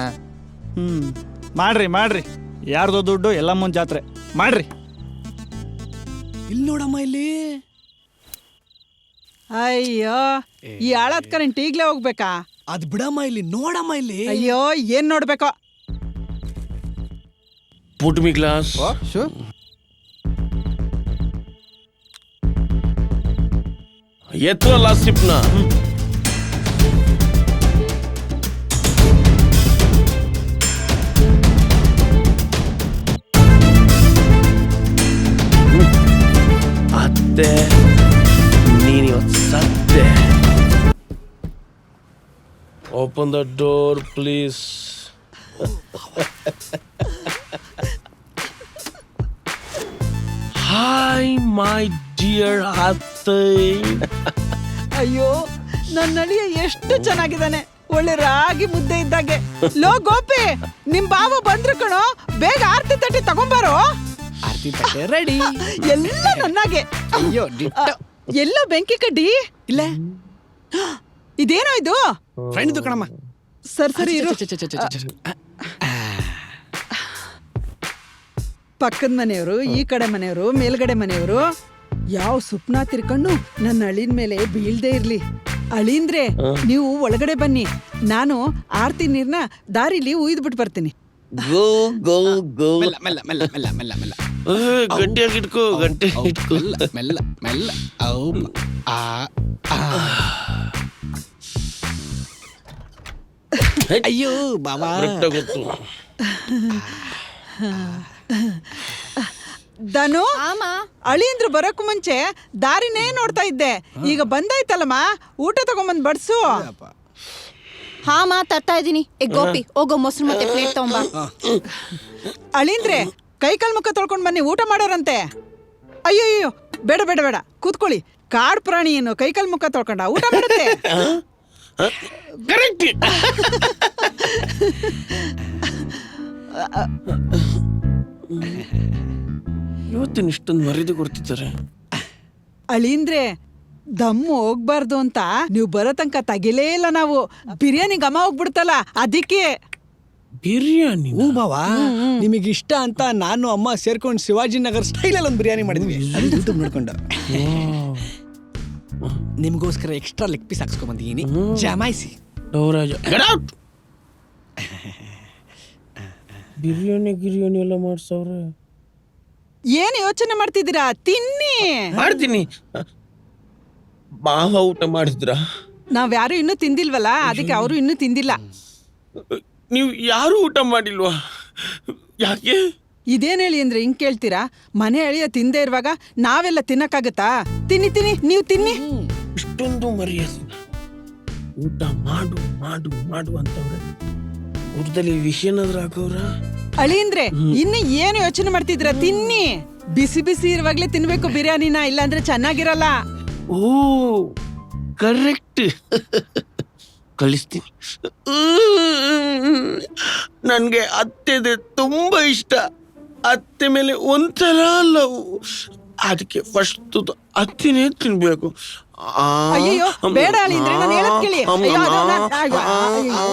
ಮಾಡ್ರಿ ಯಾರ್ದೋ ದುಡ್ಡು ಎಲ್ಲಮ್ಮನ ಜಾತ್ರೆ ಮಾಡ್ರಿ. ಇಲ್ಲಿ ನೋಡಮ್ಮ ಇಲ್ಲಿ. ಅಯ್ಯೋ, ಈ ಆಳದ್ ಕರೆಂಟ್ ಈಗ್ಲೇ ಹೋಗ್ಬೇಕಾ? ಅದ್ ಬಿಡಮ್ಮ ಇಲ್ಲಿ ನೋಡಮ್ಮ ಇಲ್ಲಿ. ಅಯ್ಯೋ, ಏನ್ ನೋಡ್ಬೇಕೋ? ಪುಟ್ ಮಿ ಗ್ಲಾಸ್. ಎತ್ತು ಅಲ್ಲ ಸಿಪ್ನ. ಅತ್ತೆ, ನೀನಿವತ್ತು ಸತ್ತೆ. Open the door please. Hi my dear ಅತ್ತೆ. ಅಯ್ಯೋ, ನನ್ನ ಅಳಿಯ ಎಷ್ಟು ಚೆನ್ನಾಗಿದ್ದಾನೆ, ಒಳ್ಳೆ ರಾಗಿ ಮುದ್ದೆ ಇದ್ದಾಗೆ. ಲೋ ಗೋಪಿ, ನಿಮ್ ಬಾವ ಬಂದ್ರು ಕಣೋ, ಬೇಗ ಆರ್ತಿ ತಟ್ಟೆ ತಗೊಂಬಾರೋ. ಆರ್ತಿ ತಟ್ಟೆ ರೆಡಿ. ಎಲ್ಲ ನನ್ನಾಗೆ. ಅಯ್ಯೋ, ಎಲ್ಲೋ ಬೆಂಕಿ ಕಡ್ಡಿ ಇಲ್ಲ. ಇದೇನೋ ಇದು? ಫ್ರೆಂಡ್ ಕಣಮ್ಮ. ಸರಿ ಇರು. ಪಕ್ಕದ ಮನೆಯವರು, ಈ ಕಡೆ ಮನೆಯವರು, ಮೇಲ್ಗಡೆ ಮನೆಯವರು ಯಾವ ಸುಪ್ನ ತಿರ್ಕೊಂಡು ನನ್ನ ಅಳಿನ ಮೇಲೆ ಬೀಳ್ದೇ ಇರ್ಲಿ. ಅಳಿಂದ್ರೆ ನೀವು ಒಳಗಡೆ ಬನ್ನಿ, ನಾನು ಆರ್ತಿ ನೀರ್ನ ದಾರಿಲಿ ಉಯ್ದು ಬಿಟ್ಟು ಬರ್ತೀನಿ. ಗೋ ಗೋ ಗೋ. ಮೆಲ್ಲ ಮೆಲ್ಲ ಮೆಲ್ಲ ಮೆಲ್ಲ ಮೆಲ್ಲ ಮೆಲ್ಲ. ಗಂಟೆಯಾಗಿ ಇಟ್ಕೋ, ಗಂಟೆ ಇಟ್ಕೋ. ಮೆಲ್ಲ ಮೆಲ್ಲ ಮೆಲ್ಲ. ಅಯ್ಯೋ ಬಾಬಾ. ಗೊತ್ತು. ಧನು, ಅಳಿಂದ್ರು ಬರೋಕ್ಕೂ ಮುಂಚೆ ದಾರಿನೇ ನೋಡ್ತಾ ಇದ್ದೆ, ಈಗ ಬಂದಾಯ್ತಲ್ಲಮ್ಮ, ಊಟ ತಗೊಂಬಂದ್ ಬಡ್ಸು. ಹಾಮ ತರ್ತಾ ಇದೀನಿ. ಗೋಪಿ, ಹೋಗೋ ಮೊಸರು ಮತ್ತೆ ಪ್ಲೇಟ್ ತಗೊಂಬ. ಅಳಿಂದ್ರೆ ಕೈ ಕಾಲ್ ಮುಖ ತೊಳ್ಕೊಂಡ್ ಬನ್ನಿ, ಊಟ ಮಾಡೋರಂತೆ. ಅಯ್ಯೋ, ಬೇಡ ಬೇಡ ಬೇಡ, ಕೂತ್ಕೊಳ್ಳಿ. ಕಾಡ್ ಪ್ರಾಣಿ ಏನು ಕೈ ಕಾಲ್ ಮುಖ ತೊಳ್ಕೊಂಡ ಊಟ ಮಾಡುತ್ತೆ? ಇವತ್ತಿನ ಇಷ್ಟೊಂದು ಮರ್ಯಾದೆ ಕೊಡ್ತಿದ್ದಾರೆ. ಅಳಿಂದ್ರೆ ದಮ್ಮು ಹೋಗ್ಬಾರ್ದು ಅಂತ ನೀವು ಬರೋ ತನಕ ತೆಗಿಲೇ ಇಲ್ಲ ನಾವು. ಬಿರಿಯಾನಿ ಘಮ ಹೋಗ್ಬಿಡ್ತಲ್ಲ, ಅದಕ್ಕೆ. ಬಿರಿಯಾನಿ? ಹೂ ಬಾವಾ, ನಿಮಗೆ ಇಷ್ಟ ಅಂತ ನಾನು ಅಮ್ಮ ಸೇರ್ಕೊಂಡು ಶಿವಾಜಿನಗರ್ ಸ್ಟೈಲಲ್ಲಿ ಒಂದು ಬಿರಿಯಾನಿ ಮಾಡಿದ್ವಿ, ಅದು ಯೂಟ್ಯೂಬ್ ನೋಡ್ಕೊಂಡು. ನಿಮಗೋಸ್ಕರ ಎಕ್ಸ್ಟ್ರಾ ಲೆಗ್ ಪೀಸ್ ಹಾಕ್ಸ್ಕೊಂಡ್ ಬಂದಿದ್ದೀನಿ, ಜಮಾಯಿಸಿ. ಬಿರಿಯಾನಿ ಎಲ್ಲ ಮಾಡ್ಸವ್ರೆ. ಏನ್ ಯೋಚನೆ ಮಾಡ್ತಿದ್ದೀರಾ? ತಿನ್ನಿ. ಮಾಡ್ತೀನಿ. ಮಾವ ಊಟ ಮಾಡಿದ್ರ? ನಾವ್ಯಾರು ಇನ್ನೂ ತಿಂದಿಲ್ವಲ್ಲ, ಅದಕ್ಕೆ ಅವರು ಇನ್ನೂ ತಿಂದಿಲ್ಲ. ನೀವು ಯಾರು ಊಟ ಮಾಡಿಲ್ವಾ? ಯಾಕೆ? ಇದೇನ್ ಹೇಳಿ ಅಂದ್ರೆ ಹಿಂಗ್ ಕೇಳ್ತೀರಾ? ಮನೆ ಅಳಿಯ ತಿಂದೇ ಇರುವಾಗ ನಾವೆಲ್ಲ ತಿನ್ನಕ್ಕಾಗತ್ತಾ? ತಿನ್ನಿ ತಿನ್ನಿ, ನೀವು ತಿನ್ನಿ. ಇಷ್ಟೊಂದು ಮರ್ಯಾದೆ. ಊಟ ಮಾಡು ಮಾಡು ಮಾಡು ಅಂತವ್ರೆ, ಊಟದಲ್ಲಿ ವಿಷಯನಾದ್ರೂ ಹಾಕೋರ? ಅಳಿಂದ್ರೆ ಇನ್ನು ಏನು ಯೋಚನೆ ಮಾಡ್ತಿದ್ರ? ತಿನ್ನಿ. ಬಿಸಿ ಬಿಸಿ ಇರುವಾಗ್ಲೇ ತಿನ್ಬೇಕು ಬಿರಿಯಾನಿನ, ಇಲ್ಲಾಂದ್ರೆ ಚೆನ್ನಾಗಿರಲ್ಲ. ಓ ಕರೆಕ್ಟ್. ಕಳಿಸ್ತೀನಿ. ನನಗೆ ಅತ್ತೆದೆ ತುಂಬಾ ಇಷ್ಟ. ಅತ್ತೆ ಮೇಲೆ ಒಂಥರ ಲವ್. ಅದಕ್ಕೆ ಫಸ್ಟ್ ಅತ್ತೆನೇ ತಿನ್ಬೇಕು, ಅಯ್ಯೋ ಬೇಡ ಅಳಿಂದ್ರೆ ನಾನು ಹೇಳದ್ ಕೇಳಿ. ಅಯ್ಯೋ, ಅದು ಅಯ್ಯೋ.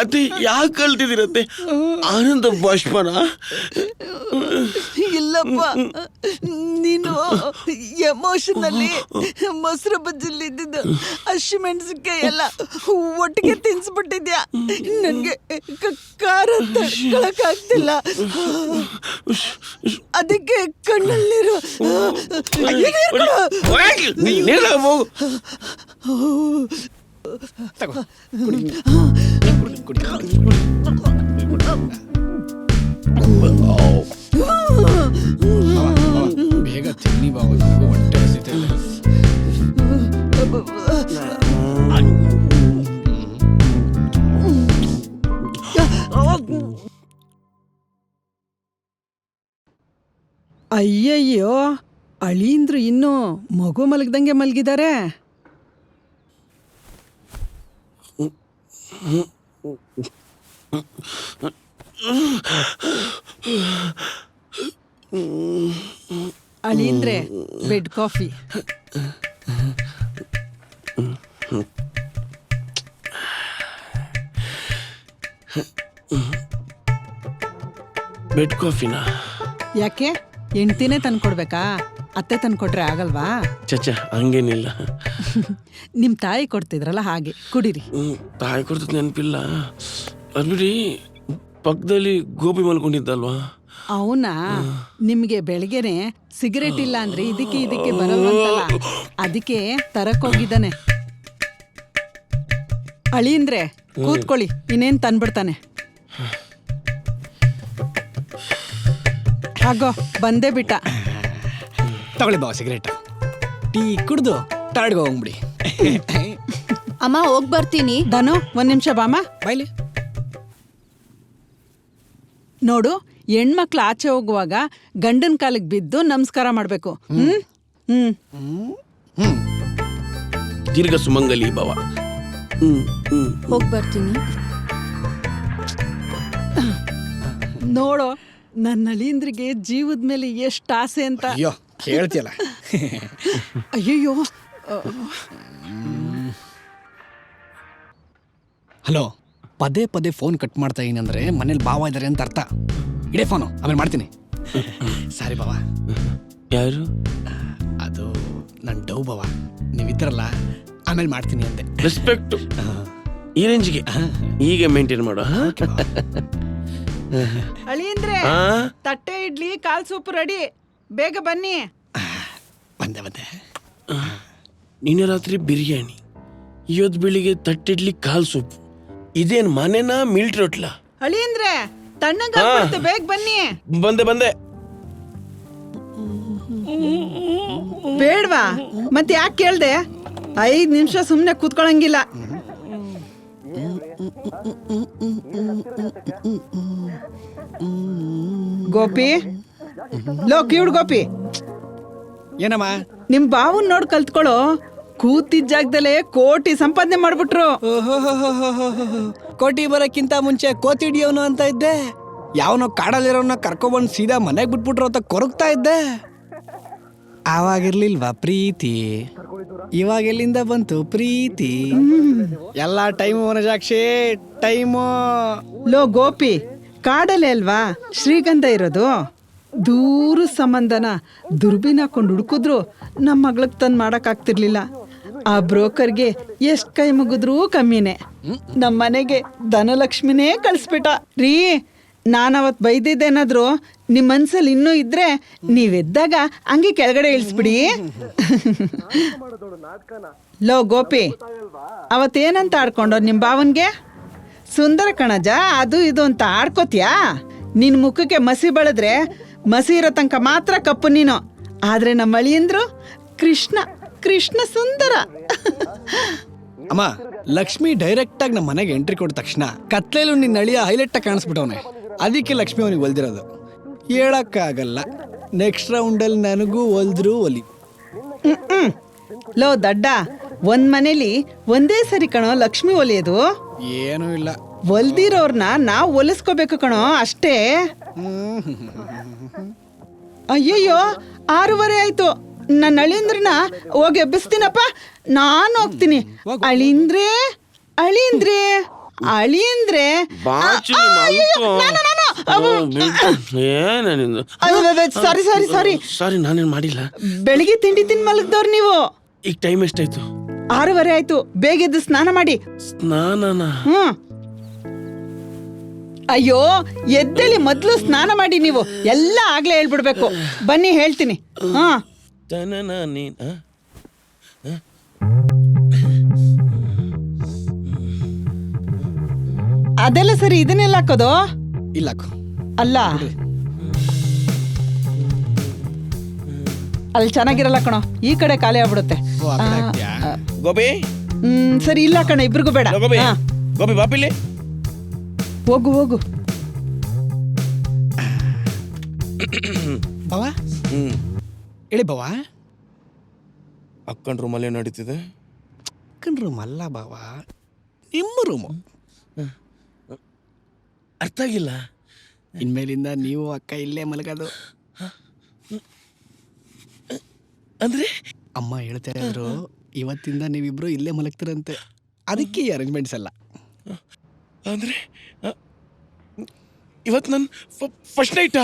ಅತ್ತೆ ಯಾಕೆ ಕಲ್ತಿದ್ದೀರತ್ತೆ? ಆನಂದ ಬಾಷ್ಪನ? ಇಲ್ಲಪ್ಪ, ನೀನು ಎಮೋಷನಲ್ಲಿ ಮೊಸರು ಬಜ್ಜಲ್ಲಿದ್ದಿದ್ದು ಹಸಿಮೆಣಸಿನ್ಕಾಯಿ ಎಲ್ಲ ಒಟ್ಟಿಗೆ ತಿನ್ಸ್ಬಿಟ್ಟಿದ್ಯಾ. ನನಗೆ ಖಾರ ತಡ್ಕೊಳಕ್ಕಾಗ್ತಿಲ್ಲ. ಅದಕ್ಕೆ ಕಣ್ಣಲ್ಲಿರೋ ಬೇಗ ತಿನ್ನಿ ಬಾಬು, ನನಗೂ ಹೊಟ್ಟೆ ಹಸಿತಾ ಇದೆ. ಅಯ್ಯಯ್ಯೋ, ಅಳೀಂದ್ರು ಇನ್ನೂ ಮಗು ಮಲಗ್ದಂಗೆ ಮಲಗಿದ್ದಾರೆ. ಅಳೀಂದ್ರೆ ಬೆಡ್ ಕಾಫಿ. ಬೆಡ್ ಕಾಫಿನಾ? ಯಾಕೆ ಹೆಂಡ್ತಿನೇ ತಂದ್ಕೊಡ್ಬೇಕಾ? ಅತ್ತೆ ತಂದ್ಕೊಟ್ರೆ ಆಗಲ್ವಾ? ಚಚ್ಚ ಹಂಗೇನಿಲ್ಲ. ನಿಮ್ ತಾಯಿ ಕೊಡ್ತಿದ್ರಲ್ಲ ಹಾಗೆ ಕುಡೀರಿ. ತಾಯಿ ಕೊಡ್ತದ ನೆನಪಿಲ್ಲ. ಅದ್ಬಿಡಿ, ಪಕ್ಕದಲ್ಲಿ ಗೋಪಿ ಮಲ್ಕೊಂಡಿದ್ದಲ್ವಾ? ಅವನ ನಿಮ್ಗೆ ಬೆಳಗ್ಗೆನೆ ಸಿಗರೇಟ್ ಇಲ್ಲ ಅಂದ್ರೆ ಇದಕ್ಕೆ ಬರಲ್ವಂತಲ್ಲ, ಅದಕ್ಕೆ ತರಕ್ ಹೋಗಿದ್ದಾನೆ. ಅಳೀಂದ್ರೆ ಕೂತ್ಕೊಳ್ಳಿ, ಇನ್ನೇನ್ ತಂದ್ಬಿಡ್ತಾನೆ. ಹಾಗೋ ಬಂದೇ ಬಿಟ್ಟ. ತಗೊಳ್ಳಿ ಬಾವ ಸಿಗರೇಟ್. ಟೀ ಕುಡ್ದು ಟಾಡ್ಗೆ ಹೋಗ್ಬಿಡಿ. ಅಮ್ಮ ಹೋಗ್ ಬರ್ತೀನಿ. ಧನು, ಒಂದ್ ನಿಮಿಷ ಬಾಮ. ಬಾಯ್ಲಿ. ನೋಡು, ಹೆಣ್ಮಕ್ಳು ಆಚೆ ಹೋಗುವಾಗ ಗಂಡನ ಕಾಲಿಗೆ ಬಿದ್ದು ನಮಸ್ಕಾರ ಮಾಡ್ಬೇಕು. ದೀರ್ಘ ಸುಮಂಗಲಿ ಭವ. ಹೋಗ್ ಬರ್ತೀನಿ. ನೋಡು, ನನ್ನ ಅಳೀಂದ್ರಿಗೆ ಜೀವದ ಮೇಲೆ ಎಷ್ಟು ಆಸೆ ಅಂತ. ಅಯ್ಯೋ ಕೇಳ್ತಿಯಲ್ಲ. ಅಯ್ಯಯ್ಯೋ. ಹಲೋ, ಪದೇ ಪದೇ ಫೋನ್ ಕಟ್ ಮಾಡ್ತಾ ಇದೀನಿ ಅಂದ್ರೆ ಮನೇಲಿ ಭಾವ ಇದ್ದಾರೆ ಅಂತ ಅರ್ಥ. ಇಡೇ ಫೋನು, ಆಮೇಲೆ ಮಾಡ್ತೀನಿ. ಸಾರಿ ಬಾವ. ಯಾರು? ಅದು ನನ್ನ ಡವ್ ಬಾವ, ನೀವಿದ್ರಲ್ಲ ಆಮೇಲೆ ಮಾಡ್ತೀನಿ ಅಂದೆ. ರೆಸ್ಪೆಕ್ಟ್ ಈ ರೇಂಜ್ಗೆ ಹೀಗೆ ಮೇಂಟೈನ್ ಮಾಡು. ಅಳೀಂದ್ರೆ ತಟ್ಟೆ ಇಡ್ಲಿ ಕಾಲ್ ಸೂಪ್ ರೆಡಿ, ಬೇಗ ಬನ್ನಿ. ಬಂದೆ. ನಿನ್ನೆ ರಾತ್ರಿ ಬಿರಿಯಾನಿ, ಇವತ್ತು ಬೆಳಿಗ್ಗೆ ತಟ್ಟಿಡ್ಲಿ ಕಾಲ್ ಸೂಪ್. ಇದೇನ್ ಮನೆನಾ ಮಿಲ್ಟ್ರಿ ಹೋಟ್ಲಾ? ಅಳೀಂದ್ರೆ ತಣ್ಣಗಾಗ್ಬಿಡುತ್ತೆ, ಬೇಗ ಬನ್ನಿ. ಬಂದೆ. ಬೇಡ್ವಾ? ಮತ್ತೆ ಯಾಕೆ ಕೇಳ್ದೆ? 5 ನಿಮಿಷ ಸುಮ್ಮನೆ ಕೂತ್ಕೊಳಂಗಿಲ್ಲ. ಗೋಪಿ, ಲೋ ಕಿವುಡ್ ಗೋಪಿ. ಏನಮ್ಮ? ನಿಮ್ ಬಾವನ್ ನೋಡ್ ಕಲ್ತ್ಕೊಳ್ಳೋ. ಕೂತಿದ್ದ ಜಾಗದಲ್ಲೇ ಕೋಟಿ ಸಂಪಾದನೆ ಮಾಡ್ಬಿಟ್ರು. ಕೋಟಿ ಬರೋಕ್ಕಿಂತ ಮುಂಚೆ ಕೋತಿ ಹಿಡಿಯೋನು ಅಂತ ಇದ್ದೆ. ಯಾವನೋ ಕಾಡಲ್ಲಿರೋನ ಕರ್ಕೊಬಂದು ಸೀದಾ ಮನೆಗೆ ಬಿಟ್ಬಿಟ್ರು ಅಂತ ಕೊರಗ್ತಾ ಇದ್ದೆ. ಆವಾಗಿರ್ಲಿಲ್ವಾ ಪ್ರೀತಿ? ಇವಾಗ ಎಲ್ಲಿಂದ ಬಂತು ಪ್ರೀತಿ? ಎಲ್ಲ ಟೈಮು ವನಜಾಕ್ಷಿ, ಟೈಮು. ಲೋ ಗೋಪಿ, ಕಾಡಲ್ಲೇ ಅಲ್ವಾ ಶ್ರೀಗಂಧ ಇರೋದು. ದೂರ ಸಂಬಂಧನ ದುರ್ಬಿನ್ ಹಾಕೊಂಡು ಹುಡುಕಿದ್ರು ನಮ್ಮ ಮಗಳಿಗೆ ತಂದು ಮಾಡೋಕ್ಕಾಗ್ತಿರ್ಲಿಲ್ಲ. ಆ ಬ್ರೋಕರ್ಗೆ ಎಷ್ಟು ಕೈ ಮುಗಿದ್ರೂ ಕಮ್ಮಿನೇ. ನಮ್ಮ ಮನೆಗೆ ಧನಲಕ್ಷ್ಮಿನೇ ಕಳಿಸ್ಬಿಟ್ಟ ರೀ. ನಾನವತ್ತು ಬೈದಿದ್ದೇನಾದ್ರು ನಿಮ್ಮ ಮನ್ಸಲ್ಲಿ ಇನ್ನೂ ಇದ್ರೆ ನೀವೆದ್ದಾಗ ಹಂಗೆ ಕೆಳಗಡೆ ಇಳಿಸ್ಬಿಡಿ. ಲೋ ಗೋಪಿ, ಅವತ್ತೇನಂತ ಆಡ್ಕೊಂಡೋ ನಿಮ್ಮ ಭಾವನ್ಗೆ? ಸುಂದರ ಕಣಜ, ಅದು ಇದು ಅಂತ ಆಡ್ಕೋತ್ಯಾ? ನಿನ್ನ ಮುಖಕ್ಕೆ ಮಸಿ ಬೆಳೆದ್ರೆ ಮಸಿ ಇರೋ ತನಕ ಮಾತ್ರ ಕಪ್ಪು ನೀನು. ಆದ್ರೆ ನಮ್ಮ ಅಳಿಯಂದ್ರು ಕೃಷ್ಣ ಸುಂದರ. ಅಮ್ಮ, ಲಕ್ಷ್ಮಿ ಡೈರೆಕ್ಟ್ ಆಗಿ ನಮ್ಮ ಮನೆಗೆ ಎಂಟ್ರಿ ಕೊಟ್ಟ ತಕ್ಷಣ ಕತ್ಲೇಲು ನಿನ್ನ ಅಳಿಯ ಹೈಲೈಟ್ ಆಗಿ ಕಾಣಿಸ್ಬಿಟ್ಟವನೆ. ಅದಕ್ಕೆ ಲಕ್ಷ್ಮಿ ಅವನಿಗೆ ಒಲ್ದಿರೋದು. ಹೇಳಕ್ಕಾಗಲ್ಲ, ನೆಕ್ಸ್ಟ್ ರೌಂಡಲ್ಲಿ ನನಗೂ ಒಲ್ದ್ರು ಒಲಿ. ಲೋ ದಡ್ಡ, ಒಂದ್ ಮನೇಲಿ ಒಂದೇ ಸರಿ ಕಣೋ ಲಕ್ಷ್ಮಿ ಒಲಿಯೋದು. ಏನೂ ಇಲ್ಲ. ಒಲ್ದಿರೋರ್ನ ನಾವು ಒಲಿಸ್ಕೋಬೇಕು ಕಣೋ ಅಷ್ಟೇ. ಅಯ್ಯಯ್ಯೋ 6:30 ಆಯ್ತು. ನನ್ನ ಅಳಿಂದ್ರನ್ನ ಹೋಗಿ ಎಬ್ಬಿಸ್ತೀನಪ್ಪ. ನಾನು ಹೋಗ್ತೀನಿ. ಅಳಿಂದ್ರೆ ಅಳಿಂದ್ರೆ ಅಳಿಂದ್ರೆ ಸಾರಿ ಸಾರಿ ಸಾರಿ ಸಾರಿ, ನಾನೇನ್ ಮಾಡಿಲ್ಲ. ಬೆಳಿಗ್ಗೆ ತಿಂಡಿ ತಿನ್ ಮಲಗ್ದವ್ರು ನೀವು. ಈಗ ಟೈಮ್ ಎಷ್ಟಾಯ್ತು? 6:30 ಆಯ್ತು. ಬೇಗ ಎದ್ದು ಸ್ನಾನ ಮಾಡಿ. ಸ್ನಾನನಾ? ಅಯ್ಯೋ ಎದ್ದೇಳಿ ಮೊದ್ಲು ಸ್ನಾನ ಮಾಡಿ. ನೀವು ಎಲ್ಲ ಆಗ್ಲೇ ಹೇಳ್ಬಿಡ್ಬೇಕು. ಬನ್ನಿ ಹೇಳ್ತೀನಿ. ಅದೆಲ್ಲ ಸರಿ, ಇದನ್ನೆಲ್ಲ ಹಾಕೋದು ಇಲ್ಲ ಅಲ್ಲ, ಅಲ್ಲಿ ಚೆನ್ನಾಗಿರಲ್ಲ ಕಣೋ. ಈ ಕಡೆ ಖಾಲಿ ಆಗ್ಬಿಡುತ್ತೆ. ಗೋಬಿ ಸರಿ ಇಲ್ಲ ಕಣ, ಇಬ್ರಿಗೂ ಬೇಡ. ಗೋಬಿ ಬಾಪಿಲಿ ಹೋಗು ಹೋಗು. ಬಾವಾ ಹೇಳಿ ಬಾವಾ. ಅಕ್ಕನ ರೂಮಲ್ಲೇ ನಡೀತಿದೆ. ಅಕ್ಕನ ರೂಮ್ ಅಲ್ಲ ಬಾವಾ, ನಿಮ್ಮ ರೂಮು. ಅರ್ಥ ಆಗಿಲ್ಲ. ಇನ್ಮೇಲಿಂದ ನೀವು ಅಕ್ಕ ಇಲ್ಲೇ ಮಲಗೋದು ಅಂದ್ರೆ? ಅಮ್ಮ ಹೇಳ್ತಾ ಇದ್ರು, ಇವತ್ತಿಂದ ನೀವಿಬ್ರು ಇಲ್ಲೇ ಮಲಗ್ತಿರಂತೆ. ಅದಕ್ಕೆ ಈ ಅರೇಂಜ್ಮೆಂಟ್ಸ್ ಎಲ್ಲ. ಅಂದ್ರೆ ಇವತ್ತು ನನ್ನ ಫಸ್ಟ್ ನೈಟಾ?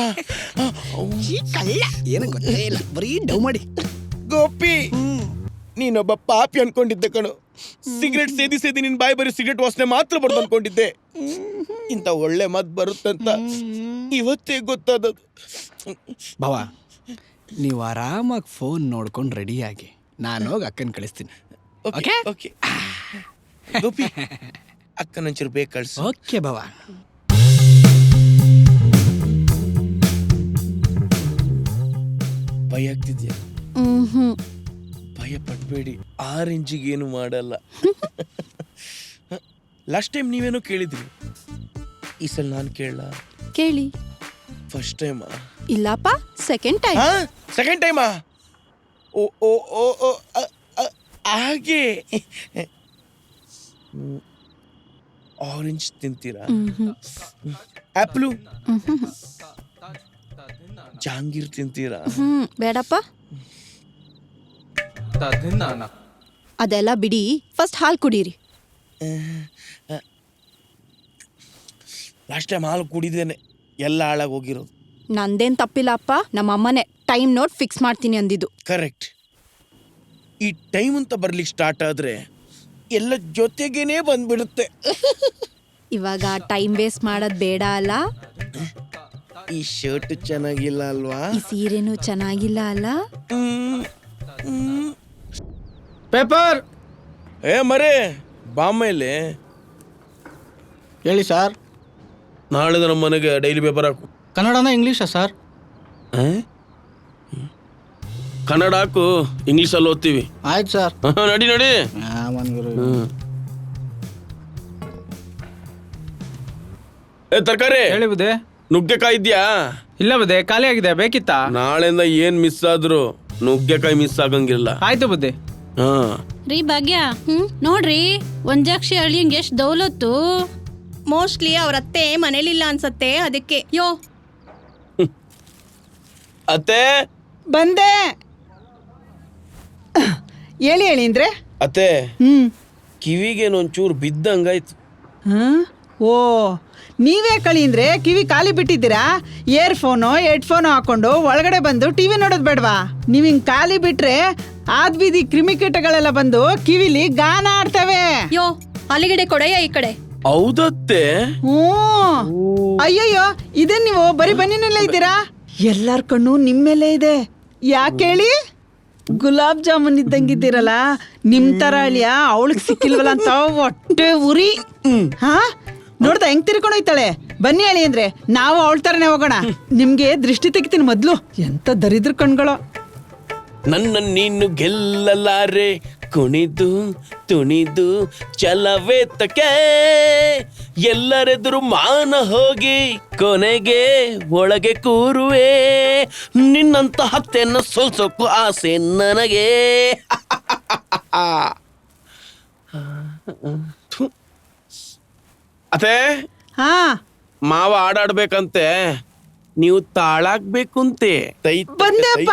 ಏನು ಗೊತ್ತೇ ಇಲ್ಲ, ಬರೀ ಡವ್ ಮಾಡಿ. ಗೋಪಿ, ನೀನೊಬ್ಬ ಪಾಪಿ ಅನ್ಕೊಂಡಿದ್ದೆ ಕಣು. ಸಿಗರೇಟ್ ಸೇದಿ ಸೇದಿ ನಿನ್ ಬಾಯಿ ಬರೀ ಸಿಗರೇಟ್ ವಾಸನೆ ಮಾತ್ರ ಬರ್ದು ಅನ್ಕೊಂಡಿದ್ದೆ. ಇಂಥ ಒಳ್ಳೆ ಮಾತು ಬರುತ್ತಂತ ಇವತ್ತೇ ಗೊತ್ತಾದದು. ಬಾವಾ, ನೀವು ಆರಾಮಾಗಿ ಫೋನ್ ನೋಡ್ಕೊಂಡು ರೆಡಿಯಾಗಿ, ನಾನು ಹೋಗಿ ಅಕ್ಕನ ಕಳಿಸ್ತೀನಿ. ಓಕೆ ಓಕೆ ಗೋಪಿ, ಅಕ್ಕನಂಚೂರು ಬೇಕು ಕಳ್ಸು. ಓಕೆ ಬಾವಾ. ಭಯ ಆಗ್ತಿದ್ಯಾ? ಭಯ ಪಡ್ಬೇಡಿ, 6 ಇಂಚಿಗೆ ಏನು ಮಾಡಲ್ಲ. ಲಾಸ್ಟ್ ಟೈಮ್ ನೀವೇನೋ ಕೇಳಿದ್ರಿ, ಈ ಸಲ ನಾನು ಕೇಳಲ್ಲ. ಕೇಳಿ. ಫಸ್ಟ್ ಟೈಮಾ? ಇಲ್ಲಪ್ಪ, ಸೆಕೆಂಡ್ ಟೈಮ್. ಸೆಕೆಂಡ್ ಟೈಮಾ? ಓ ಓ ಓ ಓ ಹಾಗೆ. ಆರೆಂಜ್ ತಿಂತೀರಾ? ಆ್ಯಪ್ಲು? ಜಾಂಗೀರ್ ತಿಂತೀರಾ? ಬೇಡಪ್ಪ. ಅದೆಲ್ಲ ಬಿಡಿ, ಫಸ್ಟ್ ಹಾಲು ಕುಡೀರಿ. ಲಾಸ್ಟ್ ಟೈಮ್ ಹಾಲು ಕುಡಿದೇನೆ ಎಲ್ಲ ಹಾಳಾಗಿ ಹೋಗಿರೋದು. ನಂದೇನ್ ತಪ್ಪಿಲ್ಲಪ್ಪ, ನಮ್ಮ ಅಮ್ಮನೇ ಟೈಮ್ ನೋಟ್ ಫಿಕ್ಸ್ ಮಾಡ್ತೀನಿ ಅಂದಿದ್ದು. ಕರೆಕ್ಟ್. ಈ ಟೈಮ್ ಅಂತ ಬರ್ಲಿಕ್ಕೆ ಸ್ಟಾರ್ಟ್ ಆದ್ರೆ ಎಲ್ಲ ಜೊತೆಗೇನೆ ಬಂದ್ಬಿಡುತ್ತೆ. ಇವಾಗ ಟೈಮ್ ವೇಸ್ಟ್ ಮಾಡೋದ್ ಬೇಡ ಅಲ್ಲ? ಈ ಶರ್ಟ್ ಚೆನ್ನಾಗಿಲ್ಲ ಅಲ್ವಾ? ಈ ಸೀರೆನೂ ಚೆನ್ನಾಗಿಲ್ಲ ಅಲ್ಲ? ಪೇಪರ್ ಮರೇ ಬಾಮೇಲೆ ಹೇಳಿ ಸರ್. ನಾಳೆ ನಮ್ಮ ಮನೆಗೆ ಡೈಲಿ ಪೇಪರ್ ಹಾಕು. ಕನ್ನಡನ ಇಂಗ್ಲೀಷಾ ಸರ್? ಕನ್ನಡ ಹಾಕು, ಇಂಗ್ಲೀಷಲ್ಲಿ ಓದ್ತೀವಿ. ಆಯ್ತು ಸರ್. ನಡಿ ನಡಿ. ತರಕಾರಿ ಹೇಳಿ ಬುದೆ. ನುಗ್ಗೆಕಾಯಿ ಇದ್ಯಾ? ಇಲ್ಲ ಬುದೆ, ಖಾಲಿ ಆಗಿದೆ. ಬೇಕಿತ್ತಾ? ನಾಳೆಯಿಂದ ಏನ್ ಮಿಸ್ ಆದ್ರು ನುಗ್ಗೆಕಾಯಿ ಮಿಸ್ ಆಗಂಗಿಲ್ಲ. ಆಯ್ತು ಬುದ್ಧಿ. ರೀ ಭಾಗ್ಯ, ನೋಡ್ರಿ ಒಂಜಾಕ್ಷಿ ಅಳಿಯಂಗೆ ಎಷ್ಟು ದೌಲತ್ತು. ಮೋಸ್ಟ್ಲಿ ಅವ್ರ ಅತ್ತೆ ಮನೇಲಿಲ್ಲ ಅನ್ಸತ್ತೆ, ಅದಕ್ಕೆ. ಯೋ ಅತ್ತೆ ಬಂದೆ. ಹೇಳಿ ಹೇಳಿ ಅಂದ್ರೆ ಅತ್ತೆ, ಕಿವಿಗೇನೊಂಚೂರು ಬಿದ್ದಂಗಾಯ್ತು. ಓ, ನೀವೇ ಕಳಿ ಅಂದ್ರೆ ಕಿವಿ ಖಾಲಿ ಬಿಟ್ಟಿದ್ದೀರಾ? ಇಯರ್ಫೋನು ಹೆಡ್ಫೋನು ಹಾಕೊಂಡು ಒಳಗಡೆ ಬಂದು ಟಿವಿ ನೋಡೋದು ಬೇಡವಾ? ನೀವ್ ಹಿಂಗ್ ಖಾಲಿ ಬಿಟ್ರೆ ಆದ್ ಬೀದಿ ಕ್ರಿಮಿಕೀಟಗಳೆಲ್ಲ ಬಂದು ಕಿವಿಲಿ ಗಾನ ಆಡ್ತವೆ. ಯೋ ಅಲ್ಲಿಗಡೆ ಕೊಡೆಯ ಈ ಕಡೆ. ಹೌದತ್ತೆ? ಅಯ್ಯಯ್ಯೋ, ಇದೇನ್ ನೀವು ಬರೀ ಬನ್ನಿನಲ್ಲೇ ಇದ್ದೀರಾ? ಎಲ್ಲಾರ್ ಕಣ್ಣು ನಿಮ್ಮೇಲೆ ಇದೆ. ಯಾಕೆ ಹೇಳಿ? ಗುಲಾಬ್ ಜಾಮೂನ್ ಇದ್ದಂಗಿದ್ದೀರಲ್ಲ, ನಿಮ್ ತರ ಅಳಿಯ ಅವಳಿಗೆ ಸಿಕ್ಕಿಲ್ವಲ್ಲ ಅಂತ ಹೊಟ್ಟೆ ಉರಿ. ನೋಡ್ದ ಹೆಂಗ್ ತಿರ್ಕೊಂಡೋಯ್ತಾಳೆ. ಬನ್ನಿ ಹೇಳಿ ಅಂದ್ರೆ ನಾವು ಅವಳ ತರನೇ ಹೋಗೋಣ. ನಿಮ್ಗೆ ದೃಷ್ಟಿ ತೆಗಿತೀನಿ ಮೊದ್ಲು. ಎಂತ ದರಿದ್ರ ಕಣ್ಗಳು. ನನ್ನ ನೀನು ಗೆಲ್ಲಲಾರೆ, ಕುಣಿದು ತುಣಿದು ಚಲವೇತಕ್ಕೆ, ಎಲ್ಲರೆದುರು ಮಾನ ಹೋಗಿ ಕೊನೆಗೆ ಒಳಗೆ ಕೂರುವೆ, ನಿನ್ನಂತ ಹತ್ತೆಯನ್ನು ಸೋಲ್ಸೋಕು ಆಸೆ ನನಗೆ. ಅದೇ ಹಾ ಮಾವ ಆಡಾಡ್ಬೇಕಂತೆ, ನೀವು ತಾಳಾಗ್ಬೇಕಂತೆ. ಬಂದೆಪ್ಪ,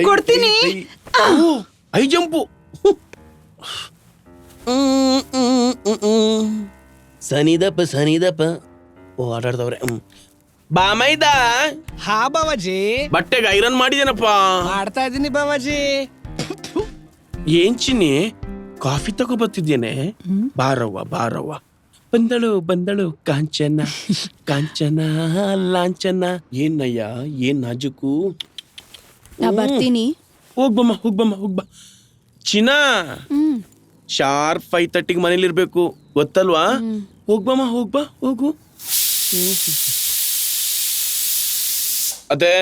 ಕೊಡ್ತೀನಿ. I jump. ಸನಿದಪ್ಪ ಓ ಆಟಾಡ್ತವ್ರೆ. ಬಾಮೈದ ಹಾ ಬಾವಾಜಿ, ಬಟ್ಟೆಗೆ ಐರನ್ ಮಾಡಿದೇನಪ್ಪ. ಮಾಡ್ತಾ ಇದೀನಿ ಬಾವಾಜಿ. ಏನ್ ಚಿನ್ನಿ, ಕಾಫಿ ತಗೋ ಬರ್ತಿದ್ದೇನೆ. ಬಾರವ್ವ ಬಂದಳು ಕಾಂಚನ ಲಾಂಚನ. ಏನಯ್ಯ, ಏನ್ ನಾಜುಕು. ನಾ ಬರ್ತೀನಿ. ಹೋಗ್ಬಮ್ಮ. ಚಿನ್ನ ಶಾರ್ಪ್ 5:30 ಮನೇಲಿರ್ಬೇಕು, ಗೊತ್ತಲ್ವಾ? ಹೋಗು. ಅದೇ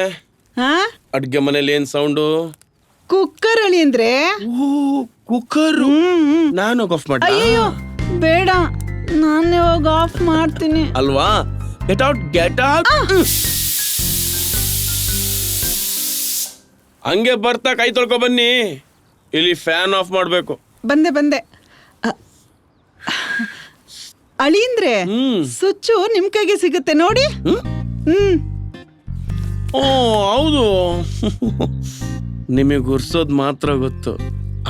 ಅಡ್ಗೆ ಮನೇಲಿ ಏನ್ ಸೌಂಡು? ಕುಕ್ಕರ್ ಅಳಿ ಅಂದ್ರೆ ಕುಕ್ಕರ್. ನಾನು ಆಫ್ ಮಾಡ. ಅಯ್ಯೋ ಬೇಡ, ನಾನು ಇವಾಗ ಆಫ್ ಮಾಡ್ತೀನಿ ಅಲ್ವಾ? Get out. ಹಂಗೆ ಬರ್ತಾ ಕೈ ತೊಳ್ಕೊ ಬನ್ನಿ. ಇಲ್ಲಿ ಫ್ಯಾನ್ ಆಫ್ ಮಾಡ್ಬೇಕು. ಬಂದೆ ಅಳಿಂದ್ರೆ ಸ್ವಿಚ್ಚು ನಿಮ್ ಕೈಗೆ ಸಿಗುತ್ತೆ ನೋಡಿ. ಓ ಹೌದು. ನಿಮಗೆ ಉರ್ಸೋದ್ ಮಾತ್ರ ಗೊತ್ತು,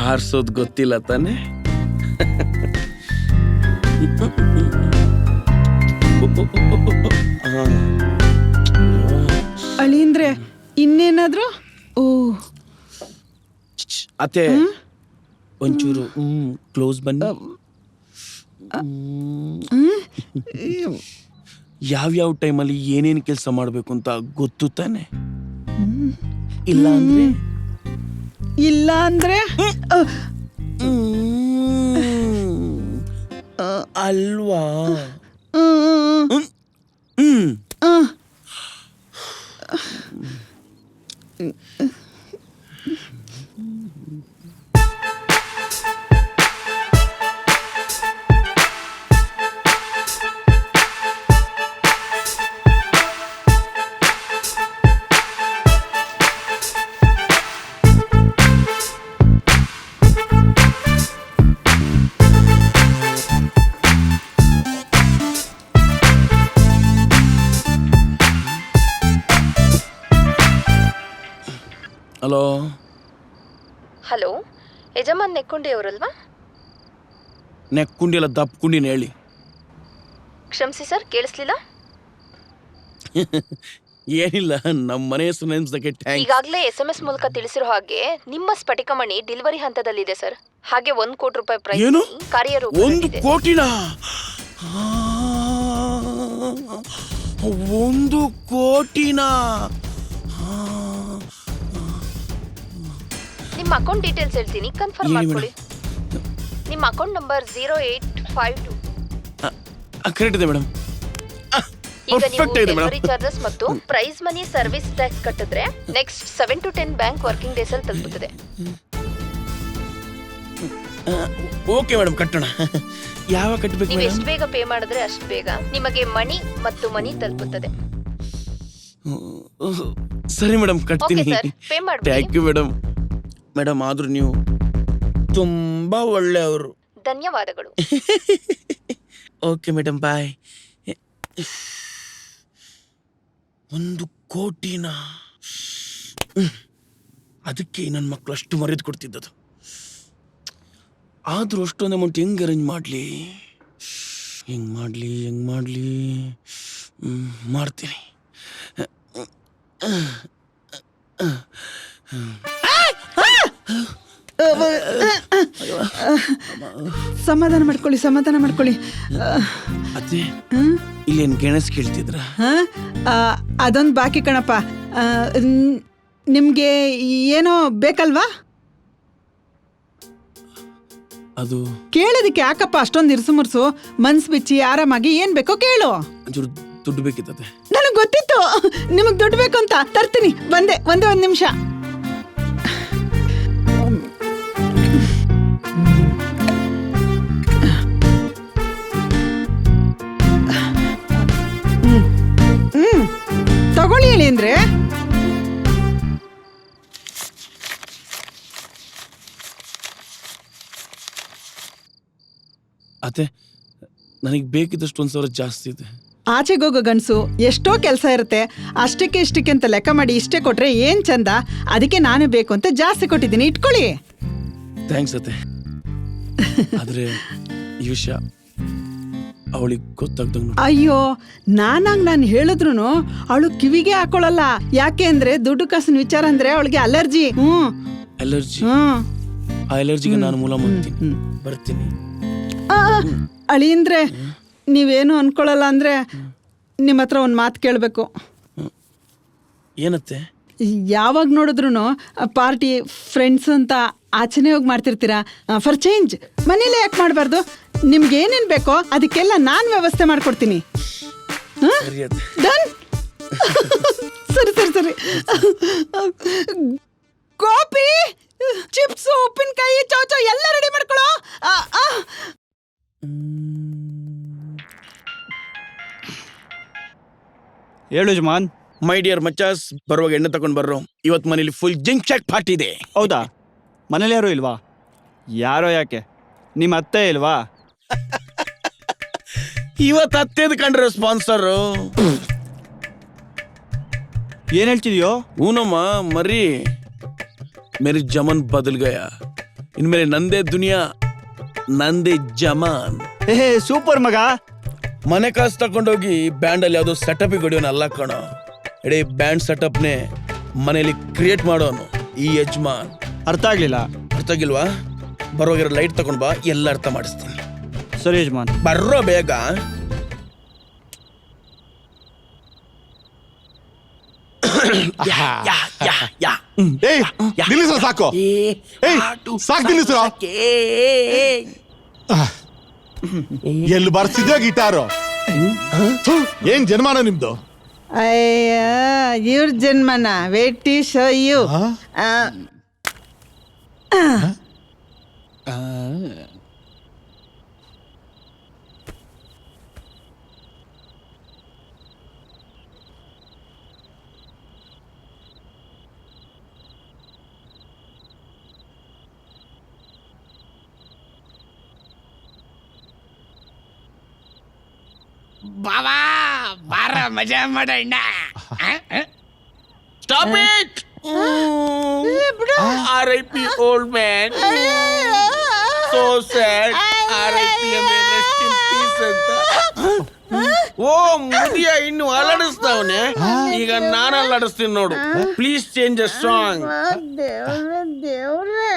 ಆರ್ಸೋದ್ ಗೊತ್ತಿಲ್ಲ ತಾನೆ? ಅಳಿಂದ್ರೆ ಇನ್ನೇನಾದ್ರು? ಓ ಅತ್ತೆ ಒಂಚೂರು ಕ್ಲೋಸ್ ಬನ್ನಿ. ಯಾವ್ಯಾವ ಟೈಮಲ್ಲಿ ಏನೇನು ಕೆಲಸ ಮಾಡಬೇಕು ಅಂತ ಗೊತ್ತು ತಾನೆ? ಇಲ್ಲ ಅಂದ್ರೆ ಅಲ್ವಾ? ಹಲೋ, ಯಜಮಾನ್ ನೆಕ್ಕುಂಡಿ ಅವರಲ್ವಾ? ನೆಕ್ಕುಂಡಿ ಅಲ್ಲ, ದಪ್ಪುಂಡಿನ ಹೇಳಿ. ಕ್ಷಮಿಸಿ ಸರ್, ಕೇಳಿಸ್ಲಿಲ್ಲ. ಏನಿಲ್ಲ, ನಮ್ಮ ಮನೆ ಹೆಸರು ನೆನ್ಸ್ದಕ್ಕೆ ಥ್ಯಾಂಕ್ಸ್. ಈಗಾಗಲೇ SMS ಮೂಲಕ ತಿಳಿಸಿರೋ ಹಾಗೆ ನಿಮ್ಮ ಸ್ಫಟಿಕಮಣಿ ಡೆಲಿವರಿ ಹಂತದಲ್ಲಿದೆ ಸರ್. ಹಾಗೆ 1 ಕೋಟಿ ರೂಪಾಯಿ ಪ್ರೈಸ್ ಏನು? ಕಾರ್ಯರೂಪದಲ್ಲಿದೆ. 1 ಕೋಟಿನಾ? 1 ಕೋಟಿನಾ? ನಿಮ್ಮ ಅಕೌಂಟ್ ಡೀಟೇಲ್ಸ್ ಹೇಳ್ತೀನಿ, ಕನ್ಫರ್ಮ್ ಮಾಡ್ಕೊಳ್ಳಿ. ನಿಮ್ಮ ಅಕೌಂಟ್ ನಂಬರ್ 0852. ಕರೆಕ್ಟ್ ಇದೆ ಮೇಡಮ್. ಈಗ ನೀವು ಡೆಲಿವರಿ ಚಾರ್ಜಸ್ ಮತ್ತು ಪ್ರೈಸ್ ಮನಿ ಸರ್ವಿಸ್ ಟ್ಯಾಕ್ಸ್ ಕಟ್ಟಿದ್ರೆ next 7 to 10 bank working days ಅಲ್ಲಿ ತಲುಪುತ್ತದೆ. ಓಕೆ ಮೇಡಮ್, ಕಟ್ಟೋಣ. ಯಾವಾಗ ಕಟ್ಟಬೇಕು? ನೀವು ಎಷ್ಟು ಬೇಗ ಪೇ ಮಾಡಿದ್ರೆ ಅಷ್ಟು ಬೇಗ ನಿಮಗೆ ಮನಿ ಮತ್ತು ಮನಿ ತಲುಪುತ್ತದೆ. ಸರಿ ಮೇಡಮ್, ಕಟ್ತೀನಿ. ಓಕೆ ಸರ್, ಪೇ ಮಾಡಿ. Thank you madam. ಆದ್ರೂ ನೀವು ತುಂಬಾ ಒಳ್ಳೆಯವರು. ಧನ್ಯವಾದಗಳು. Okay madam, bye. 1 ಕೋಟಿನಾ? ಅದಕ್ಕೆ ನನ್ನ ಮಕ್ಕಳು ಅಷ್ಟು ಮರ್ಯಾದೆ ಕೊಡ್ತಿದ್ದದು. ಆದ್ರೂ ಅಷ್ಟೊಂದು ಅಮೌಂಟ್ ಹೆಂಗ್ ಅರೇಂಜ್ ಮಾಡಲಿ? ಮಾಡ್ತೀನಿ. ಸಮಾಧಾನ ಮಾಡ್ಕೊಳ್ಳಿ. ಅದೇ ಇಲ್ಲೇನು ಗೆಣಸ್ ಕೇಳ್ತಿದ್ರ? ಅದೊಂದು ಬಾಕಿ ಕಣಪ್ಪ. ನಿಮ್ಗೆ ಏನೋ ಬೇಕಲ್ವಾ? ಅದು ಕೇಳೋದಕ್ಕೆ ಯಾಕಪ್ಪ ಅಷ್ಟೊಂದು ಇರ್ಸು ಮನ್ಸು ಬಿಚ್ಚಿ ಆರಾಮಾಗಿ ಏನ್ ಬೇಕೋ ಕೇಳು. ದುಡ್ಡು ಬೇಕಿತ್ತದೆ. ನನಗೆ ಗೊತ್ತಿತ್ತು ನಿಮಗ್ ದುಡ್ಡು ಬೇಕು ಅಂತ. ತರ್ತೀನಿ, ಒಂದೇ ಒಂದು ನಿಮಿಷ. ತಗೊಳ್ಳಿ ಹೇಳಿ ಅಂದ್ರೆ. ಅತ್ತೆ ನನಗೆ ಬೇಕಿದ್ದಷ್ಟು 1,000 ಜಾಸ್ತಿ ಇದೆ. ಆಚೆಗೋಗೋ ಗಂಡಸು ಎಷ್ಟೋ ಕೆಲಸ ಇರುತ್ತೆ, ಅಷ್ಟಕ್ಕೆ ಇಷ್ಟಕ್ಕೆ ಅಂತ ಲೆಕ್ಕ ಮಾಡಿ ಇಷ್ಟೇ ಕೊಟ್ರೆ ಏನ್ ಚಂದ. ಅದಕ್ಕೆ ನಾನೇ ಬೇಕು ಅಂತ ಜಾಸ್ತಿ ಕೊಟ್ಟಿದ್ದೀನಿ, ಇಟ್ಕೊಳ್ಳಿ. ಥ್ಯಾಂಕ್ಸ್ ಅತ್ತೆ. ಆದ್ರೆ ಈ ವಿಷಯ ಅವಳಿಗೆ ಗೊತ್ತಾಗ್ದಂಗ. ಅಯ್ಯೋ, ನಾನು ಹೇಳಿದ್ರು ಅವಳು ಕಿವಿಗೆ ಹಾಕೊಳ್ಳಲ್ಲ. ಯಾಕೆ ಅಂದ್ರೆ ದುಡ್ಡು ಕಾಸಿನ ವಿಚಾರ ಅಂದ್ರೆ ಅವಳಿಗೆ ಅಲರ್ಜಿ. ಅಲರ್ಜಿ? ಆ ಅಲರ್ಜಿಗೆ ನಾನು ಮೂಲ ಮಾಡ್ತೀನಿ. ಬರ್ತೀನಿ. ಅಳಿಯಂದ್ರೆ ನೀವೇನು ಅನ್ಕೊಳ್ಳಲ್ಲ ಅಂದ್ರೆ ನಿಮ್ಮ ಹತ್ರ ಒಂದು ಮಾತು ಕೇಳಬೇಕು. ಏನತ್ತೆ? ಯಾವಾಗ ನೋಡಿದ್ರು ಪಾರ್ಟಿ ಫ್ರೆಂಡ್ಸ್ ಅಂತ ಆಚೆನೆ ಹೋಗಿ ಮಾಡ್ತಿರ್ತೀರಾ. ಫಾರ್ ಚೇಂಜ್ ಮನೇಲೆ ಯಾಕೆ ಮಾಡಬಾರ್ದು? ನಿಮ್ಗೆ ಏನೇನು ಬೇಕೋ ಅದಕ್ಕೆಲ್ಲ ನಾನು ವ್ಯವಸ್ಥೆ ಮಾಡ್ಕೊಡ್ತೀನಿ. ಡನ್. ಸರಿ ಸರಿ ಸರಿ. ಕಾಫಿ, ಚಿಪ್ಸ್, ಉಪ್ಪಿನಕಾಯಿ, ಚೌಚೌ ಎಲ್ಲ ರೆಡಿ ಮಾಡ್ಕೊಳ್ಳೋ. ಹೇಳು ಯಜಮಾನ್. ಮೈ ಡಿಯರ್ ಮಚಾಸ್, ಬರುವಾಗ ಎಣ್ಣೆ ತಗೊಂಡ್ ಬರ್ರೋ. ಇವತ್ತು ಮನೇಲಿ ಫುಲ್ ಜಿಂಕ್ ಚಾಕ್ ಪಾರ್ಟಿ ಇದೆ. ಹೌದಾ? ಮನೇಲಿ ಯಾರು ಇಲ್ವಾ? ಯಾರೋ ಯಾಕೆ? ನಿಮ್ಮ ಅತ್ತೆ ಇಲ್ವಾ? ಇವತ್ತು ಹತ್ತೇದು ಕಂಡ್ರೆ ಸ್ಪಾನ್ಸರು. ಏನ್ ಹೇಳ್ತಿದ್ಯೋ? ಊನಮ್ಮ ಮರಿ, ಮೇರಿ ಜಮನ್ ಬದಲ್ ಗಯ. ಇನ್ಮೇಲೆ ನಂದೇ ದುನಿಯಾ, ನಂದೇ ಜಮಾನ್. ಸೂಪರ್ ಮಗ. ಮನೆ ಕಾಸು ತಗೊಂಡೋಗಿ ಬ್ಯಾಂಡಲ್ಲಿ ಯಾವುದೋ ಸೆಟಪ್ ಹೊಡಿಯೋನ ಅಲ್ಲ ಕಣೋ. ಇಡೀ ಬ್ಯಾಂಡ್ ಸೆಟಪ್ನೇ ಮನೇಲಿ ಕ್ರಿಯೇಟ್ ಮಾಡೋನು ಈ ಯಜಮಾನ್. ಅರ್ಥ ಆಗ್ಲಿಲ್ಲ. ಅರ್ಥ ಆಗಿಲ್ವಾ? ಬರುವಾಗಿರೋ ಲೈಟ್ ತಗೊಂಡ್ ಬಾ, ಎಲ್ಲ ಅರ್ಥ ಮಾಡಿಸ್ತೀನಿ. ಸರಿ ಯಜಮಾನ್. ಬರ್ರೋ ಬೇಗ. ನಿಲ್ಲಿಸ ಸಾಕು. ಸಾಕು ನಿಲ್ಲಿಸ. ಎಲ್ಲಿ ಬರ್ಸಿದ್ಯೋ ಗಿಟಾರು? ಏನ್ ಜನ್ಮಾನ ನಿಮ್ದು? ಅಯ್ಯ, ಇವ್ರ ಜನ್ಮನ ವೇಟಿ ಶೋ ಯು. ಬಾವಾ ಬಾರ ಮಜಾ ಮಾಡೋಣ. Stop it. RIP old man. So sad. RIP ಅಂದ್ರೆ rest in peace ಅಂತ. ಓ ಮುದಿಯ ಇನ್ನು ಅಲಡಿಸ್ತಾವನೆ. ಈಗ ನಾನು ಅಲಡಿಸ್ತೀನಿ ನೋಡು. Please change the song. ದೇವ್ರೆ.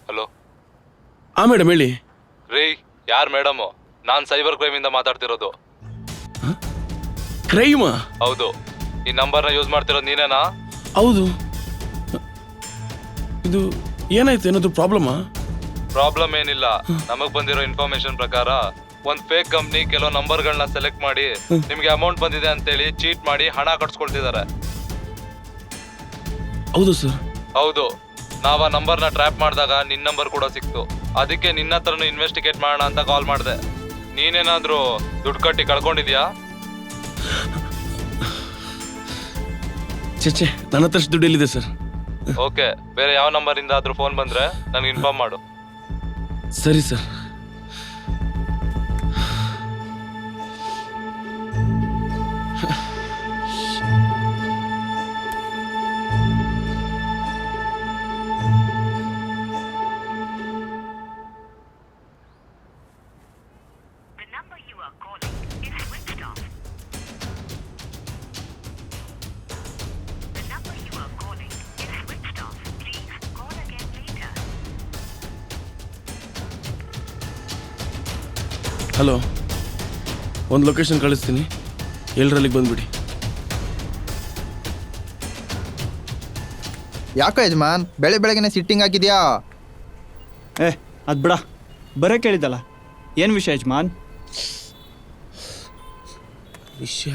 ಹಲೋ. ಮೇಡಮ್ ಹೇಳಿ. ರೀ, ಯಾರು ಮೇಡಮ್? ನಾನ್ ಸೈಬರ್ ಕ್ರೈಮ್ ಇಂದ ಮಾತಾಡ್ತಿರೋದು. ಕ್ರೈಮ್? ಹೌದು. ಈ ನಂಬರ್ನ ಯೂಸ್ ಮಾಡ್ತಿರೋದು ನೀನೇನಾ? ಹೌದು. ಇದು ಏನಾಯ್ತು? ಏನಾದ್ರು ಪ್ರಾಬ್ಲಮಾ? ಪ್ರಾಬ್ಲಮ್ ಏನಿಲ್ಲ. ನಮಗ್ ಬಂದಿರೋ ಇನ್ಫಾರ್ಮೇಶನ್ ಪ್ರಕಾರ ಒಂದ್ ಫೇಕ್ ಕಂಪ್ನಿ ಕೆಲವು ನಂಬರ್ಗಳನ್ನ ಸೆಲೆಕ್ಟ್ ಮಾಡಿ ನಿಮ್ಗೆ ಅಮೌಂಟ್ ಬಂದಿದೆ ಅಂತೇಳಿ ಚೀಟ್ ಮಾಡಿ ಹಣ ಕಟ್ಸ್ಕೊಳ್ತಿದ್ದಾರೆ. ಹೌದು ಸರ್. ಹೌದು. ನಾವ್ ಆ ನಂಬರ್ನ ಟ್ರ್ಯಾಪ್ ಮಾಡಿದಾಗ ನಿನ್ ನಂಬರ್ ಕೂಡ ಸಿಕ್ತು. ಅದಕ್ಕೆ ನಿನ್ನ ಹತ್ರನು ಇನ್ವೆಸ್ಟಿಗೇಟ್ ಮಾಡೋಣ ಅಂತ ಕಾಲ್ ಮಾಡಿದೆ. ನೀನೇನಾದ್ರೂ ದುಡ್ಡು ಕಟ್ಟಿ ಕಳ್ಕೊಂಡಿದ್ಯಾ? ಚೇಚೆ, ನನ್ನ ಹತ್ರ ದುಡ್ಡು ಎಲ್ಲಿದೆ ಸರ್? ಓಕೆ, ಬೇರೆ ಯಾವ ನಂಬರ್ ಇಂದ ಆದ್ರೂ ಫೋನ್ ಬಂದ್ರೆ ನನಗೆ ಇನ್ಫಾರ್ಮ್ ಮಾಡು. ಸರಿ ಸರ್. ಹಲೋ, ಒಂದು ಲೊಕೇಶನ್ ಕಳಿಸ್ತೀನಿ, ಎಲ್ಲರಲ್ಲಿಗೆ ಬಂದ್ಬಿಡಿ. ಯಾಕೋ ಯಜಮಾನ್ ಬೆಳಗ್ಗೆನೆ ಸಿಟ್ಟಿಂಗ್ ಹಾಕಿದ್ಯಾ? ಅದ್ ಬಿಡ, ಬರೇ ಕೇಳಿದಲ್ಲ, ಏನು ವಿಷಯ ಯಜಮಾನ್? ವಿಷ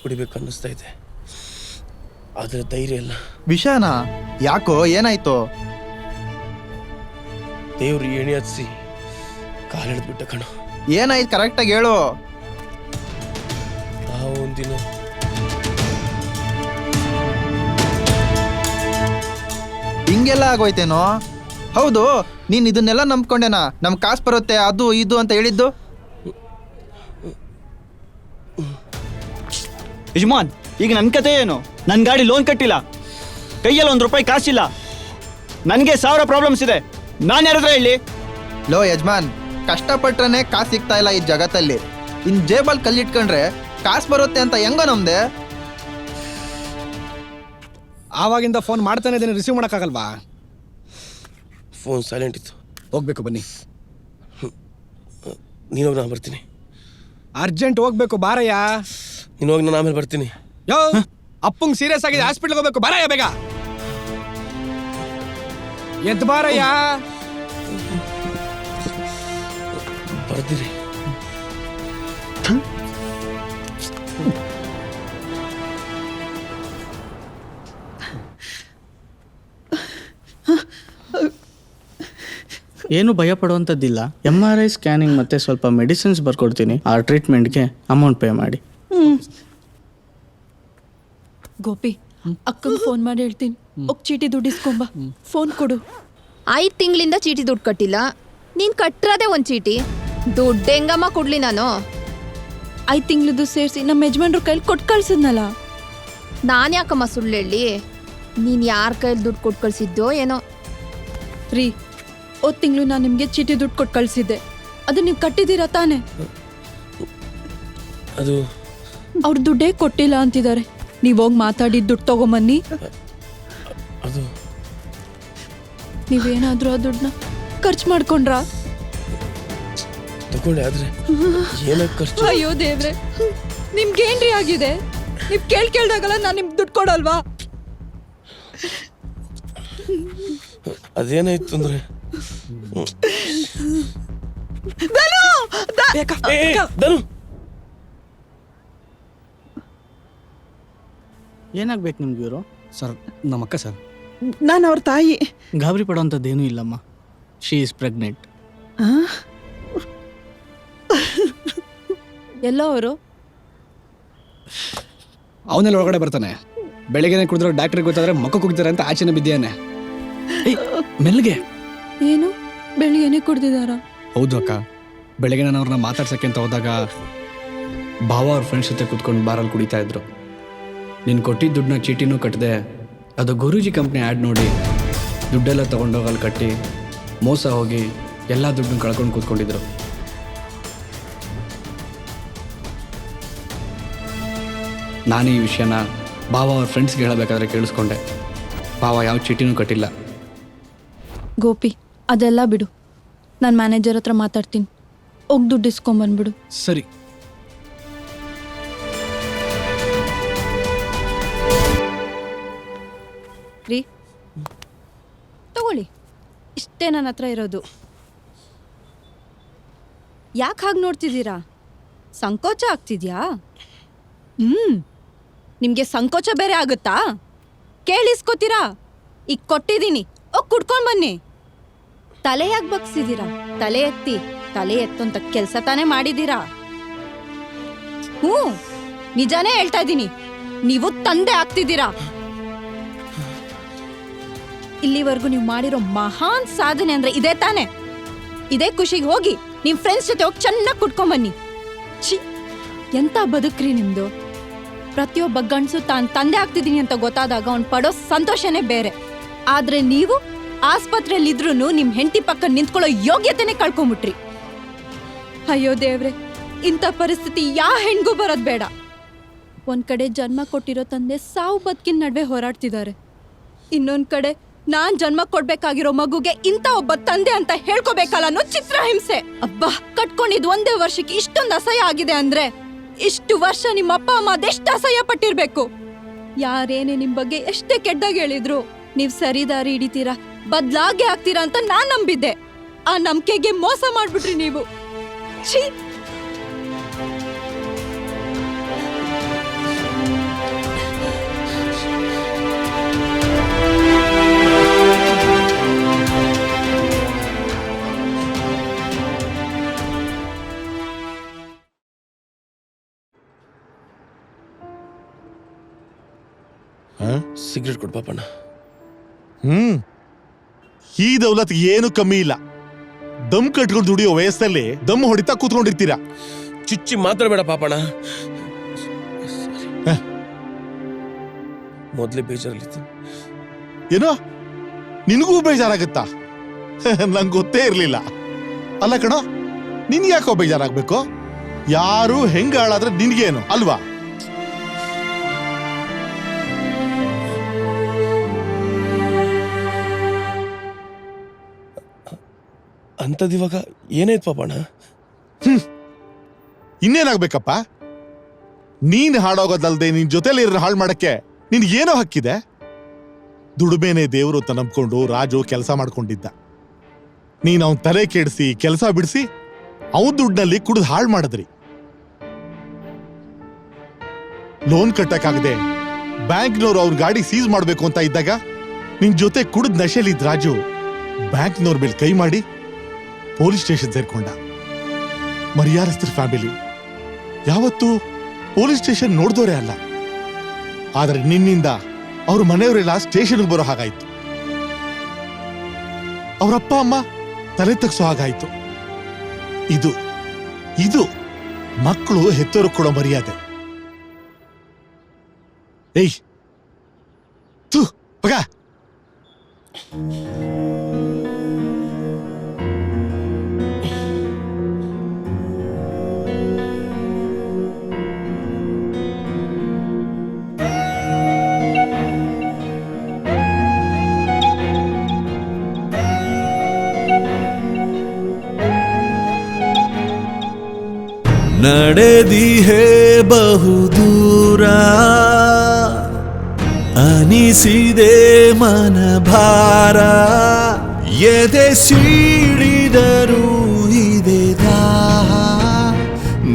ಕುಡಿಬೇಕು ಅನ್ನಿಸ್ತಾ ಇದೆ, ಆದರೆ ಧೈರ್ಯ ಇಲ್ಲ. ವಿಷಯನಾ? ಯಾಕೋ, ಏನಾಯ್ತು? ದೇವ್ರು ಎಣೆ ಹತ್ಸಿ ಕಾಲೆಳೆದ್ಬಿಟ್ಟ ಕಣೋ. ಏನಾಯ್ತು ಕರೆಕ್ಟಾಗಿ ಹೇಳು. ಆ ಒಂದಿನ ಹಿಂಗೆಲ್ಲ ಆಗೋಯ್ತೇನೋ? ಹೌದು, ನೀನ್ ಇದನ್ನೆಲ್ಲ ನಂಬ್ಕೊಂಡೇನಾ? ನಮ್ ಕಾಸು ಬರುತ್ತೆ ಅದು ಇದು ಅಂತ ಹೇಳಿದ್ದು? ಯಜಮಾನ್, ಈಗ ನನ್ನ ಕತೆ ಏನು? ನನ್ನ ಗಾಡಿ ಲೋನ್ ಕಟ್ಟಿಲ್ಲ, ಕೈಯಲ್ಲಿ ₹1 ಕಾಸಿಲ್ಲ, ನನಗೆ 1000 ಪ್ರಾಬ್ಲಮ್ಸ್ ಇದೆ. ನಾನು ಯಾರತ್ರ ಹೇಳಿ? ಲೋ ಯಜಮಾನ್, ಕಷ್ಟಪಟ್ರನೆ ಕಾಸು ಸಿಗ್ತಾ ಇಲ್ಲ ಈ ಜಗತ್ತಲ್ಲಿ. ಇನ್ ಜೇಬಲ್ ಕಲ್ಲಿಟ್ಕೊಂಡ್ರೆ ಕಾಸು ಬರುತ್ತೆ ಅಂತ ಹೆಂಗೋ ನಮ್ದೆ? ಆವಾಗಿಂದ ಫೋನ್ ಮಾಡ್ತಾನೆ ಇದ್ದೀನಿ, ರಿಸೀವ್ ಮಾಡೋಕ್ಕಾಗಲ್ವಾ? ಫೋನ್ ಸೈಲೆಂಟ್ ಇತ್ತು. ಹೋಗ್ಬೇಕು ಬನ್ನಿ. ನೀನು ಹೋಗಿ, ನಾನು ಬರ್ತೀನಿ. ಅರ್ಜೆಂಟ್ ಹೋಗ್ಬೇಕು, ಬಾರಯ್ಯ. ನೀನು ಹೋಗಿ, ನಾನು ಆಮೇಲೆ ಬರ್ತೀನಿ. ಯೋ, ಅಪ್ಪಂಗ್ ಸೀರಿಯಸ್ ಆಗಿದೆ, ಹಾಸ್ಪಿಟ್ಲ್ಗೆ ಹೋಗ್ಬೇಕು, ಬಾರಯ್ಯ ಬೇಗ. ಎದ್ದು ಬಾರಯ್ಯ. ಬರ್ತೀರಿ. ಏನು ಭಯ ಪಡುವಂಥದ್ದಿಲ್ಲ. MRI ಸ್ಕ್ಯಾನಿಂಗ್ ಮತ್ತೆ ಸ್ವಲ್ಪ ಮೆಡಿಸಿನ್ಸ್ ಬರ್ಕೊಡ್ತೀನಿ. ಆ ಟ್ರೀಟ್ಮೆಂಟ್ಗೆ ಅಮೌಂಟ್ ಪೇ ಮಾಡಿ. ಗೋಪಿ, ಅಕ್ಕಂಗೆ ಫೋನ್ ಮಾಡಿ ಹೇಳ್ತೀನಿ, ಒಕ್ ಚೀಟಿ ದುಡ್ಡು ಇಸ್ಕೊಂಬ. ಫೋನ್ ಕೊಡು. 5 ತಿಂಗಳಿಂದ ಚೀಟಿ ದುಡ್ಡು ಕಟ್ಟಿಲ್ಲ. ನೀನ್ ಕಟ್ಟಿರೋದೇ ಒಂದು ಚೀಟಿ, ದುಡ್ಡು ಹೆಂಗಮ್ಮ ಕೊಡ್ಲಿ ನಾನು? 5 ತಿಂಗಳದ್ದು ಸೇರಿಸಿ ನಮ್ಮ ಯಜಮಾನ್ರ ಕೈಲಿ ಕೊಟ್ಟು ಕಳ್ಸಿದ್ನಲ್ಲ. ನಾನು ಯಾಕಮ್ಮ ಸುಳ್ಳು ಹೇಳಿ? ನೀನು ಯಾರ ಕೈಲಿ ದುಡ್ಡು ಕೊಟ್ಟು ಕಳ್ಸಿದ್ದೋ ಏನೋ. ರೀ, ಹೋದ್ ತಿಂಗಳು ನಾನು ನಿಮಗೆ ಚೀಟಿ ದುಡ್ಡು ಕೊಟ್ಟು ಕಳ್ಸಿದ್ದೆ, ಅದು ನೀವು ಕಟ್ಟಿದ್ದೀರಾ ತಾನೆ? ಅದು ಅವ್ರ ದುಡ್ಡೇ ಕೊಟ್ಟಿಲ್ಲ ಅಂತಿದ್ದಾರೆ. ನೀವು ಹೋಗಿ ಮಾತಾಡಿ ದುಡ್ಡು ತಗೊಂಬನ್ನಿ. ಅದು ನೀವೇನಾದ್ರೂ ಆ ದುಡ್ಡನ್ನ ಖರ್ಚು ಮಾಡ್ಕೊಂಡ್ರಾ? ತಗೊಂಡೆ, ಆದ್ರೆ ಏನಕ್ಕೆ ಖರ್ಚು? ಅಯ್ಯೋ ದೇವ್ರೆ, ನಿಮ್ಗೇನ್ರಿ ಆಗಿದೆ? ನೀವ್ ಕೇಳ್ದಾಗಲ್ಲ ನಾನು ನಿಮ್ಗೆ ದುಡ್ಡು ಕೊಡಲ್ವಾ? ಅದೇನಾಯ್ತು ಅಂದ್ರೆ, ಧನು, ಏನಾಗ್ಬೇಕು ನಿಮ್ಗೆ ಇವರು? ಸರ್, ನಮ್ಮಕ್ಕ ಸರ್. ನಾನು ಅವ್ರ ತಾಯಿ. ಗಾಬರಿ ಪಡೋವಂಥದ್ದೇನೂ ಇಲ್ಲಮ್ಮ. She is pregnant. ಎಲ್ಲ ಅವರು ಅವನೆಲ್ಲ ಒಳಗಡೆ ಬರ್ತಾನೆ. ಬೆಳಿಗ್ಗೆನೆ ಕುಡಿದ್ರೆ ಡಾಕ್ಟ್ರಿಗೆ ಗೊತ್ತಾದ್ರೆ ಮಕ್ಕ ಕುಗ್ತಾರೆ ಅಂತ ಆಚೆನೆ ಬಿದ್ದಾನೆ. ಮೆಲ್ಗೆ. ಏನು ಬೆಳಿಗ್ಗೆನೆ ಕುಡ್ದಿದಾರ? ಹೌದು ಅಕ್ಕ, ಬೆಳಗ್ಗೆ ನಾನು ಅವ್ರನ್ನ ಮಾತಾಡ್ಸಕ್ಕೆ ಅಂತ ಹೋದಾಗ ಭಾವ ಅವ್ರ ಫ್ರೆಂಡ್ಸ್ ಜೊತೆ ಕೂತ್ಕೊಂಡು ಬಾರಲ್ಲಿ ಕುಡಿತಾ ಇದ್ರು. ನೀನು ಕೊಟ್ಟಿದ್ದ ದುಡ್ಡನ್ನ ಚೀಟಿನೂ ಕಟ್ಟಿದೆ, ಅದು ಗುರೂಜಿ ಕಂಪ್ನಿ ಆ್ಯಡ್ ನೋಡಿ ದುಡ್ಡೆಲ್ಲ ತೊಗೊಂಡೋಗಿ ಅಲ್ಲಿ ಕಟ್ಟಿ ಮೋಸ ಹೋಗಿ ಎಲ್ಲ ದುಡ್ಡನ್ನ ಕಳ್ಕೊಂಡು ಕೂತ್ಕೊಂಡಿದ್ರು. ನಾನು ಈ ವಿಷಯನ ಭಾವ ಅವ್ರ ಫ್ರೆಂಡ್ಸ್ಗೆ ಹೇಳಬೇಕಾದ್ರೆ ಕೇಳಿಸ್ಕೊಂಡೆ. ಭಾವ ಯಾವ ಚೀಟಿನೂ ಕಟ್ಟಿಲ್ಲ. ಗೋಪಿ, ಅದೆಲ್ಲ ಬಿಡು, ನಾನು ಮ್ಯಾನೇಜರ್ ಹತ್ರ ಮಾತಾಡ್ತೀನಿ. ಹೋಗಿ ದುಡ್ಡು ಇಸ್ಕೊಂಬಂದ್ಬಿಡು. ಸರಿ. ರೀ, ತಗೊಳ್ಳಿ, ಇಷ್ಟೇ ನನ್ನ ಹತ್ರ ಇರೋದು. ಯಾಕೆ ಹಾಗೆ ನೋಡ್ತಿದ್ದೀರಾ? ಸಂಕೋಚ ಆಗ್ತಿದ್ಯಾ? ನಿಮಗೆ ಸಂಕೋಚ ಬೇರೆ ಆಗುತ್ತಾ? ಕೇಳಿಸ್ಕೋತೀರಾ? ಈಗ ಕೊಟ್ಟಿದ್ದೀನಿ, ಹೋಗಿ ಕುಡ್ಕೊಂಡು ಬನ್ನಿ. ತಲೆ ಯಾಕೆ ಬಗ್ಸಿದ್ದೀರಾ? ತಲೆ ಎತ್ತಿ. ತಲೆ ಎತ್ತಂತ ಕೆಲಸ ತಾನೇ ಮಾಡಿದ್ದೀರಾ? ನಿಜಾನೇ ಹೇಳ್ತಾ ಇದ್ದೀನಿ, ನೀವು ತಂದೆ ಆಗ್ತಿದ್ದೀರಾ. ಇಲ್ಲಿವರೆಗೂ ನೀವು ಮಾಡಿರೋ ಮಹಾನ್ ಸಾಧನೆ ಅಂದ್ರೆ ಇದೇ ತಾನೆ. ಇದೇ ಖುಷಿಗೆ ಹೋಗಿ ನಿಮ್ ಫ್ರೆಂಡ್ಸ್ ಜೊತೆ ಹೋಗಿ ಚೆನ್ನಾಗಿ ಕುಡ್ಕೊಂಬನ್ನಿ. ಛೀ, ಎಂತ ಬದುಕ್ರಿ ನಿಮ್ದು. ಪ್ರತಿಯೊಬ್ಬ ಗಂಡಸು ತಾನು ತಂದೆ ಆಗ್ತಿದ್ದೀನಿ ಅಂತ ಗೊತ್ತಾದಾಗ ಅವ್ನು ಪಡೋ ಸಂತೋಷನೇ ಬೇರೆ. ಆದ್ರೆ ನೀವು ಆಸ್ಪತ್ರೆಯಲ್ಲಿ ಇದ್ರೂ ನಿಮ್ ಹೆಂಡತಿ ಪಕ್ಕ ನಿಂತ್ಕೊಳ್ಳೋ ಯೋಗ್ಯತೆನೆ ಕಳ್ಕೊಂಬಿಟ್ರಿ. ಅಯ್ಯೋ ದೇವ್ರೆ, ಇಂಥ ಪರಿಸ್ಥಿತಿ ಯಾ ಹೆಣ್ಗೂ ಬರೋದ್ ಬೇಡ. ಒಂದ್ ಕಡೆ ಜನ್ಮ ಕೊಟ್ಟಿರೋ ತಂದೆ ಸಾವು ಬದುಕಿನ ನಡುವೆ ಹೋರಾಡ್ತಿದ್ದಾರೆ. ಇನ್ನೊಂದ್ ಕಡೆ ನಾನ್ ಜನ್ಮ ಕೊಡ್ಬೇಕಾಗಿರೋ ಮಗುಗೆ ಇಂಥ ಒಬ್ಬ ತಂದೆ ಅಂತ ಹೇಳ್ಕೋಬೇಕಲ್ಲ ಅನ್ನೋ ಚಿತ್ರಹಿಂಸೆ. ಅಬ್ಬಾ, ಕಟ್ಕೊಂಡಿದ್ ಒಂದೇ ವರ್ಷಕ್ಕೆ ಇಷ್ಟೊಂದು ಅಸಹ್ಯ ಆಗಿದೆ ಅಂದ್ರೆ ಇಷ್ಟು ವರ್ಷ ನಿಮ್ಮ ಅಪ್ಪ ಅಮ್ಮ ಅದೆಷ್ಟು ಅಸಹ್ಯ ಪಟ್ಟಿರ್ಬೇಕು. ಯಾರೇನೇ ನಿಮ್ ಬಗ್ಗೆ ಎಷ್ಟೇ ಕೆಟ್ಟದಾಗ ಹೇಳಿದ್ರು ನೀವ್ ಸರಿ ದಾರಿ ಹಿಡಿತೀರಾ, ಬದ್ಲಾಗೆ ಆಗ್ತೀರಾ ಅಂತ ನಾನ್ ನಂಬಿದ್ದೆ. ಆ ನಂಬಿಕೆಗೆ ಮೋಸ ಮಾಡ್ಬಿಟ್ರಿ ನೀವು. ಛೀ! ಸಿಗರೇಟ್ ಕೊಡು ಪಾಪಣ್ಣ. ಈ ದೌಲತ್ ಏನು ಕಮ್ಮಿ ಇಲ್ಲ. ದಮ್ ಕಟ್ಕೊಂಡು ದುಡಿಯೋ ವಯಸ್ಸಲ್ಲಿ ದಮ್ ಹೊಡಿತಾ ಕೂತ್ಕೊಂಡಿರ್ತೀರಾ. ಚುಚ್ಚಿ ಮಾತಾಡಬೇಡ ಪಾಪಣ್ಣ. ಮೊದಲೇ ಬೇಜಾರಲ್ಲಿ ಏನೋ ನಿನಗೂ ಬೇಜಾರಾಗತ್ತಾ? ನಂಗೆ ಗೊತ್ತೇ ಇರ್ಲಿಲ್ಲ. ಅಲ್ಲ ಕಣೋ, ನಿನ್ ಯಾಕೋ ಬೇಜಾರಾಗ್ಬೇಕು? ಯಾರು ಹೆಂಗ ಹಾಳಾದ್ರೆ ನಿನ್ಗೇನು ಅಲ್ವಾ? ಅಂಥದ್ದಿವಾಗ ಏನಾಯ್ತು ಪಾಪಣ್ಣ? ಇನ್ನೇನಾಗ್ಬೇಕಪ್ಪ? ನೀನ್ ಹಾಳಾಗೋದಲ್ದೆ ನಿನ್ ಜೊತೆಲಿ ಹಾಳು ಮಾಡಕ್ಕೆ ನಿನ್ಗೇನೋ ಹಕ್ಕಿದೆ? ದುಡಿಮೆನೆ ದೇವರು ಅಂತ ನಂಬ್ಕೊಂಡು ರಾಜು ಕೆಲಸ ಮಾಡ್ಕೊಂಡಿದ್ದ. ನೀನ್ ಅವನ್ ತಲೆ ಕೆಡಿಸಿ ಕೆಲಸ ಬಿಡಿಸಿ ಅವನ್ ದುಡ್ಡಲ್ಲಿ ಕುಡಿದು ಹಾಳು ಮಾಡಿದ್ರಿ. ಲೋನ್ ಕಟ್ಟಕ್ಕಾಗದೆ ಬ್ಯಾಂಕ್ನವ್ರು ಅವ್ರ ಗಾಡಿ ಸೀಸ್ ಮಾಡ್ಬೇಕು ಅಂತ ಇದ್ದಾಗ ನಿನ್ ಜೊತೆ ಕುಡಿದ್ ನಶೆಲಿದ್ ರಾಜು ಬ್ಯಾಂಕ್ನವ್ರ ಮೇಲೆ ಕೈ ಮಾಡಿ ಪೊಲೀಸ್ ಸ್ಟೇಷನ್ ಸೇರ್ಕೊಂಡ. ಮರ್ಯಾದಸ್ಥರ ಫ್ಯಾಮಿಲಿ ಯಾವತ್ತೂ ಪೊಲೀಸ್ ಸ್ಟೇಷನ್ ನೋಡ್ದೋರೇ ಅಲ್ಲ. ಆದ್ರೆ ನಿನ್ನಿಂದ ಅವ್ರ ಮನೆಯವರೆಲ್ಲ ಸ್ಟೇಷನ್ಗೆ ಬರೋ ಹಾಗಾಯ್ತು. ಅವರಪ್ಪ ಅಮ್ಮ ತಲೆ ತಗ್ಸೋ ಹಾಗಾಯ್ತು. ಇದು ಇದು ಮಕ್ಕಳು ಹೆತ್ತೋರು ಕೊಡೋ ಮರ್ಯಾದೆ. ಏಯ್ ತು ಮಗ, ನಡೆದಿಹೆ ಬಹುದೂರ ಅನಿಸಿದೆ ಮನಭಾರ, ಎದೆ ಸೀಳಿದರೂ ಇದೆ ದಾಹ,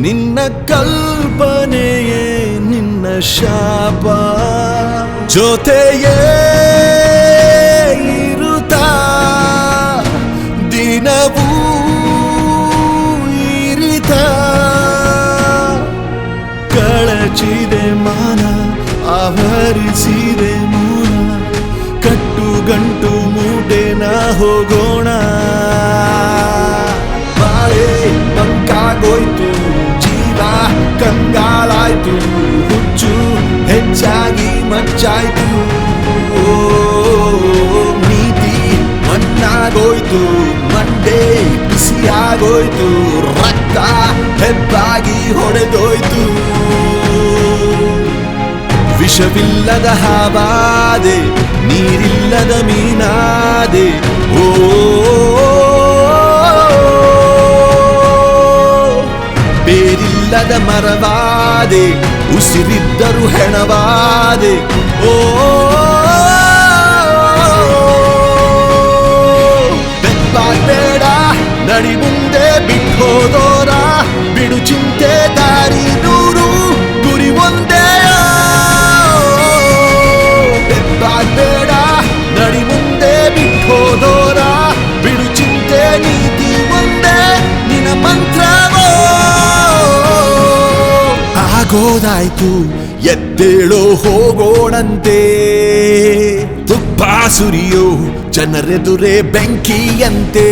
ನಿನ್ನ ಕಲ್ಪನೆಯೇ ನಿನ್ನ ಶಾಪ, ಜೊತೆಯೇ ಇರುತ್ತಾ ದಿನವೂ ಇರಿತ ಕಳಚಿದೆ ಮನ ಆವರಿಸಿದೆ ಮೂಲ, ಕಟ್ಟು ಗಂಟು ಮೂಟೆನ ಹೋಗೋಣ. ಬಾಳೆ ಬಂಕಾಗೋಯ್ತು, ಜೀವ ಕಂಗಾಲಾಯ್ತು, ಹುಚ್ಚು ಹೆಚ್ಚಾಗಿ ಮಚ್ಚಾಯ್ತು, ನೀತಿ ಮಣ್ಣಾಗೋಯ್ತು, ಮಂಡೆ ಬಿಸಿಯಾಗೋಯ್ತು, ರಕ್ತ ಹೆಬ್ಬಾಗಿ ಹೊಡೆದೋಯ್ತು, ವಿಷವಿಲ್ಲದ ಹಾವಾದೆ, ನೀರಿಲ್ಲದ ಮೀನಾದೆ, ಓ ಬೇರಿಲ್ಲದ ಮರವಾದೆ, ಉಸಿರಿದ್ದರೂ ಹೆಣವಾದೆ, ಓ ಬೆಪ್ಪಾಗ್ಬೇಡ ನಡಿ ಮುಂದೆ ಬಿಟ್ಟೋದೋರ, ಬಿಡು ಚಿಂತೆ ದಾರಿ ನೂರು ಗುರಿ ಒಂದೇ, ಬೇಡ ನಡಿ ಮುಂದೆ ಬಿಟ್ಟೋದೋರ, ಬಿಡು ಚಿಂತೆ ನೀತಿ ಒಂದೇ ನಿನ್ನ ಮಂತ್ರವೋ. ಆಗೋದಾಯ್ತು ಎದ್ದೇಳೋ ಹೋಗೋಣಂತೆ, ತುಪ್ಪ ಸುರಿಯೋ ಜನರೆದುರೇ ಬೆಂಕಿಯಂತೆ.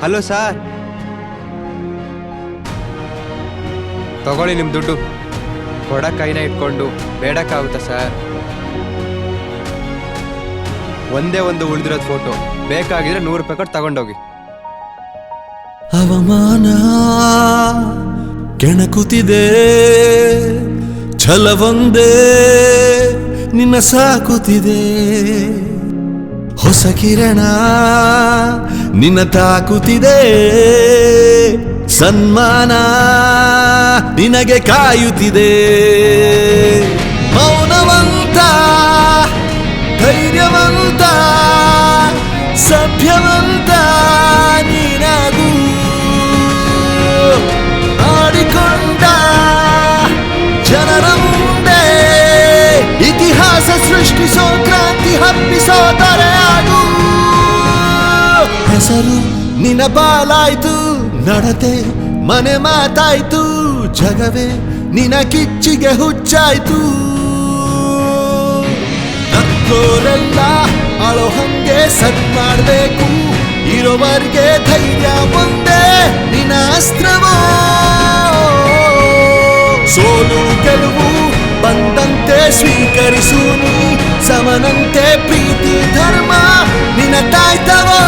ಹಲೋ ಸರ್, ತಗೊಳ್ಳಿ ನಿಮ್ಮ ದುಡ್ಡು. ಕೊಡ ಕೈನ ಇಟ್ಕೊಂಡು ಬೇಡಕ್ಕಾಗುತ್ತಾ ಸರ್? ಒಂದೇ ಒಂದು ಉಳಿದಿರೋದು ಫೋಟೋ, ಬೇಕಾಗಿದ್ರೆ 100 ರೂಪಾಯಿ ಕೊಟ್ಟು ತಗೊಂಡೋಗಿ. ಅವಮಾನ ಕೆಣಕುತ್ತಿದೆ, ಛಲವೊಂದೇ ನಿನ್ನ ಸಾಕುತ್ತಿದೆ, ಹೊಸ ಕಿರಣ ನಿನ್ನ ತಾಕುತ್ತಿದೆ, ಸನ್ಮಾನ ನಿನಗೆ ಕಾಯುತ್ತಿದೆ. ಮೌನವಂತ, ಧೈರ್ಯವಂತ, ಸಭ್ಯವಂತ ನೀನಾಗು. ಆಡಿಕೊಂಡ ಜನರ ಮುಂದೆ ಇತಿಹಾಸ ಸೃಷ್ಟಿಸೋ, ಕ್ರಾಂತಿ ಹಬ್ಬಿಸೋ ದೊರೆಯಾಗು. ಹೆಸರು ನಿನ್ನ ಬಾಲಾಯ್ತು, ನಡತೆ ಮನೆ ಮಾತಾಯ್ತು, ಜಗವೇ ನಿನ್ನ ಕಿಚ್ಚಿಗೆ ಹುಚ್ಚಾಯ್ತು. ನಕ್ಕೋರೆಲ್ಲ ಅಳೋ ಹಂಗೆ ಸತ್ ಮಾಡ್ಬೇಕು, ಇರೋವರ್ಗೆ ಧೈರ್ಯ ಒಂದೇ ನಿನ್ನ ಅಸ್ತ್ರವೋ. ಸೋಲು ಗೆಲುವು ಬಂದಂತೆ ಸ್ವೀಕರಿಸು ನೀ, ಸಮನಂತೆ ಪ್ರೀತಿ ಧರ್ಮ ನಿನ್ನ ತಾಯ್ತವೋ.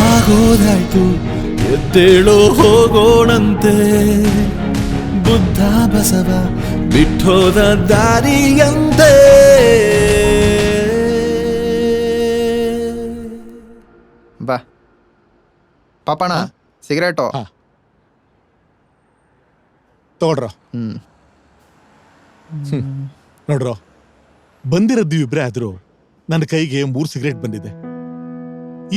ಆಗೋದಾಯ್ತು ಎದ್ದೇಳೋ ಹೋಗೋಣಂತೆ, ಬುದ್ಧ ಬಸವ ಬಿಟ್ಟೋದ ದಾರಿಯಂತೆ. ಬಾ ಪಾಪಣ ಸಿಗರೇಟು ತಗೊಳ್ರ. ನೋಡ್ರೋ, ಬಂದಿರೋದು ಇಬ್ರೇ ಆದ್ರೂ ನನ್ನ ಕೈಗೆ 3 ಸಿಗರೇಟ್ ಬಂದಿದೆ.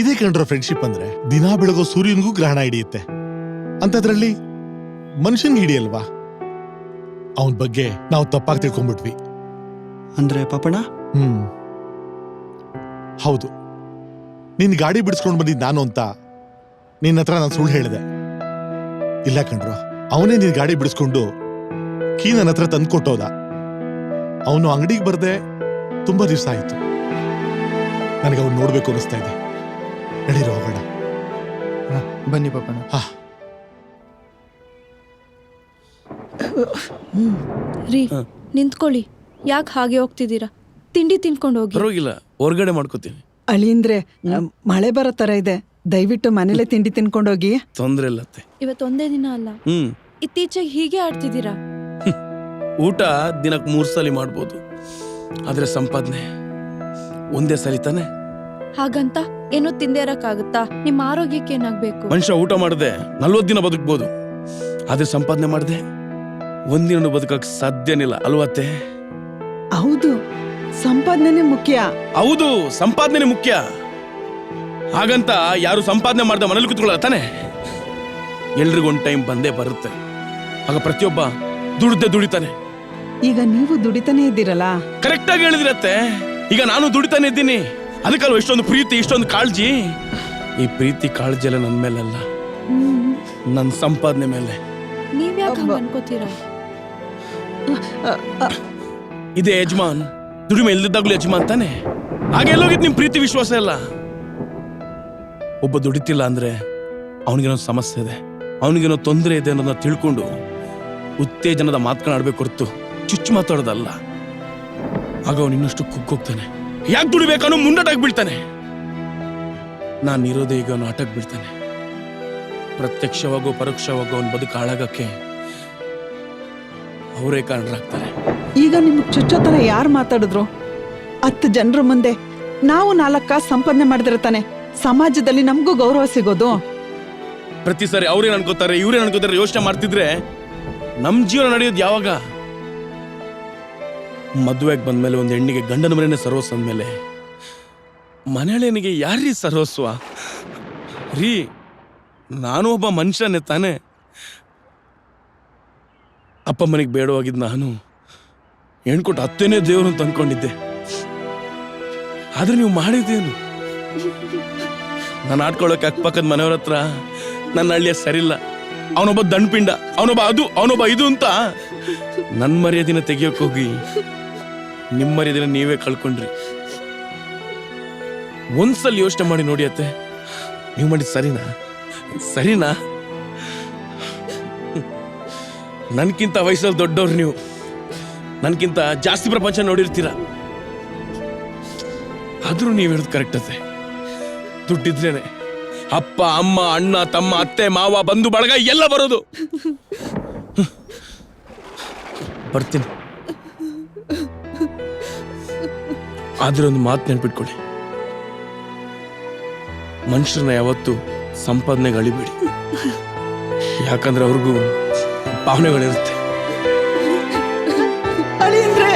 ಇದೇ ಕಂಡ್ರೋ ಫ್ರೆಂಡ್ಶಿಪ್ ಅಂದ್ರೆ. ದಿನಾ ಬೆಳಗೋ ಸೂರ್ಯನಿಗೂ ಗ್ರಹಣ ಹಿಡಿಯುತ್ತೆ, ಅಂತದ್ರಲ್ಲಿ ಮನುಷ್ಯನ್ಗೆ ಹಿಡಿಯಲ್ವಾ? ಅವನ ಬಗ್ಗೆ ನಾವು ತಪ್ಪಾಗಿ ತಿಳ್ಕೊಂಡ್ಬಿಟ್ವಿ. ಅಂದ್ರೆ ಪಾಪಣ? ಹೌದು, ನಿನ್ ಗಾಡಿ ಬಿಡಿಸ್ಕೊಂಡು ಬಂದಿದ್ ನಾನು ಅಂತ ನಿನ್ನ ಹತ್ರ ನಾನು ಸುಳ್ಳು ಹೇಳಿದೆ. ಇಲ್ಲ ಕಣ್ರೋ, ಅವನೇ ನಿನ್ ಗಾಡಿ ಬಿಡಿಸ್ಕೊಂಡು ಕೀ ನನ್ನ ಹತ್ರ ತಂದು ಕೊಟ್ಟೋದ. ಅವನು ಅಂಗಡಿಗೆ ಬರ್ದೆ ತುಂಬಾ ದಿವಸ ಆಯ್ತು. ನನಗೆ ಅವ್ನು ನೋಡ್ಬೇಕು ಅನಿಸ್ತಾ ಇದೆ. ನಡೀರೋ ಹೋಗೋಣ. ಬನ್ನಿ ಪಾಪಣ. ರೀ ನಿಂತ್ಕೊಳ್ಳಿ, ಯಾಕೆ ಹಾಗೆ ಹೋಗ್ತಿದ್ದೀರಾ? ತಿಂಡಿ ತಿನ್ಕೊಂಡು ಹೋಗಿ. ಪರವಾಗಿಲ್ಲ, ಹೊರಗಡೆ ಮಾಡ್ಕೋತೀನಿ. ಅಳಿಂದ್ರೆ ಮಳೆ ಬರೋ ತರ ಇದೆ, ದಯವಿಟ್ಟು ಮನೇಲೆ ತಿಂಡಿ ತಿನ್ಕೊಂಡೋಗಿ. ತೊಂದ್ರೆ ಇಲ್ಲ ಅತ್ತೆ. ಇವತ್ತೊಂದೇ ದಿನ ಅಲ್ಲ, ಇತ್ತೀಚೆಗೆ ಹೀಗೆ ಆಡ್ತಿದ್ದೀರಾ. ಊಟ ದಿನಕ್ಕೆ 3 ಸಲ ಮಾಡ್ಬೋದು, ಆದ್ರೆ ಸಂಪಾದನೆ ಒಂದೇ ಸಲ ತಾನೆ. ಹಾಗಂತ ಏನೋ ತಿಂದೇ ಇರಕ್ಕಾಗುತ್ತಾ? ನಿಮ್ಮ ಆರೋಗ್ಯಕ್ಕೆ ಏನಾಗ್ಬೇಕು? ಮನುಷ್ಯ ಊಟ ಮಾಡದೆ 40 ದಿನ ಬದುಕ್ಬೋದು, ಆದ್ರೆ ಸಂಪಾದನೆ ಮಾಡದೆ ಒಂದಿನ ಬದುಕಕ್ ಸಾಧ್ಯನಿಲ್ಲ ಅಲ್ವತ್ತೆ? ಹೌದು, ಸಂಪಾದನೆ ಮುಖ್ಯ. ಹೌದು, ಸಂಪಾದನೆ ಮುಖ್ಯ. ಹಾಗಂತ ಯಾರು ಸಂಪಾದನೆ ಮಾಡ್ದೆ ಮನೇಲಿ ಕೂತ್ಕೊಳ್ಳ ತಾನೆ. ಎಲ್ರಿಗೊಂದು ಟೈಮ್ ಬಂದೇ ಬರುತ್ತೆ, ಆಗ ಪ್ರತಿಯೊಬ್ಬ ದುಡಿತಾನೆ. ಈಗ ನೀವು ದುಡಿತಾನೆ ಇದ್ದೀರಲ್ಲ. ಕರೆಕ್ಟ್ ಆಗಿ ಹೇಳಿದಿರತ್ತೆ. ಈಗ ನಾನು ದುಡಿತಾನೆ ಇದ್ದೀನಿ, ಅದಕ್ಕಲ್ವ ಇಷ್ಟೊಂದು ಪ್ರೀತಿ, ಇಷ್ಟೊಂದು ಕಾಳಜಿ. ಈ ಪ್ರೀತಿ ಕಾಳಜಿ ಎಲ್ಲ ನನ್ನ ಮೇಲಲ್ಲ, ನನ್ನ ಸಂಪಾದನೆ ಮೇಲೆ. ನೀವ್ಯಾಕೆ ಹಂಗ ಅನ್ಕೋತೀರಾ? ಇದೇ ಯಜಮಾನ್, ದುಡಿಮೆ ಇಲ್ದಿದ್ದಾಗ್ಲೂ ಯಜಮಾನ್ ತಾನೆ. ಹಾಗೆ ಎಲ್ಲೋಗಿದ್ ನಿಮ್ ಪ್ರೀತಿ ವಿಶ್ವಾಸ ಎಲ್ಲ. ಒಬ್ಬ ದುಡಿತಿಲ್ಲ ಅಂದ್ರೆ ಅವನಿಗೇನೋ ಸಮಸ್ಯೆ ಇದೆ, ಅವನಿಗೇನೋ ತೊಂದರೆ ಇದೆ ಅನ್ನೋದನ್ನ ತಿಳ್ಕೊಂಡು ಉತ್ತೇಜನದ ಮಾತನಾಡ್ಬೇಕು ಹೊರತು ಚುಚ್ಚು ಮಾತಾಡೋದಲ್ಲ. ಆಗ ಅವನು ಇನ್ನಷ್ಟು ಕುಗ್ಗೋಗ್ತಾನೆ, ಯಾಕೆ ದುಡಿಬೇಕನ್ನೋ ಮುಂಡಾಟಾಗಿ ಬೀಳ್ತಾನೆ. ನಾನು ಇರೋದೇ ಈಗ ಅವನು ಆಟಕ್ಕೆ ಬೀಳ್ತಾನೆ. ಪ್ರತ್ಯಕ್ಷವಾಗೋ ಪರೋಕ್ಷವಾಗೋ ಅವನ ಬದುಕು ಹಾಳಾಗಕ್ಕೆ ಅವರೇ ಕಾರಣರಾಗ್ತಾರೆ. ಈಗ ನಿಮ್ಗೆ ಚುಚ್ಚೋ ತರ ಯಾರು ಮಾತಾಡಿದ್ರು? 10 ಜನರ ಮುಂದೆ ನಾವು 4 ಕಾಸು ಸಂಪಾದನೆ ಮಾಡಿದ್ರೆ ತಾನೆ ಸಮಾಜದಲ್ಲಿ ನಮಗೂ ಗೌರವ ಸಿಗೋದು. ಪ್ರತಿ ಸಾರಿ ಅವ್ರೇನ್ ಅನ್ಕೋತಾರೆ, ಇವ್ರೇನ್ ಅನ್ಕೋತಾರೆ ಯೋಚನೆ ಮಾಡ್ತಿದ್ರೆ ನಮ್ ಜೀವನ ನಡೆಯೋದು ಯಾವಾಗ? ಮದುವೆಗೆ ಬಂದ್ಮೇಲೆ ಒಂದು ಹೆಣ್ಣಿಗೆ ಗಂಡನ ಮನೆಯೇ ಸರ್ವಸ್ವ ಅಂದ್ಮೇಲೆ ಮನೆಯಳಿಯನಿಗೆ ಯಾರೀ ಸರ್ವಸ್ವ ರೀ? ನಾನು ಒಬ್ಬ ಮನುಷ್ಯನೇ ತಾನೆ. ಅಪ್ಪ ಮನೆಗೆ ಬೇಡವಾಗಿದ್ದು ನಾನು ಹೆಣ್ಕೊಟ್ಟು ಅತ್ತೇನೆ ದೇವ್ರು ಅಂತ ಅನ್ಕೊಂಡಿದ್ದೆ. ಆದ್ರೆ ನೀವು ಮಾಡಿದ್ದೇನು? ನಾನು ಆಡ್ಕೊಳ್ಳೋಕೆ ಅಕ್ಕಪಕ್ಕದ ಮನೆಯವ್ರ ಹತ್ರ ನನ್ನ ಹಳ್ಳಿಯ ಸರಿಲ್ಲ, ಅವನೊಬ್ಬ ದಂಡ್ಪಿಂಡ, ಅವನೊಬ್ಬ ಅದು, ಅವನೊಬ್ಬ ಇದು ಅಂತ ನನ್ನ ಮರ್ಯಾದಿನ ತೆಗಿಯೋಕೆ ಹೋಗಿ ನಿಮ್ಮ ಮರ್ಯಾದಿನ ನೀವೇ ಕಳ್ಕೊಂಡ್ರಿ. ಒಂದ್ಸಲ ಯೋಚನೆ ಮಾಡಿ ನೋಡಿ ಅತ್ತೆ, ನೀವು ಮಾಡಿದ್ ಸರಿನಾ? ನನ್ಕಿಂತ ವಯಸ್ಸಲ್ಲಿ ದೊಡ್ಡವ್ರು ನೀವು, ನನ್ಕಿಂತ ಜಾಸ್ತಿ ಪ್ರಪಂಚ ನೋಡಿರ್ತೀರ. ಆದ್ರೂ ನೀವು ಹೇಳೋದು ಕರೆಕ್ಟ್ ಅತ್ತೆ. ದುಡ್ಡಿದ್ರೇನೆ ಅಪ್ಪ ಅಮ್ಮ ಅಣ್ಣ ತಮ್ಮ ಅತ್ತೆ ಮಾವ ಬಂಧು ಬಳಗ ಎಲ್ಲ ಬರೋದು. ಬರ್ತೀನಿ. ಆದ್ರೆ ಒಂದು ಮಾತು ನೆನ್ಪಿಟ್ಕೊಳ್ಳಿ, ಮನುಷ್ಯರನ್ನ ಯಾವತ್ತು ಸಂಪಾದನೆಗೆ ಅಳಿಬೇಡಿ, ಯಾಕಂದ್ರೆ ಅವ್ರಿಗೂ ಭಾವನೆಗಳಿರುತ್ತೆ. ಅಳಿಯಂದ್ರೆ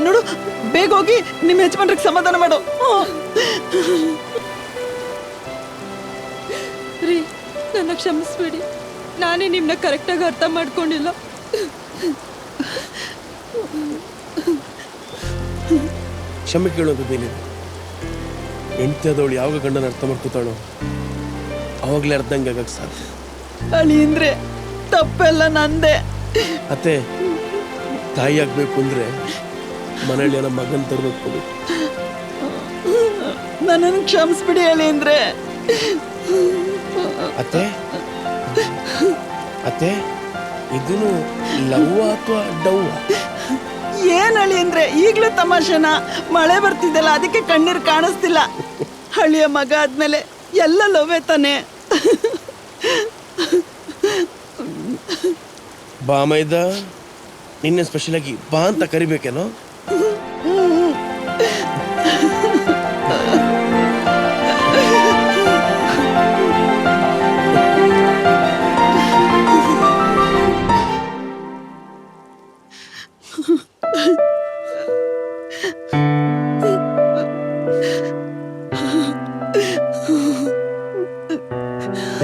ನೋಡು, ಬೇಗ ಹೋಗಿ ನಿಮ್ಮ ಯಜಮಾನ್ರಿಗೆ ಸಮಾಧಾನ ಮಾಡು. ರೀ, ನನ್ನ ಕ್ಷಮಿಸ್ಬೇಡಿ, ನಾನೇ ನಿಮ್ಮನ್ನ ಕರೆಕ್ಟಾಗಿ ಅರ್ಥ ಮಾಡ್ಕೊಂಡಿಲ್ಲ. ಕ್ಷಮೆ ಕೇಳೋದೇನಿದೆ? ಹೆಂಡತಿ ಆದವಳು ಯಾವಾಗ ಗಂಡನ ಅರ್ಥ ಮಾಡ್ಕೋತಾಳೋ ಅವಾಗಲೇ ಅರ್ಧಂಗೆ ಆಗಕ್ಕೆ ಸಾಧ್ಯ. ಅಳಿಯಂದ್ರೆ ತಪ್ಪೆಲ್ಲ ನಂದೆ. ಅತ್ತೆ, ತಾಯಿ ಆಗ್ಬೇಕು ಅಂದ್ರೆ ಮನೇಲಿ ನಮ್ಮ ಮಗನ್ ತರ ನೋಡ್ಕೋಬೇಕು. ನನ್ನನ್ನು ಕ್ಷಮಿಸ್ಬಿಡಿ ಅಳಿಯಂದ್ರೆ. ಅತ್ತೆ ಅತ್ತೆ, ಇದನ್ನು ಲವ್ ಅಥವಾ ಡವ್? ಏನ್ ಅಳಿಯಂದ್ರೆ ಈಗ್ಲೂ ತಮಾಷೆನ? ಮಳೆ ಬರ್ತಿದ್ದಲ್ಲ, ಅದಕ್ಕೆ ಕಣ್ಣೀರ್ ಕಾಣಿಸ್ತಿಲ್ಲ. ಹಳ್ಳಿಯ ಮಗ ಆದ್ಮೇಲೆ ಎಲ್ಲ ಲವ್ವೇ ತಾನೆ. ಬಾ ಮೈದ, ನಿನ್ನೆ ಸ್ಪೆಷಲ್ ಆಗಿ ಬಾ ಅಂತ ಕರಿಬೇಕೇನೋ?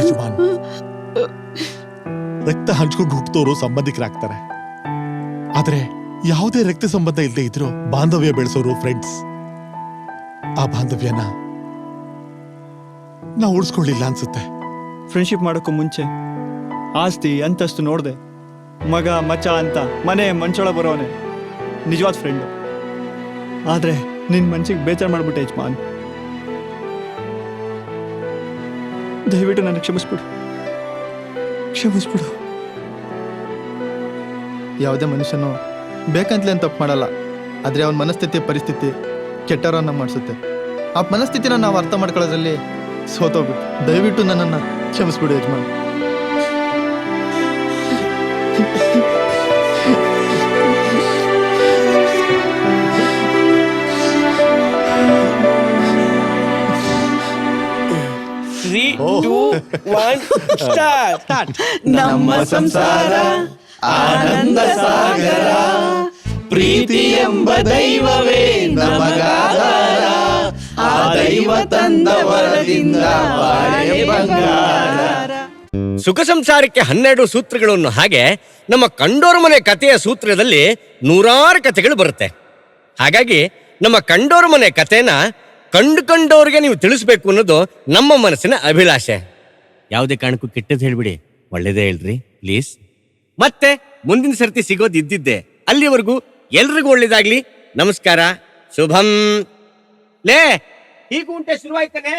ಯಜಮಾನ್, ರಕ್ತ ಹಂಚ್ಕೊಂಡು ಹುಟ್ಟುತ್ತೋರು ಸಂಬಂಧಿಕರಾಗ್ತಾರೆ. ಆದ್ರೆ ಯಾವುದೇ ರಕ್ತ ಸಂಬಂಧ ಇಲ್ಲದೆ ಇದ್ರು ಬಾಂಧವ್ಯ ಬೆಳೆಸೋರು ಫ್ರೆಂಡ್ಸ್. ಆ ಬಾಂಧವ್ಯನ ನಾವು ಉಳಿಸ್ಕೊಳ್ಳಿಲ್ಲ ಅನ್ಸುತ್ತೆ. ಫ್ರೆಂಡ್ಶಿಪ್ ಮಾಡೋಕ್ಕೂ ಮುಂಚೆ ಆಸ್ತಿ ಅಂತಸ್ತು ನೋಡ್ದೆ ಮಗ ಮಚ್ಚ ಅಂತ ಮನೆ ಮಂಚೊಳ ಬರೋನೆ ನಿಜವಾದ ಫ್ರೆಂಡು. ಆದ್ರೆ ನಿನ್ ಮನ್ಸಿಗೆ ಬೇಜಾರು ಮಾಡ್ಬಿಟ್ಟೆ ಯಜಮಾನ್. ದಯವಿಟ್ಟು ನನಗೆ ಕ್ಷಮಿಸ್ಬಿಡು, ಕ್ಷಮಿಸ್ಬಿಡು. ಯಾವುದೇ ಮನುಷ್ಯನು ಬೇಕಂತಲೇ ತಪ್ಪು ಮಾಡಲ್ಲ, ಆದರೆ ಅವನ ಮನಸ್ಥಿತಿ ಪರಿಸ್ಥಿತಿ ಕೆಟ್ಟವರನ್ನ ಮಾಡಿಸುತ್ತೆ. ಆ ಮನಸ್ಥಿತಿನ ನಾವು ಅರ್ಥ ಮಾಡ್ಕೊಳ್ಳೋದ್ರಲ್ಲಿ ಸೋತೋಗ್ಬಿಟ್ಟು ದಯವಿಟ್ಟು ನನ್ನನ್ನು ಕ್ಷಮಿಸ್ಬಿಡು ಯಜಮಾನ್. ನಮ್ಮ ಸಂಸಾರ ಆನಂದ ಸಾಗರ, ಪ್ರೀತಿ ಎಂಬ ದೈವವೇ ನಮಗಾಧಾರ, ಆ ದೈವ ತಂದ ವರದಿಂದ ಬಾಳೆ ಬಂಗಾರ. ಸುಖ ಸಂಸಾರಕ್ಕೆ 12 ಸೂತ್ರಗಳನ್ನು ಹಾಗೆ ನಮ್ಮ ಕಂಡೋರ ಮನೆ ಕಥೆಯ ಸೂತ್ರದಲ್ಲಿ 100 ಕಥೆಗಳು ಬರುತ್ತೆ. ಹಾಗಾಗಿ ನಮ್ಮ ಕಂಡೋರ ಮನೆ ಕಥೆನ ಕಂಡೋರಿಗೆ ನೀವು ತಿಳಿಸ್ಬೇಕು ಅನ್ನೋದು ನಮ್ಮ ಮನಸ್ಸಿನ ಅಭಿಲಾಷೆ. ಯಾವುದೇ ಕಾರಣಕ್ಕೂ ಕೆಟ್ಟದ್ದು ಹೇಳ್ಬಿಡಿ, ಒಳ್ಳೇದೇ ಹೇಳ್ರಿ ಪ್ಲೀಸ್. ಮತ್ತೆ ಮುಂದಿನ ಸರ್ತಿ ಸಿಗೋದು ಇದ್ದಿದ್ದೆ. ಅಲ್ಲಿವರೆಗೂ ಎಲ್ರಿಗೂ ಒಳ್ಳೇದಾಗ್ಲಿ. ನಮಸ್ಕಾರ, ಶುಭಂ. ಲೇ, ಈಗ ಉಂಟೆ ಶುರುವಾಯ್ತಾನೆ.